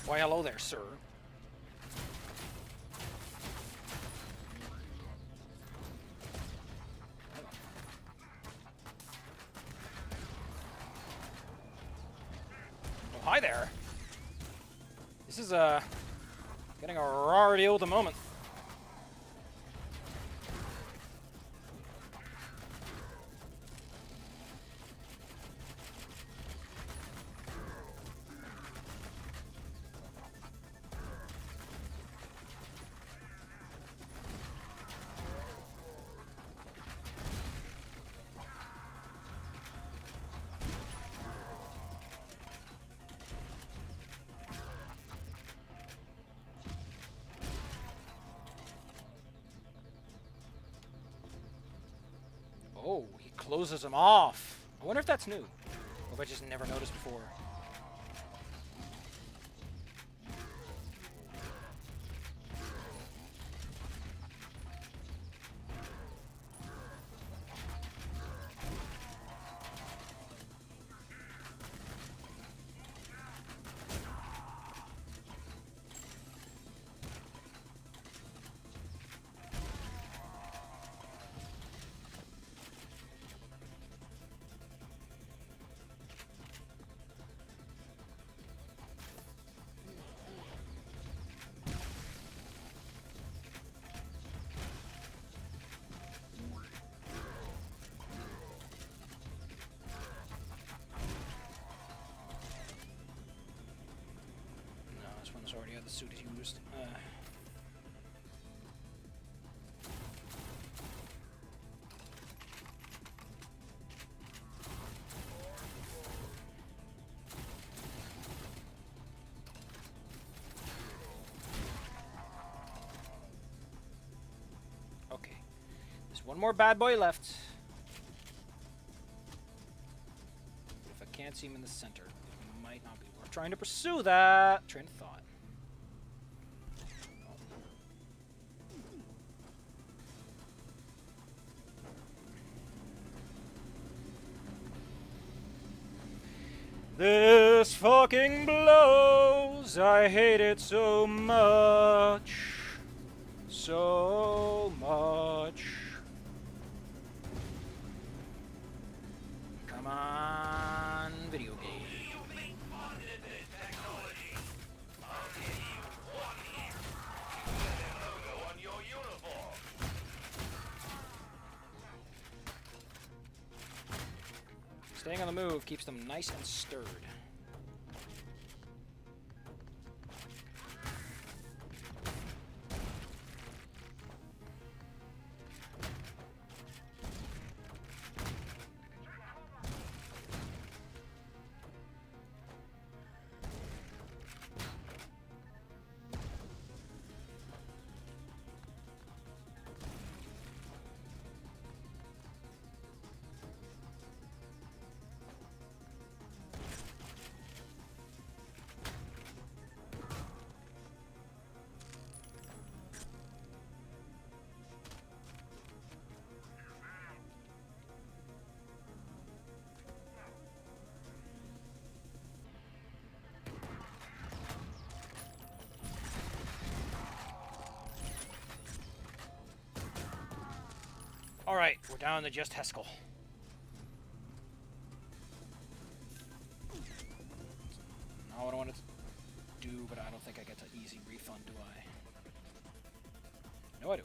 Why, hello there, sir. Oh, hi there. This is, getting a raw deal at the moment. Oh, he closes them off. I wonder if that's new. Or if I just never noticed before. This one's already had the suit used. Okay. There's one more bad boy left. If I can't see him in the center, it might not be worth trying to pursue that train of thought. This fucking blows. I hate it so much. So much. Come on, video game. You make fun of this technology. I'll give you 1 year. You put that logo on your uniform. Staying on the move keeps them nice and stirred. Alright, we're down to just Heskel. Not what I wanted to do, but I don't think I get an easy refund, do I? No, I do.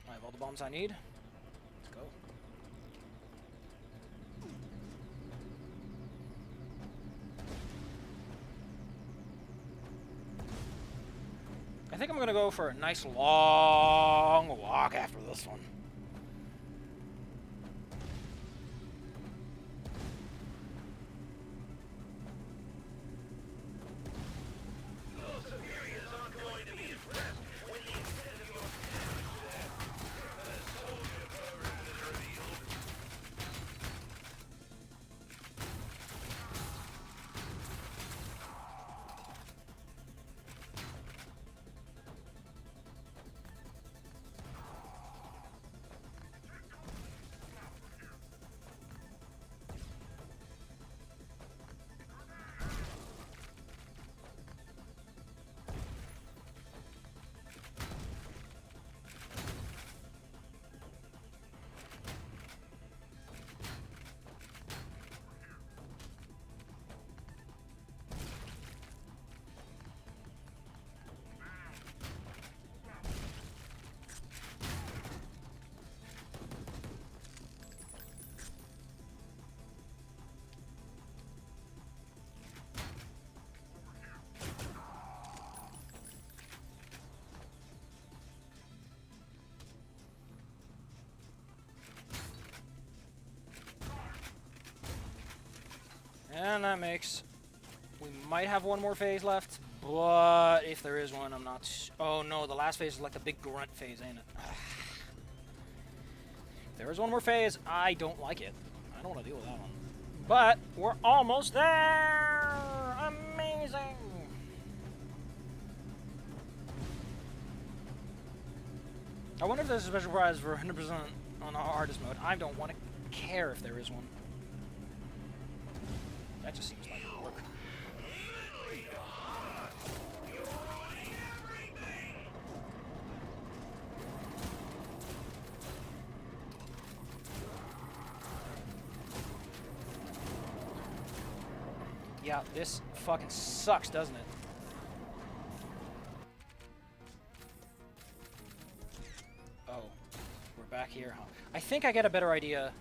I have all the bombs I need. Let's go. I think I'm gonna go for a nice long walk after this one. Your superiors aren't going to be impressed when the extent of your damage to them. The soldier program is revealed. And that makes... We might have one more phase left, but if there is one, I'm not... Oh no, the last phase is like the big grunt phase, ain't it? If there is one more phase, I don't like it. I don't want to deal with that one. But we're almost there! Amazing! I wonder if there's a special prize for 100% on the hardest mode. I don't want to care if there is one. That just seems like work. Yeah, this fucking sucks, doesn't it? Oh, we're back here, huh? I think I get a better idea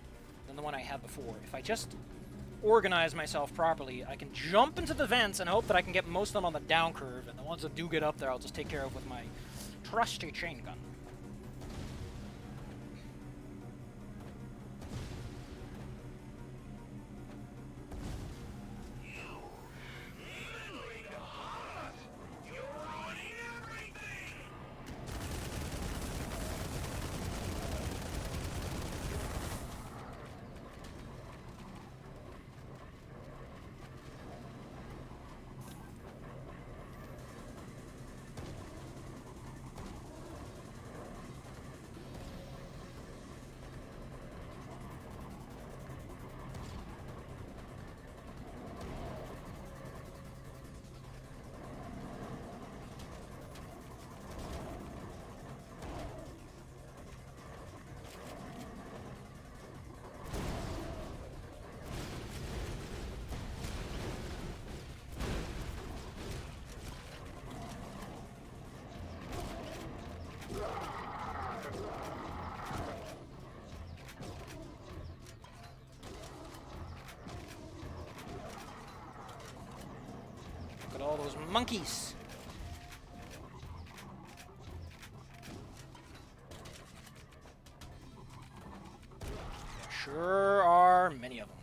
than the one I had before. If I just organize myself properly, I can jump into the vents and hope that I can get most of them on the down curve, and the ones that do get up there I'll just take care of with my trusty chain gun. Look at all those monkeys. There sure are many of them.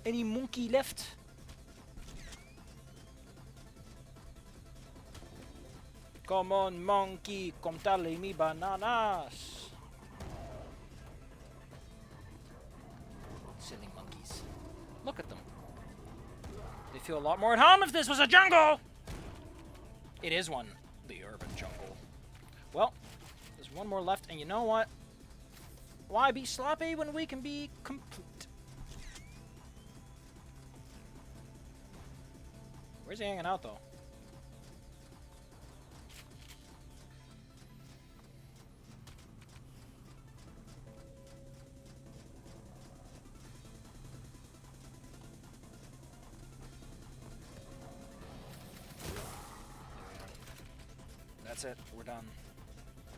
Any monkey left? Come on, monkey, come tally me bananas. Silly monkeys. Look at them. They feel a lot more at home if this was a jungle! It is one. The urban jungle. Well, there's one more left, and you know what? Why be sloppy when we can be complete? Where's he hanging out, though? That's it. We're done.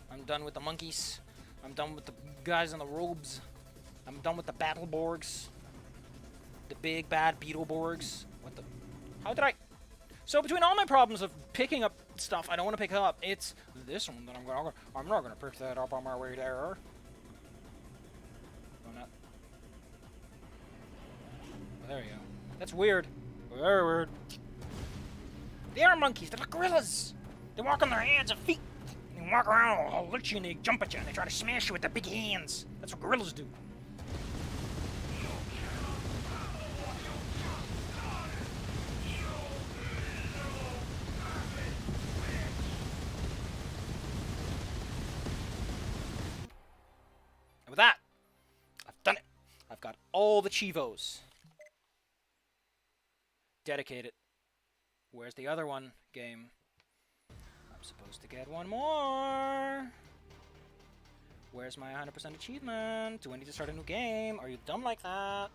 I'm done with the monkeys. I'm done with the guys in the robes. I'm done with the Battleborgs. The big bad Beetleborgs. What the... How did I... So between all my problems of picking up stuff I don't want to pick up, it's this one that I'm not gonna pick that up on my way there. Oh, not. Oh, there you go. That's weird. Very weird. They are monkeys. They're like gorillas. They walk on their hands and feet. They walk around all lit you and they jump at you and they try to smash you with their big hands. That's what gorillas do. With that, I've done it. I've got all the Chivos. Dedicated. Where's the other one, game? I'm supposed to get one more. Where's my 100% achievement? Do I need to start a new game? Are you dumb like that?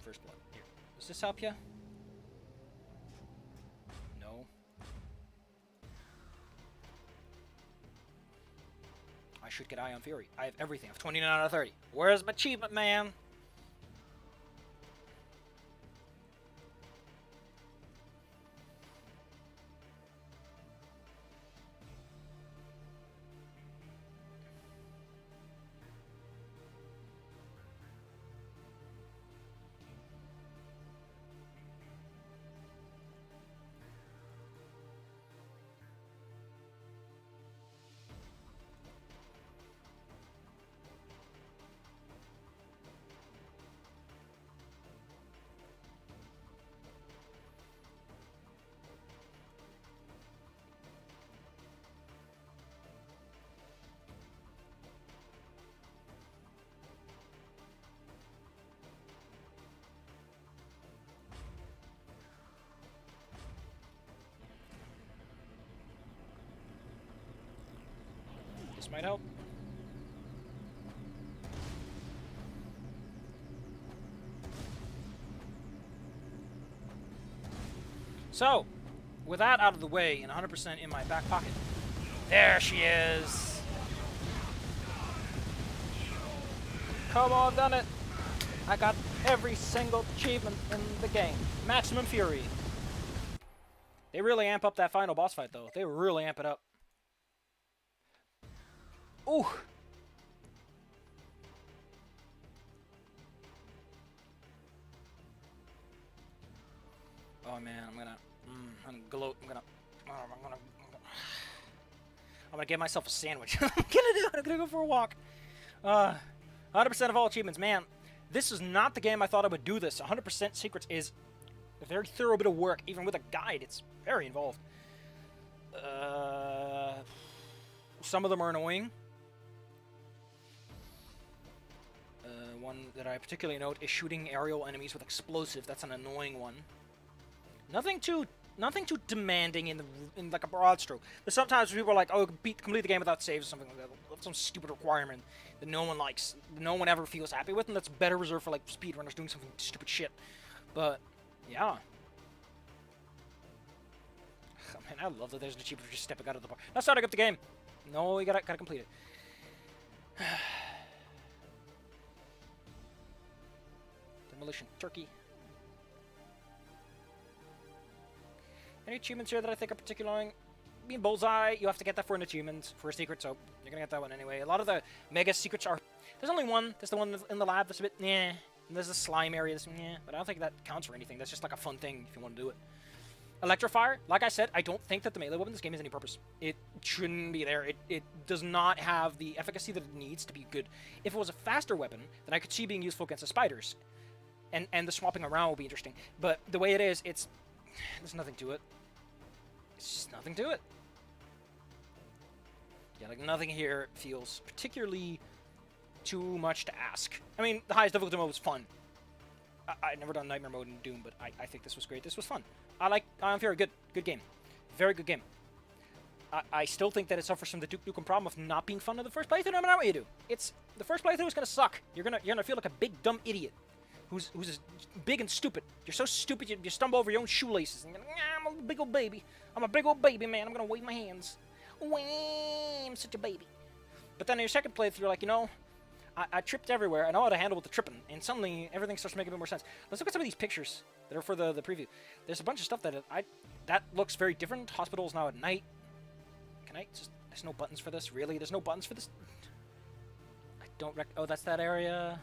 First blood. Here. Does this help you? I should get Ion Fury. I have everything. I have 29 out of 30. Where's my achievement, man? This might help. So, with that out of the way and 100% in my back pocket, there she is. Come on, done it. I got every single achievement in the game. Maximum Fury. They really amp up that final boss fight, though. They really amp it up. Ooh. Oh man, I'm gonna gloat. I'm gonna get myself a sandwich. I'm gonna go for a walk. 100% of all achievements, man. This is not the game I thought I would do this. 100% secrets is a very thorough bit of work, even with a guide. It's very involved. Some of them are annoying. One that I particularly note is shooting aerial enemies with explosive. That's an annoying one. Nothing too demanding in like a broad stroke. But sometimes people are like, oh, complete the game without saves or something like that. That's some stupid requirement that no one likes, no one ever feels happy with, and that's better reserved for like speedrunners doing something stupid shit. But yeah. Oh, man, I love that there's an achievement for just stepping out of the bar. Now starting up the game. No, you gotta complete it. Demolition Turkey. Any achievements here that I think are particularly annoying? Being Bullseye, you have to get that for an achievement, for a secret, so you're gonna get that one anyway. A lot of the mega secrets are... There's only one. There's the one in the lab that's a bit, yeah. And there's the slime area that's, yeah. But I don't think that counts for anything. That's just like a fun thing if you want to do it. Electrofire, like I said, I don't think that the melee weapon in this game has any purpose. It shouldn't be there. It does not have the efficacy that it needs to be good. If it was a faster weapon, then I could see being useful against the spiders. And the swapping around will be interesting. But the way it is, it's... There's nothing to it. It's just nothing to it. Yeah, like nothing here feels particularly too much to ask. I mean, the highest difficulty mode was fun. I've never done Nightmare mode in Doom, but I think this was great. This was fun. I like Ion Fury. Good game. Very good game. I still think that it suffers from the Duke Nukem problem of not being fun in the first playthrough, no matter what you do. It's the first playthrough is gonna suck. You're gonna feel like a big dumb idiot who's big and stupid. You're so stupid you stumble over your own shoelaces. And you're like, I'm a big old baby. I'm a big old baby, man. I'm gonna wave my hands. Wham, I'm such a baby. But then in your second playthrough, you're like, you know, I tripped everywhere. I know how to handle with the tripping, and suddenly everything starts making a bit more sense. Let's look at some of these pictures that are for the preview. There's a bunch of stuff that looks very different. Hospital's now at night. Can I just... There's no buttons for this, really? There's no buttons for this? I don't oh, that's that area.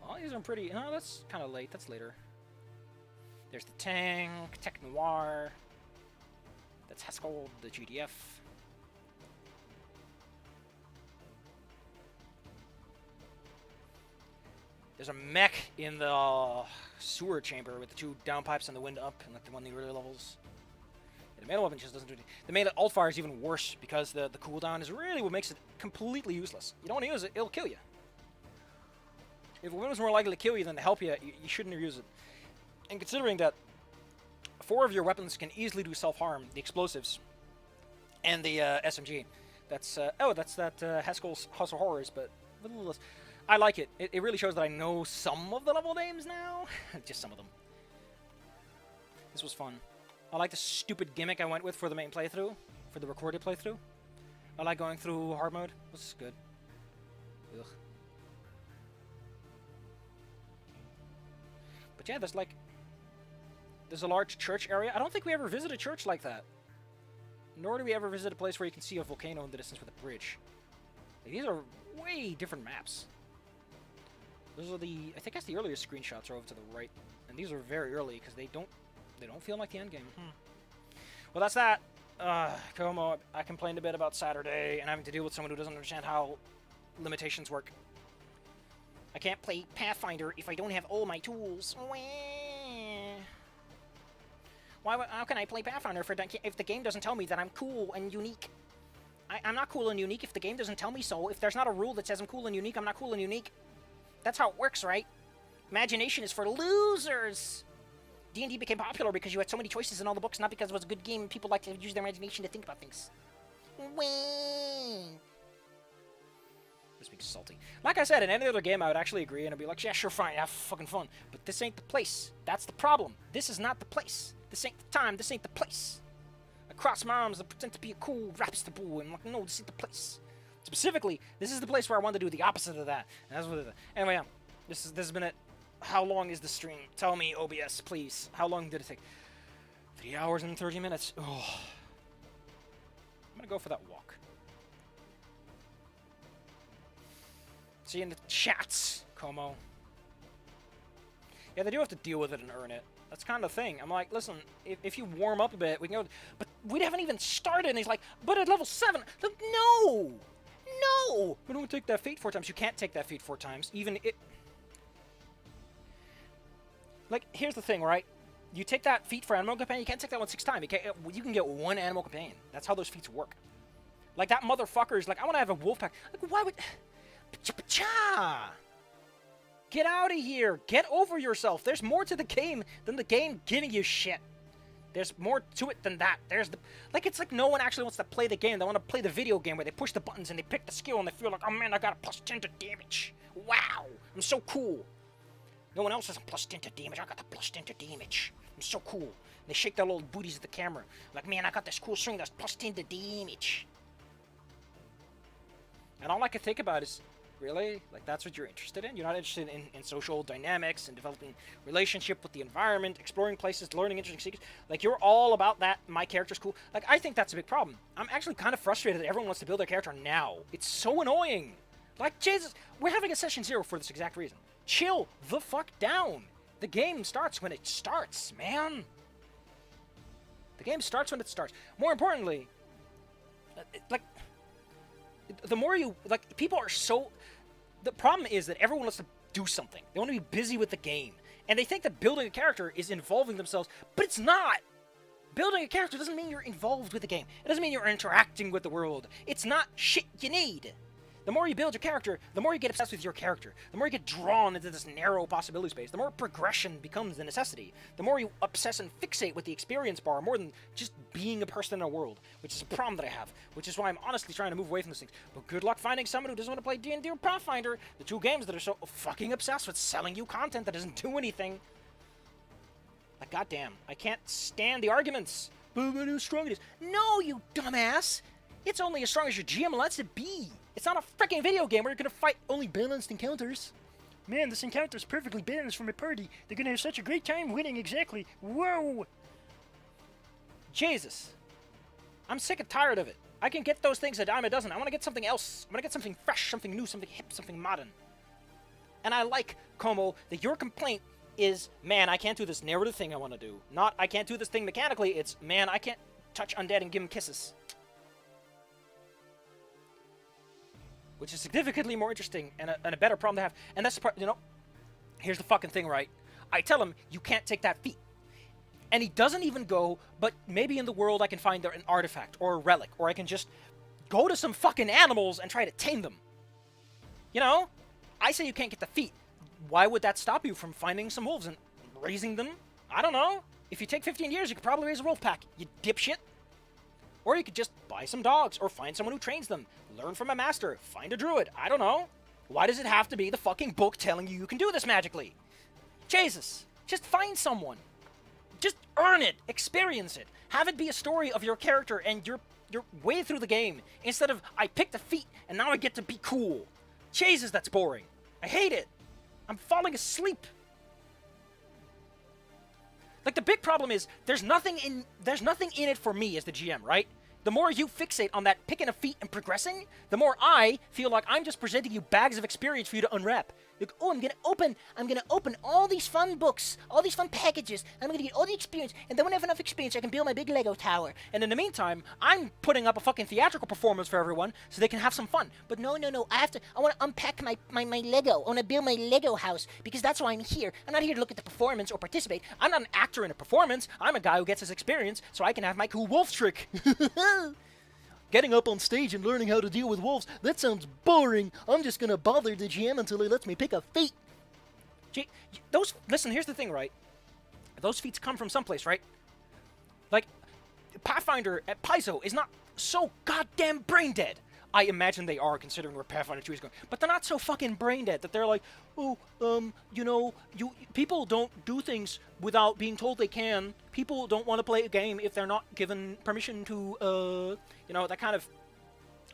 Well, these are pretty... No, that's kind of late. That's later. There's the tank, Tech Noir. That's Haskell, the GDF. There's a mech in the sewer chamber with the two downpipes and the wind up, and like the one in the earlier levels. Yeah, the melee weapon just doesn't do anything. The melee alt fire is even worse because the cooldown is really what makes it completely useless. You don't want to use it, it'll kill you. If a weapon is more likely to kill you than to help you, you shouldn't use it. And considering that 4 of your weapons can easily do self-harm, the explosives and the SMG, that's that Haskell's House of Horrors, but a little less. I like it. It really shows that I know some of the level names now. Just some of them. This was fun. I like the stupid gimmick I went with for the main playthrough, for the recorded playthrough. I like going through hard mode. This is good. Ugh. But yeah, there's a large church area. I don't think we ever visit a church like that. Nor do we ever visit a place where you can see a volcano in the distance with a bridge. Like, these are way different maps. Those are I think that's the earliest screenshots are over to the right. And these are very early because they don't feel like the end game. Well, that's that. Como, I complained a bit about Saturday and having to deal with someone who doesn't understand how limitations work. I can't play Pathfinder if I don't have all my tools. How can I play Pathfinder if the game doesn't tell me that I'm cool and unique? I'm not cool and unique if the game doesn't tell me so. If there's not a rule that says I'm cool and unique, I'm not cool and unique. That's how it works, right? Imagination is for losers. D&D became popular because you had so many choices in all the books, not because it was a good game and people like to use their imagination to think about things. This being salty. Like I said, in any other game, I would actually agree and I'd be like, yeah, sure, fine, have fucking fun. But this ain't the place. That's the problem. This is not the place. This ain't the time. This ain't the place. I cross my arms and pretend to be a cool rapster boy. I'm like, no, this ain't the place. Specifically, this is the place where I want to do the opposite of that. And that's what it is. Anyway, yeah, this has been it. How long is the stream? Tell me, OBS, please. How long did it take? 3 hours and 30 minutes. Oh. I'm gonna go for that walk. See you in the chats, Como. Yeah, they do have to deal with it and earn it. That's kind of the thing. I'm like, listen, if you warm up a bit, we can go... But we haven't even started, and he's like, but at level 7... Like, no! No! We don't take that feat 4 times. You can't take that feat 4 times. Even it... Like, here's the thing, right? You take that feat for Animal Companion, you can't take that one 6 times. You can get 1 Animal Companion. That's how those feats work. Like, that motherfucker's like, I want to have a wolf pack. Like, why would... Cha! Get out of here! Get over yourself! There's more to the game than the game giving you shit. There's more to it than that. There's the... Like, it's like no one actually wants to play the game. They want to play the video game where they push the buttons and they pick the skill and they feel like, oh man, I got a plus 10 to damage. Wow! I'm so cool. No one else has a plus 10 to damage. I got the plus 10 to damage. I'm so cool. And they shake their little booties at the camera. Like, man, I got this cool string that's plus 10 to damage. And all I can think about is, really? Like, that's what you're interested in? You're not interested in social dynamics and developing relationship with the environment, exploring places, learning interesting secrets? Like, you're all about that, my character's cool? Like, I think that's a big problem. I'm actually kind of frustrated that everyone wants to build their character now. It's so annoying. Like, Jesus, we're having a session 0 for this exact reason. Chill the fuck down. The game starts when it starts, man. The game starts when it starts. More importantly, like, the more you, like, people are so... The problem is that everyone wants to do something. They want to be busy with the game. And they think that building a character is involving themselves, but it's not. Building a character doesn't mean you're involved with the game. It doesn't mean you're interacting with the world. It's not shit you need. The more you build your character, the more you get obsessed with your character. The more you get drawn into this narrow possibility space, the more progression becomes the necessity. The more you obsess and fixate with the experience bar more than just being a person in a world, which is a problem that I have, which is why I'm honestly trying to move away from those things. But good luck finding someone who doesn't want to play D&D or Pathfinder, the 2 games that are so fucking obsessed with selling you content that doesn't do anything. Like, goddamn, I can't stand the arguments. But how strong it is. No, you dumbass! It's only as strong as your GM lets it be. It's not a freaking video game where you're gonna fight only balanced encounters. Man, this encounter's perfectly balanced for my party. They're gonna have such a great time winning, exactly. Whoa! Jesus. I'm sick and tired of it. I can get those things a dime a dozen. I want to get something else. I want to get something fresh, something new, something hip, something modern. And I like, Como, that your complaint is, man, I can't do this narrative thing I want to do. Not, I can't do this thing mechanically. It's, man, I can't touch undead and give them kisses. Which is significantly more interesting and a better problem to have. And that's the part, you know, here's the fucking thing, right? I tell him, you can't take that feat. And he doesn't even go, but maybe in the world I can find an artifact or a relic, or I can just go to some fucking animals and try to tame them. You know? I say you can't get the feat. Why would that stop you from finding some wolves and raising them? I don't know. If you take 15 years, you could probably raise a wolf pack, you dipshit. Or you could just buy some dogs, or find someone who trains them. Learn from a master. Find a druid. I don't know. Why does it have to be the fucking book telling you you can do this magically? Jesus. Just find someone. just earn it, experience it, have it be a story of your character and your way through the game, instead of I picked a feat and now I get to be cool. Jesus, that's boring. I hate it. I'm falling asleep. Like, the big problem is there's nothing in it for me as the GM, right? The more you fixate on that picking a feat and progressing, the more I feel like I'm just presenting you bags of experience for you to unwrap. Like, oh, I'm gonna open all these fun books, all these fun packages, I'm gonna get all the experience, and then when I have enough experience, I can build my big Lego tower. And in the meantime, I'm putting up a fucking theatrical performance for everyone so they can have some fun. But no, I wanna unpack my Lego. I wanna build my Lego house, because that's why I'm here. I'm not here to look at the performance or participate. I'm not an actor in a performance. I'm a guy who gets his experience so I can have my cool wolf trick. Getting up on stage and learning how to deal with wolves, that sounds boring. I'm just gonna bother the GM until he lets me pick a feat. Listen, here's the thing, right? Those feats come from someplace, right? Like, Pathfinder at Paizo is not so goddamn brain dead. I imagine they are, considering where Pathfinder 2 is going. But they're not so fucking brain dead that they're like, oh, people don't do things without being told they can. People don't want to play a game if they're not given permission to, that kind of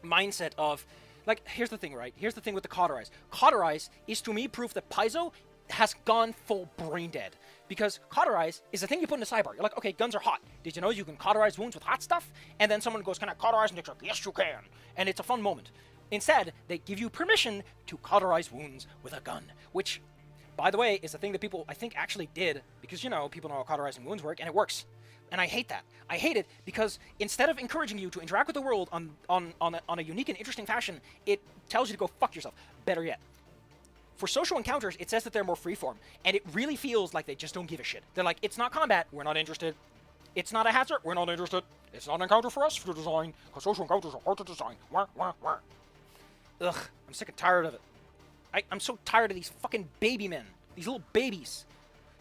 mindset of, like, here's the thing, right? Here's the thing with the Cauterize. Cauterize is, to me, proof that Paizo has gone full brain dead. Because Cauterize is a thing you put in the sidebar. You're like, okay, guns are hot. Did you know you can cauterize wounds with hot stuff? And then someone goes, can I cauterize? And you're like, yes, you can. And it's a fun moment. Instead, they give you permission to cauterize wounds with a gun. Which, by the way, is a thing that people, I think, actually did. Because, people know how cauterizing wounds work, and it works. And I hate that. I hate it because instead of encouraging you to interact with the world on a unique and interesting fashion, it tells you to go fuck yourself. Better yet. For social encounters, it says that they're more freeform, and it really feels like they just don't give a shit. They're like, it's not combat, we're not interested. It's not a hazard, we're not interested. It's not an encounter for us to design, because social encounters are hard to design. Wah, wah, wah. Ugh, I'm sick and tired of it. I'm so tired of these fucking baby men, these little babies,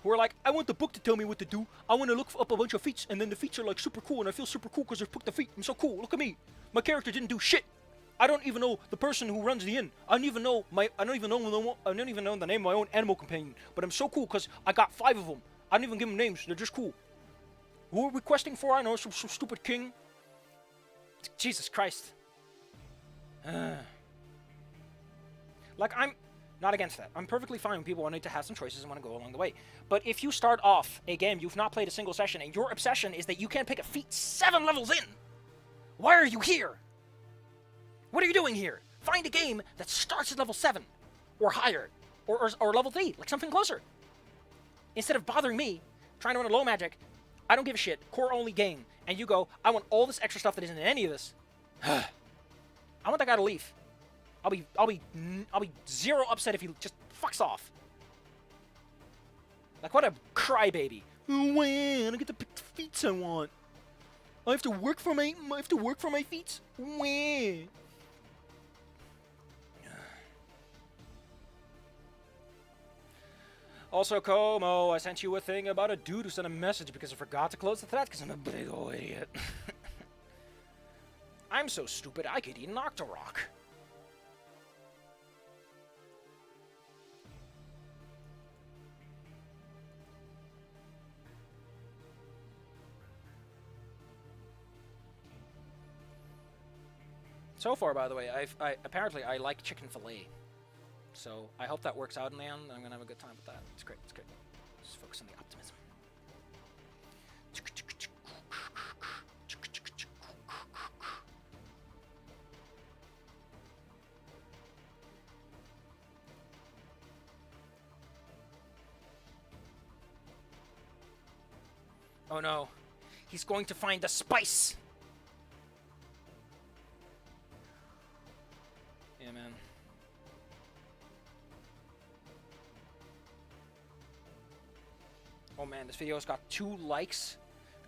who are like, I want the book to tell me what to do. I want to look up a bunch of feats, and then the feats are like super cool, and I feel super cool because I've booked the feat. I'm so cool, look at me. My character didn't do shit. I don't even know the person who runs the inn. I don't even know the name of my own animal companion. But I'm so cool because I got 5 of them. I don't even give them names. They're just cool. Who are we questing for? I know, some stupid king. Jesus Christ. Like, I'm not against that. I'm perfectly fine when people wanting to have some choices and want to go along the way. But if you start off a game, you've not played a single session, and your obsession is that you can't pick a feat 7 levels in, why are you here? What are you doing here? Find a game that starts at level 7 or higher, or level 3, like something closer. Instead of bothering me, trying to run a low magic, I don't give a shit, core only game, and you go, I want all this extra stuff that isn't in any of this. I want that guy to leave. I'll be zero upset if he just fucks off. Like, what a crybaby. Oh man, I don't get to pick the feats I want. I have to work for my feats. Wah. Also, Como, I sent you a thing about a dude who sent a message because I forgot to close the thread because I'm a big ol' idiot. I'm so stupid I could eat an Octorok. So far, by the way, apparently I like chicken fillet. So I hope that works out in the end. I'm gonna have a good time with that. It's great. It's great. Just focus on the optimism. Oh no, he's going to find the spice. Yeah, man. Oh man, this video's got 2 likes.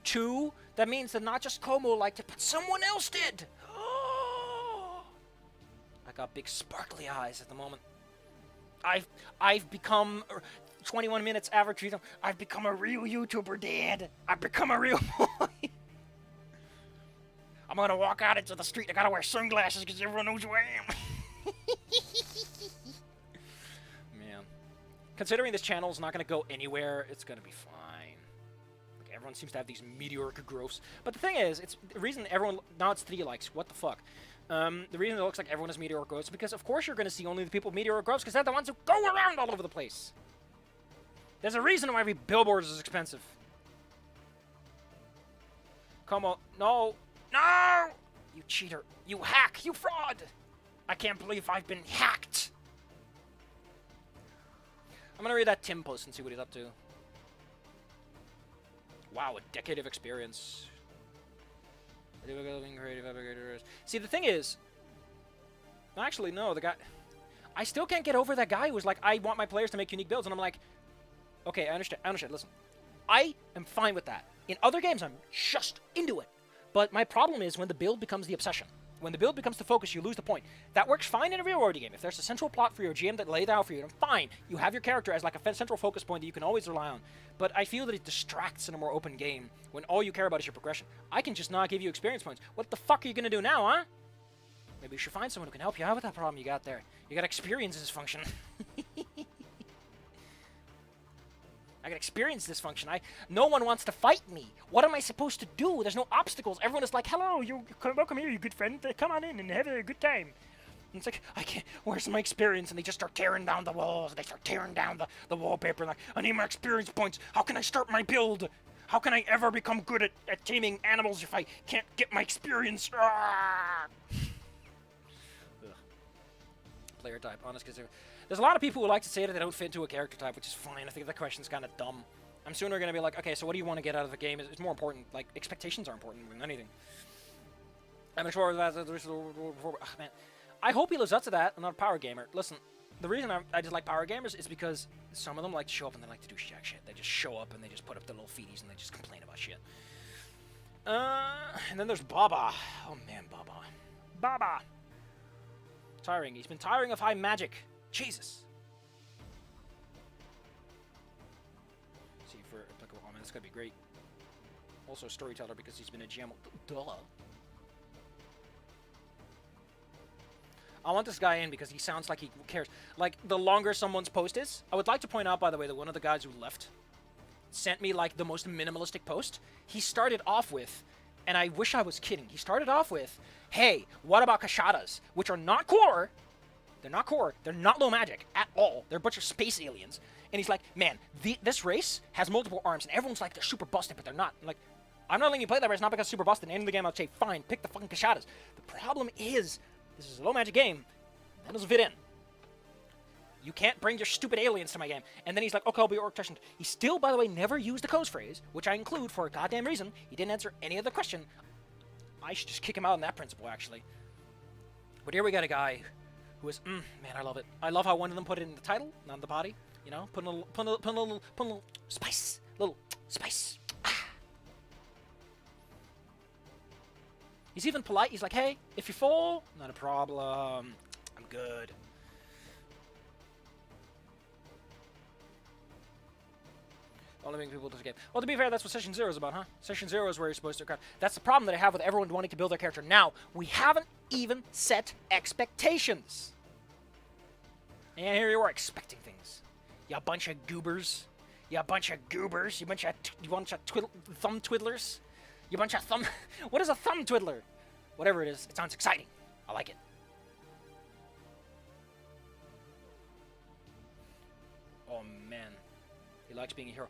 2? That means that not just Como liked it, but someone else did! I got big sparkly eyes at the moment. I've become 21 minutes average video. I've become a real YouTuber, Dad. I've become a real boy. I'm gonna walk out into the street. I gotta wear sunglasses because everyone knows who I am. Man. Considering this channel is not going to go anywhere, it's going to be fine. Like, everyone seems to have these meteoric growths. But the thing is, it's the reason everyone now it's 3D likes. What the fuck? The reason it looks like everyone has meteoric growths is because of course you're going to see only the people with meteoric growths because they're the ones who go around all over the place. There's a reason why every billboard is expensive. Come on, no, no! You cheater! You hack! You fraud! I can't believe I've been hacked. I'm gonna read that Tim post and see what he's up to. Wow, a decade of experience. See, the thing is... Actually, no, the guy... I still can't get over that guy who was like, I want my players to make unique builds, and I'm like... Okay, I understand, listen. I am fine with that. In other games, I'm just into it. But my problem is when the build becomes the obsession. When the build becomes the focus, you lose the point. That works fine in a real-world game. If there's a central plot for your GM that laid out for you, then fine. You have your character as like a central focus point that you can always rely on. But I feel that it distracts in a more open game when all you care about is your progression. I can just not give you experience points. What the fuck are you going to do now, huh? Maybe you should find someone who can help you out with that problem you got there. You got experience dysfunction. I got experience dysfunction. No one wants to fight me. What am I supposed to do? There's no obstacles. Everyone is like, hello, welcome here, you good friend. Come on in and have a good time. And it's like, I can't, where's my experience? And they just start tearing down the walls. They start tearing down the wallpaper. And like, I need my experience points. How can I start my build? How can I ever become good at taming animals if I can't get my experience? Player type, honest, because there's a lot of people who like to say that they don't fit into a character type, which is fine. I think that question's kind of dumb. I'm sooner going to be like, okay, so what do you want to get out of the game? It's more important. Like, expectations are important than anything. I'm sure that... man. I hope he lives up to that. I'm not a power gamer. Listen, the reason I just like power gamers is because some of them like to show up and they like to do jack shit. They just show up and they just put up their little feeties and they just complain about shit. And then there's Baba. Oh, man, Baba. Baba! Tiring. He's been tiring of high magic. Jesus. See, for applicable, oh man, this is gonna be great. Also a storyteller because he's been a GM. Duh. I want this guy in because he sounds like he cares. Like, the longer someone's post is, I would like to point out, by the way, that one of the guys who left sent me, like, the most minimalistic post. He started off with, and I wish I was kidding, he started off with, hey, what about Kashadas? Which are not core. They're not core. They're not low magic at all. They're a bunch of space aliens. And he's like, man, this race has multiple arms, and everyone's like, they're super busted, but they're not. I'm like, I'm not letting you play that race, not because it's super busted. In the end of the game, I'll say, fine, pick the fucking Kashadas. The problem is, this is a low magic game. That doesn't fit in. You can't bring your stupid aliens to my game. And then he's like, okay, I'll be orchestration. He still, by the way, never used the codes phrase, which I include for a goddamn reason. He didn't answer any other question. I should just kick him out on that principle, actually. But here we got a guy who is, man, I love it. I love how one of them put it in the title, not in the body. You know, put a little spice. Little spice. Ah. He's even polite. He's like, hey, if you fall, not a problem. I'm good. Only making people to the game. Well, to be fair, that's what Session 0 is about, huh? Session 0 is where you're supposed to craft. That's the problem that I have with everyone wanting to build their character. Now, we haven't even set expectations. And here you are expecting things. You bunch of goobers. You bunch of goobers. You bunch of thumb twiddlers. You bunch of thumb... What is a thumb twiddler? Whatever it is, it sounds exciting. I like it. Oh, man. He likes being a hero.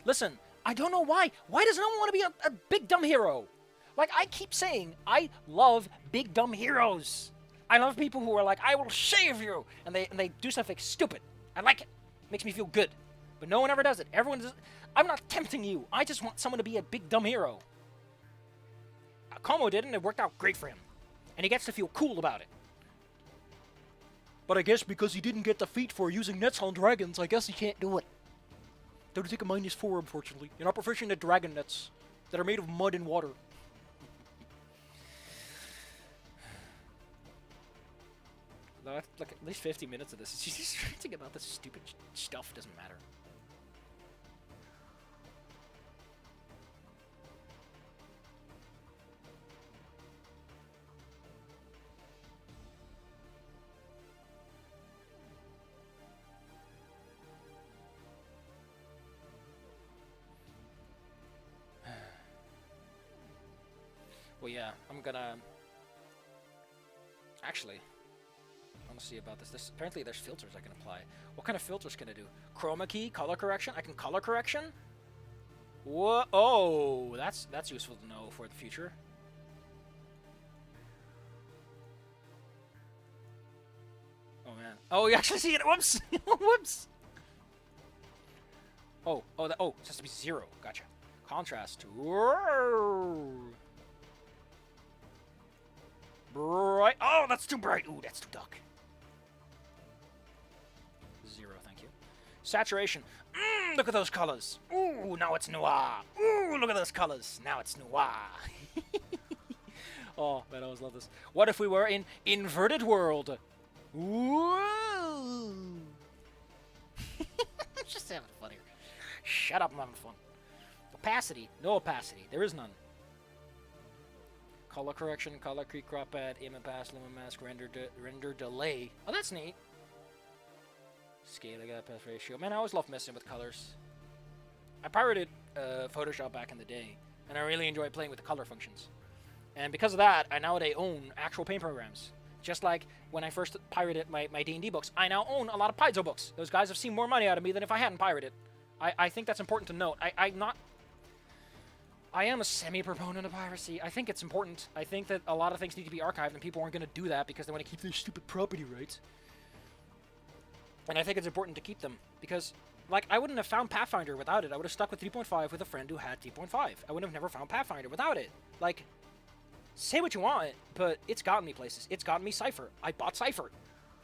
Listen, I don't know why. Why does no one want to be a big dumb hero? Like, I keep saying, I love big dumb heroes. I love people who are like, I will save you. And they do something stupid. I like it. Makes me feel good. But no one ever does it. Everyone does. I'm not tempting you. I just want someone to be a big dumb hero. Como did it, and it worked out great for him. And he gets to feel cool about it. But I guess because he didn't get the feat for using nets on dragons, I guess he can't do it. Don't take a -4, unfortunately. You're not proficient at dragon nets that are made of mud and water. Like at least 50 minutes of this. It's just ranting about this stupid stuff. Doesn't matter. Well, yeah, I'm gonna... Actually, I want to see about this. Apparently there's filters I can apply. What kind of filters can I do? Chroma key, color correction? I can color correction? Whoa! Oh, that's useful to know for the future. Oh man! Oh, you actually see it? Whoops! Whoops! Oh, it has to be 0. Gotcha. Contrast. Whoa. Bright. Oh, that's too bright. Ooh, that's too dark. 0, thank you. Saturation. Look at those colors. Ooh, now it's noir. Ooh, look at those colors. Now it's noir. Oh, man, I always love this. What if we were in inverted world? Ooh. Just having fun here. Shut up, I'm having fun. Opacity. No opacity. There is none. Color correction, color creep, crop add, aim and pass, lumen mask, render delay. Oh, that's neat. Scaling up, pass ratio. Man, I always love messing with colors. I pirated Photoshop back in the day, and I really enjoy playing with the color functions. And because of that, I nowadays own actual paint programs. Just like when I first pirated my D&D books, I now own a lot of Paizo books. Those guys have seen more money out of me than if I hadn't pirated. I think that's important to note. I am a semi-proponent of piracy. I think it's important. I think that a lot of things need to be archived, and people aren't going to do that because they want to keep their stupid property rights. And I think it's important to keep them because, like, I wouldn't have found Pathfinder without it. I would have stuck with 3.5 with a friend who had 3.5. I would have never found Pathfinder without it. Like, say what you want, but it's gotten me places. It's gotten me Cypher. I bought Cypher.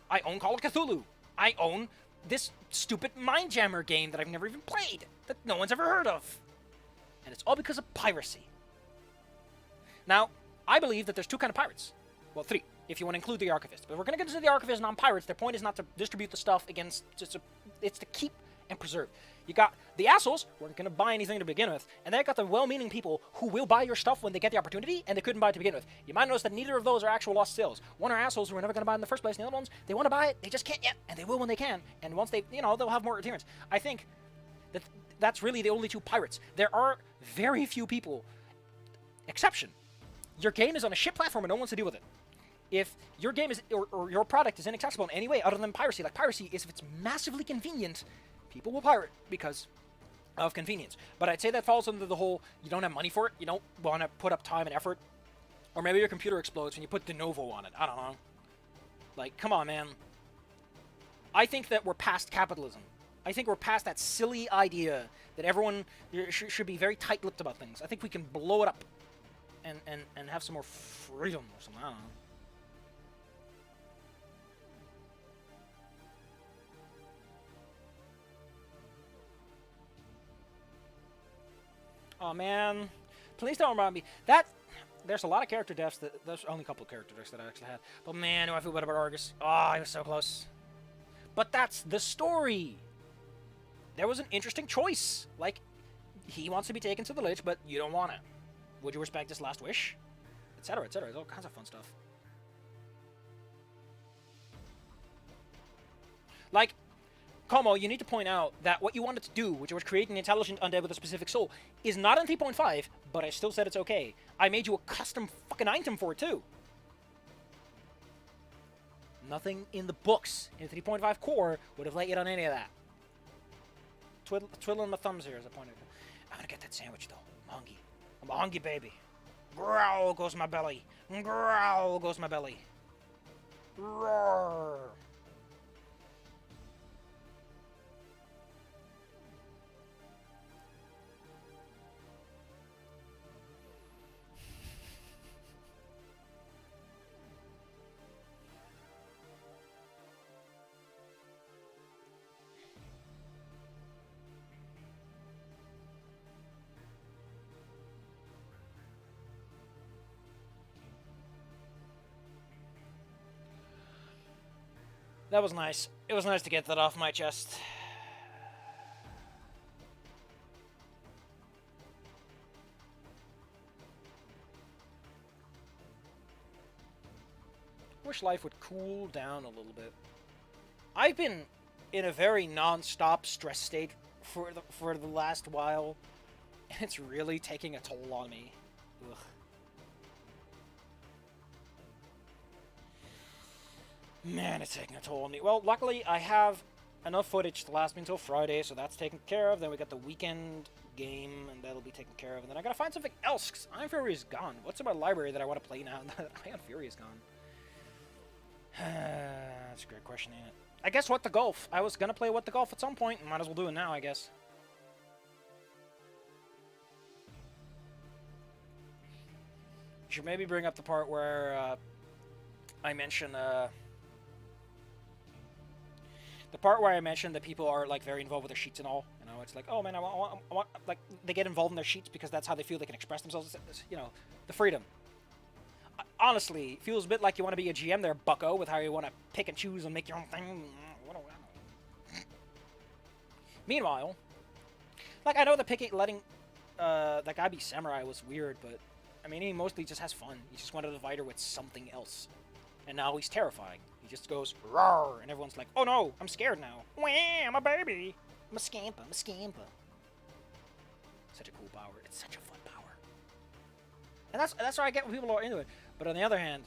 I own Call of Cthulhu. I own this stupid Mindjammer game that I've never even played, that no one's ever heard of. And it's all because of piracy. Now, I believe that there's 2 kinds of pirates. Well, 3, if you want to include the archivist. But we're going to consider the archivist non-pirates. Their point is not to distribute the stuff against... It's to keep and preserve. You got the assholes who aren't going to buy anything to begin with, and then got the well-meaning people who will buy your stuff when they get the opportunity, and they couldn't buy it to begin with. You might notice that neither of those are actual lost sales. One are assholes who are never going to buy it in the first place, and the other ones, they want to buy it, they just can't yet, and they will when they can. And once they, they'll have more adherence. I think that that's really the only 2 pirates. There are very few people. Exception. Your game is on a ship platform and no one wants to deal with it. If your game is, or your product is inaccessible in any way other than piracy, like piracy is if it's massively convenient, people will pirate because of convenience. But I'd say that falls under the whole, you don't have money for it, you don't want to put up time and effort, or maybe your computer explodes when you put de novo on it. I don't know. Like, come on, man. I think that we're past capitalism. I think we're past that silly idea that everyone should be very tight-lipped about things. I think we can blow it up and have some more freedom or something. I don't know. Oh, man. Please don't remind me. There's a lot of character deaths. There's only a couple of character deaths that I actually had. But, man, do I feel bad about Argus. Oh, I was so close. But that's the story. There was an interesting choice. Like, he wants to be taken to the Lich, but you don't want it. Would you respect his last wish? Etc., etc. There's all kinds of fun stuff. Like, Como, you need to point out that what you wanted to do, which was create an intelligent undead with a specific soul, is not in 3.5, but I still said it's okay. I made you a custom fucking item for it, too. Nothing in the books in 3.5 core would have let you on any of that. Twiddling my thumbs here as I pointed. I'm gonna get that sandwich, though. I'm hungry. I'm a hungry baby. Growl goes my belly. Growl goes my belly. Roar. That was nice. It was nice to get that off my chest. Wish life would cool down a little bit. I've been in a very non-stop stress state for the last while, and it's really taking a toll on me. Ugh. Man, it's taking a toll on me. Well, luckily, I have enough footage to last me until Friday, so that's taken care of. Then we got the weekend game, and that'll be taken care of. And then I gotta find something else, because Iron Fury is gone. What's in my library that I want to play now that Iron Fury is gone? That's a great question, ain't it? I guess What the Golf. I was gonna play What the Golf at some point, and might as well do it now, I guess. You should maybe bring up the part where I mention the part where I mentioned that people are like very involved with their sheets and all. You know, it's like, oh man, I want like they get involved in their sheets because that's how they feel they can express themselves. You know, the freedom. Honestly, it feels a bit like you want to be a GM there, bucko, with how you want to pick and choose and make your own thing. Meanwhile, like I know the letting that guy be samurai was weird, but I mean he mostly just has fun. He just wanted to fight her with something else, and now he's terrifying. He just goes roar, and everyone's like, "Oh no, I'm scared now. Wah, I'm a baby. I'm a scamper. I'm a scamper." Such a cool power. It's such a fun power, and that's why I get when people are into it. But on the other hand,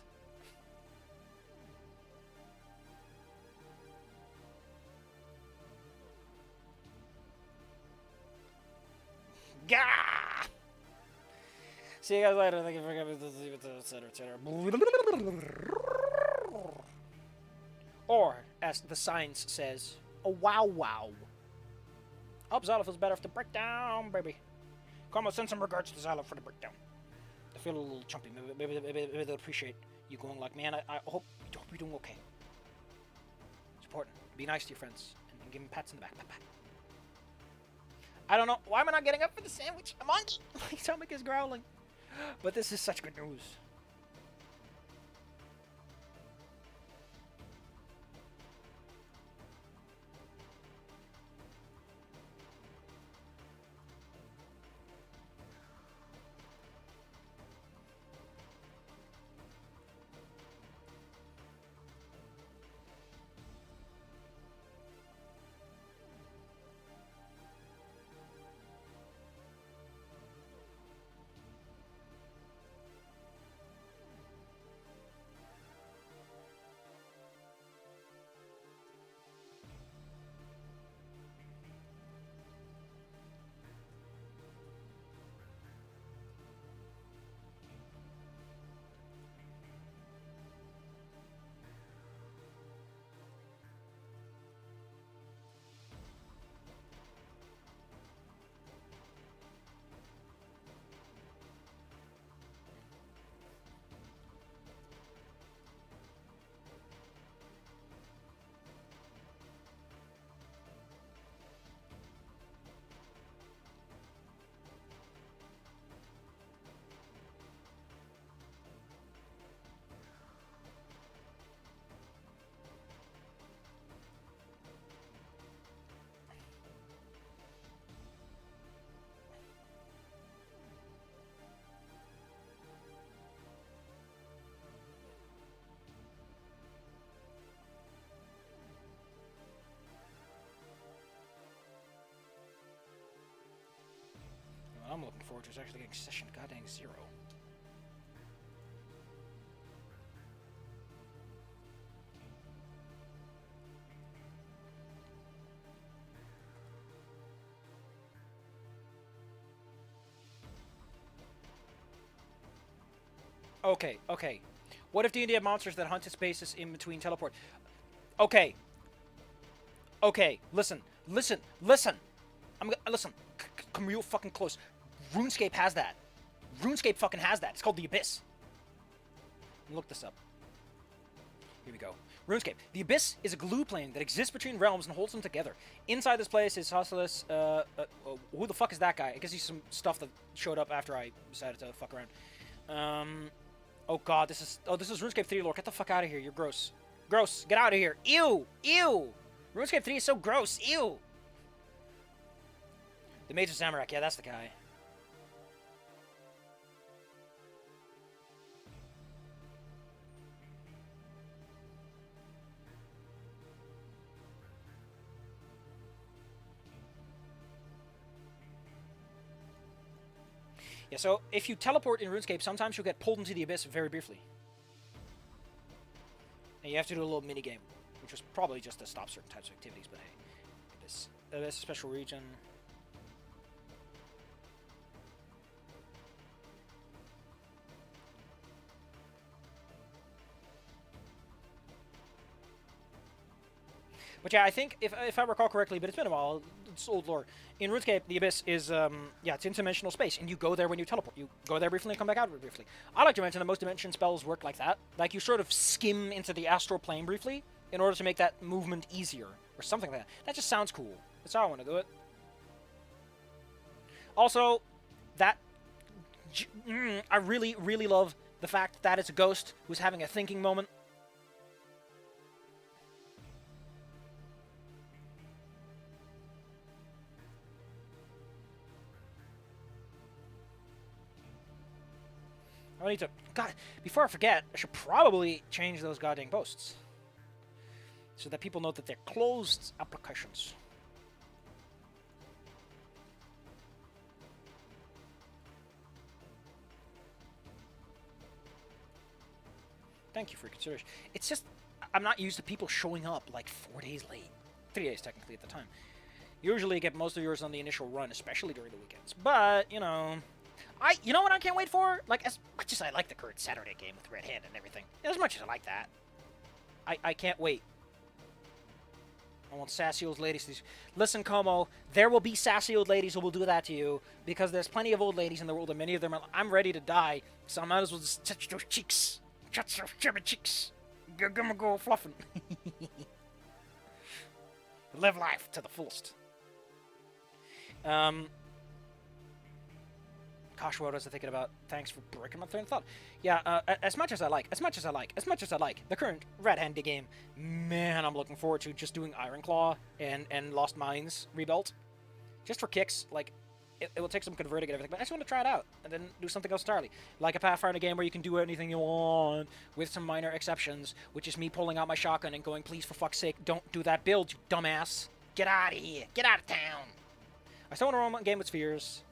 gah! See you guys later. Thank you for etc. etc. Or, as the science says, a wow wow. I hope Zala feels better after the breakdown, baby. Come on, send some regards to Zala for the breakdown. I feel a little chumpy. Maybe they'll appreciate you going like, man, I hope you're doing okay. It's important. Be nice to your friends and give them pats in the back. Pat, pat. I don't know. Why am I not getting up for the sandwich? I'm hungry. My stomach is growling. But this is such good news. What I'm looking forward to is actually getting session goddamn 0. Okay, okay. What if D&D had monsters that hunt its bases in between teleport? Okay. Okay, listen. Listen. Listen. Come real fucking close. RuneScape has that. RuneScape fucking has that. It's called the Abyss. Look this up. Here we go. RuneScape. The Abyss is a glue plane that exists between realms and holds them together. Inside this place is Hostilus. Who the fuck is that guy? I guess he's some stuff that showed up after I decided to fuck around. Oh god, this is RuneScape 3 lore. Get the fuck out of here. You're gross. Gross. Get out of here. Ew. Ew. RuneScape 3 is so gross. Ew. The Mage of Zamorak. Yeah, that's the guy. Yeah, so if you teleport in RuneScape, sometimes you'll get pulled into the Abyss very briefly. And you have to do a little mini game, which was probably just to stop certain types of activities. But hey, this a special region. But yeah, I think if I recall correctly, but it's been a while. It's old lore. In RuneScape, the Abyss is yeah, it's interdimensional space, and you go there when you teleport. You go there briefly and come back out briefly. I like to mention that most dimension spells work like that. Like you sort of skim into the astral plane briefly in order to make that movement easier, or something like that. That just sounds cool. That's how I want to do it. Also, that I really, really love the fact that it's a ghost who's having a thinking moment. I need to... God, before I forget, I should probably change those goddamn posts. So that people know that they're closed applications. Thank you for your consideration. It's just... I'm not used to people showing up like 4 days late. 3 days, technically, at the time. Usually get most of yours on the initial run, especially during the weekends. But, you know... You know what I can't wait for? Like, as much as I like the current Saturday game with Red Hand and everything, as much as I like that, I can't wait. I want sassy old ladies. Listen, Como, there will be sassy old ladies who will do that to you, because there's plenty of old ladies in the world, and many of them are, I'm ready to die, so I might as well just touch those cheeks. Touch those chubby cheeks. Gonna go fluffing. Live life to the fullest. Gosh, what was I thinking about? Thanks for breaking my train of thought. Yeah, as much as I like the current Red Hand game, man, I'm looking forward to just doing Iron Claw and Lost Mines rebuilt. Just for kicks, like, it will take some converting and everything, but I just want to try it out, and then do something else entirely. Like a Pathfinder game where you can do anything you want, with some minor exceptions, which is me pulling out my shotgun and going, please, for fuck's sake, don't do that build, you dumbass. Get out of here. Get out of town. I still want to run a game with spheres.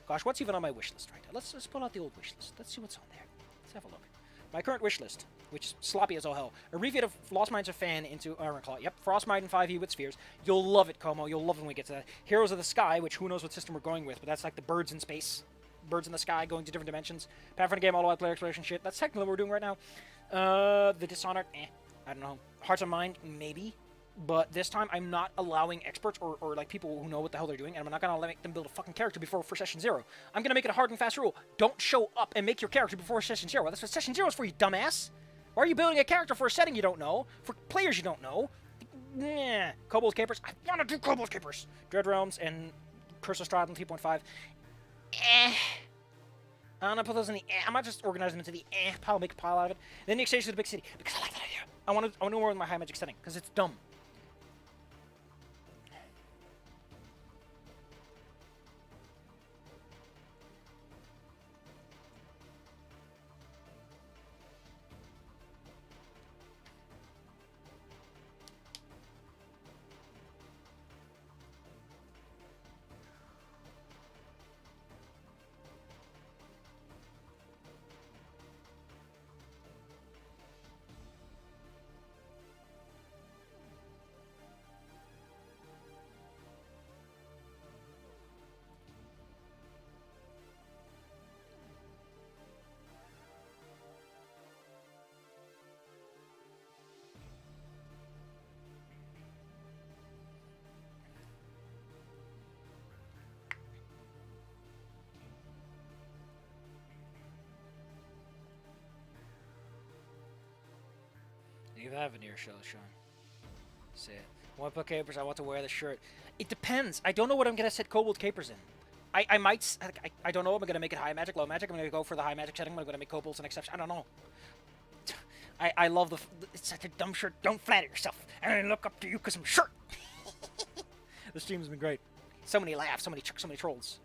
Gosh, what's even on my wish list right now? Let's pull out the old wish list. Let's see what's on there. Let's have a look. My current wish list, which is sloppy as all hell. A refit of Lost Mines of Fan into Iron Claw. Yep, Frostmite and 5e with spheres. You'll love it, Como. You'll love it when we get to that. Heroes of the Sky, which who knows what system we're going with, but that's like the birds in space. Birds in the sky going to different dimensions. Pathfinder game, all-out player exploration shit. That's technically what we're doing right now. The Dishonored, I don't know. Hearts of Mind, maybe. But this time, I'm not allowing experts or like people who know what the hell they're doing, and I'm not going to make them build a fucking character for Session 0. I'm going to make it a hard and fast rule. Don't show up and make your character before Session 0. That's what Session 0 is for, you dumbass. Why are you building a character for a setting you don't know? For players you don't know? Nah. Kobolds Capers. I want to do Kobolds Capers. Dread Realms and Curse of Strahd 3.5. I'm going to put those in the I might just organize them into the pile, make a pile out of it. Then the exchange to the big city, because I like that idea. I want to do more with my high magic setting, because it's dumb. You have an ear show, Sean. Say it. I want to put capers, I want to wear the shirt. It depends. I don't know what I'm going to set Kobold Capers in. I might... I don't know. I'm going to make it high magic, low magic. I'm going to go for the high magic setting. I'm going to make Kobolds an exception. I don't know. I love the... It's such a dumb shirt. Don't flatter yourself. And I look up to you because I'm short. The stream has been great. So many laughs, so many chucks, so many trolls.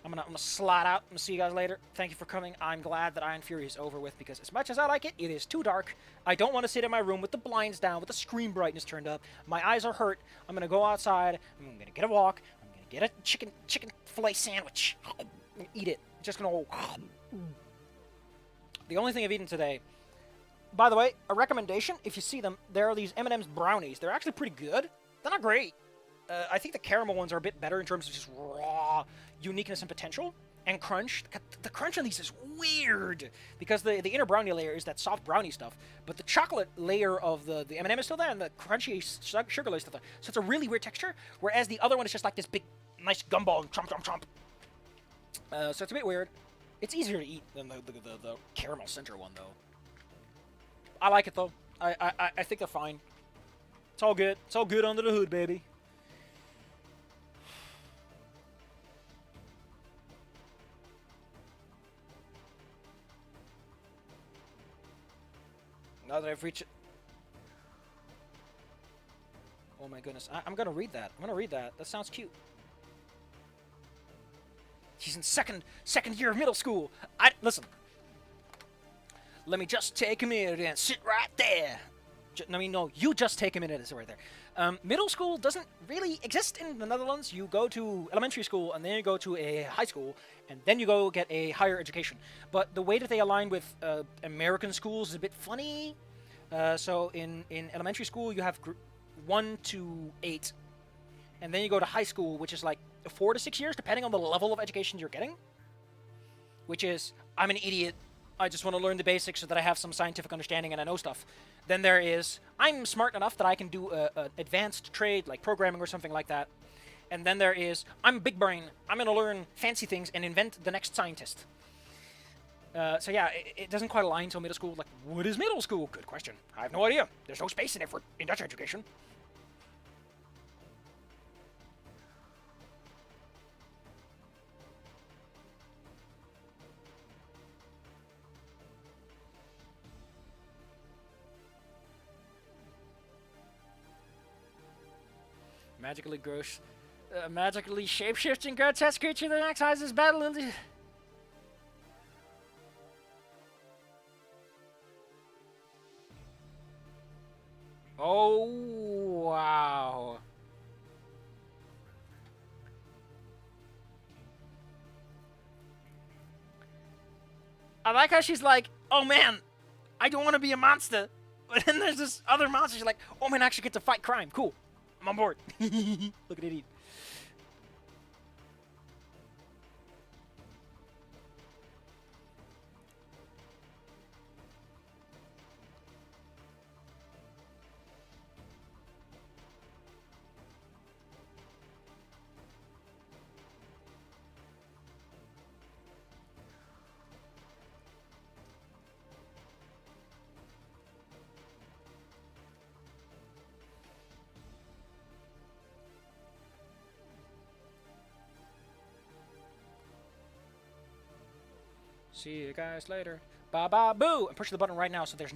I'm gonna slide out. I'm gonna see you guys later. Thank you for coming. I'm glad that Iron Fury is over with, because as much as I like it, it is too dark. I don't want to sit in my room with the blinds down, with the screen brightness turned up. My eyes are hurt. I'm gonna go outside. I'm gonna get a walk. I'm gonna get a chicken fillet sandwich. Eat it. Just gonna... The only thing I've eaten today By the way, a recommendation, if you see them, there are these M&M's brownies. They're actually pretty good. They're not great. I think the caramel ones are a bit better in terms of just raw uniqueness and potential. And crunch. The crunch on these is weird because the inner brownie layer is that soft brownie stuff, but the chocolate layer of the M&M is still there, and the crunchy sugar layer is still there. So it's a really weird texture, whereas the other one is just like this big, nice gumball and chomp, chomp, chomp. So it's a bit weird. It's easier to eat than the caramel center one, though. I like it, though. I think they're fine. It's all good. It's all good under the hood, baby. Now that I've reached it. Oh my goodness. I'm gonna read that. I'm gonna read that. That sounds cute. She's in second year of middle school. Listen. Let me just take a minute and sit right there. No, you just take a minute and sit right there. Middle school doesn't really exist in the Netherlands. You go to elementary school, and then you go to a high school, and then you go get a higher education. But the way that they align with American schools is a bit funny. So in elementary school, you have 1 to 8, and then you go to high school, which is like 4 to 6 years, depending on the level of education you're getting. Which is, I'm an idiot. I just want to learn the basics so that I have some scientific understanding and I know stuff. Then there is, I'm smart enough that I can do an advanced trade, like programming or something like that. And then there is, I'm big brain. I'm going to learn fancy things and invent the next scientist. So yeah, it doesn't quite align until middle school. Like, what is middle school? Good question. I have no idea. There's no space in it for in Dutch education. Magically shape-shifting grotesque creature that exercises battle in the... Oh, wow. I like how she's like, oh man, I don't want to be a monster. But then there's this other monster, she's like, oh man, I actually get to fight crime. Cool. I'm on board. Look at it eat. See you guys later. Ba ba boo! I'm pushing the button right now, so there's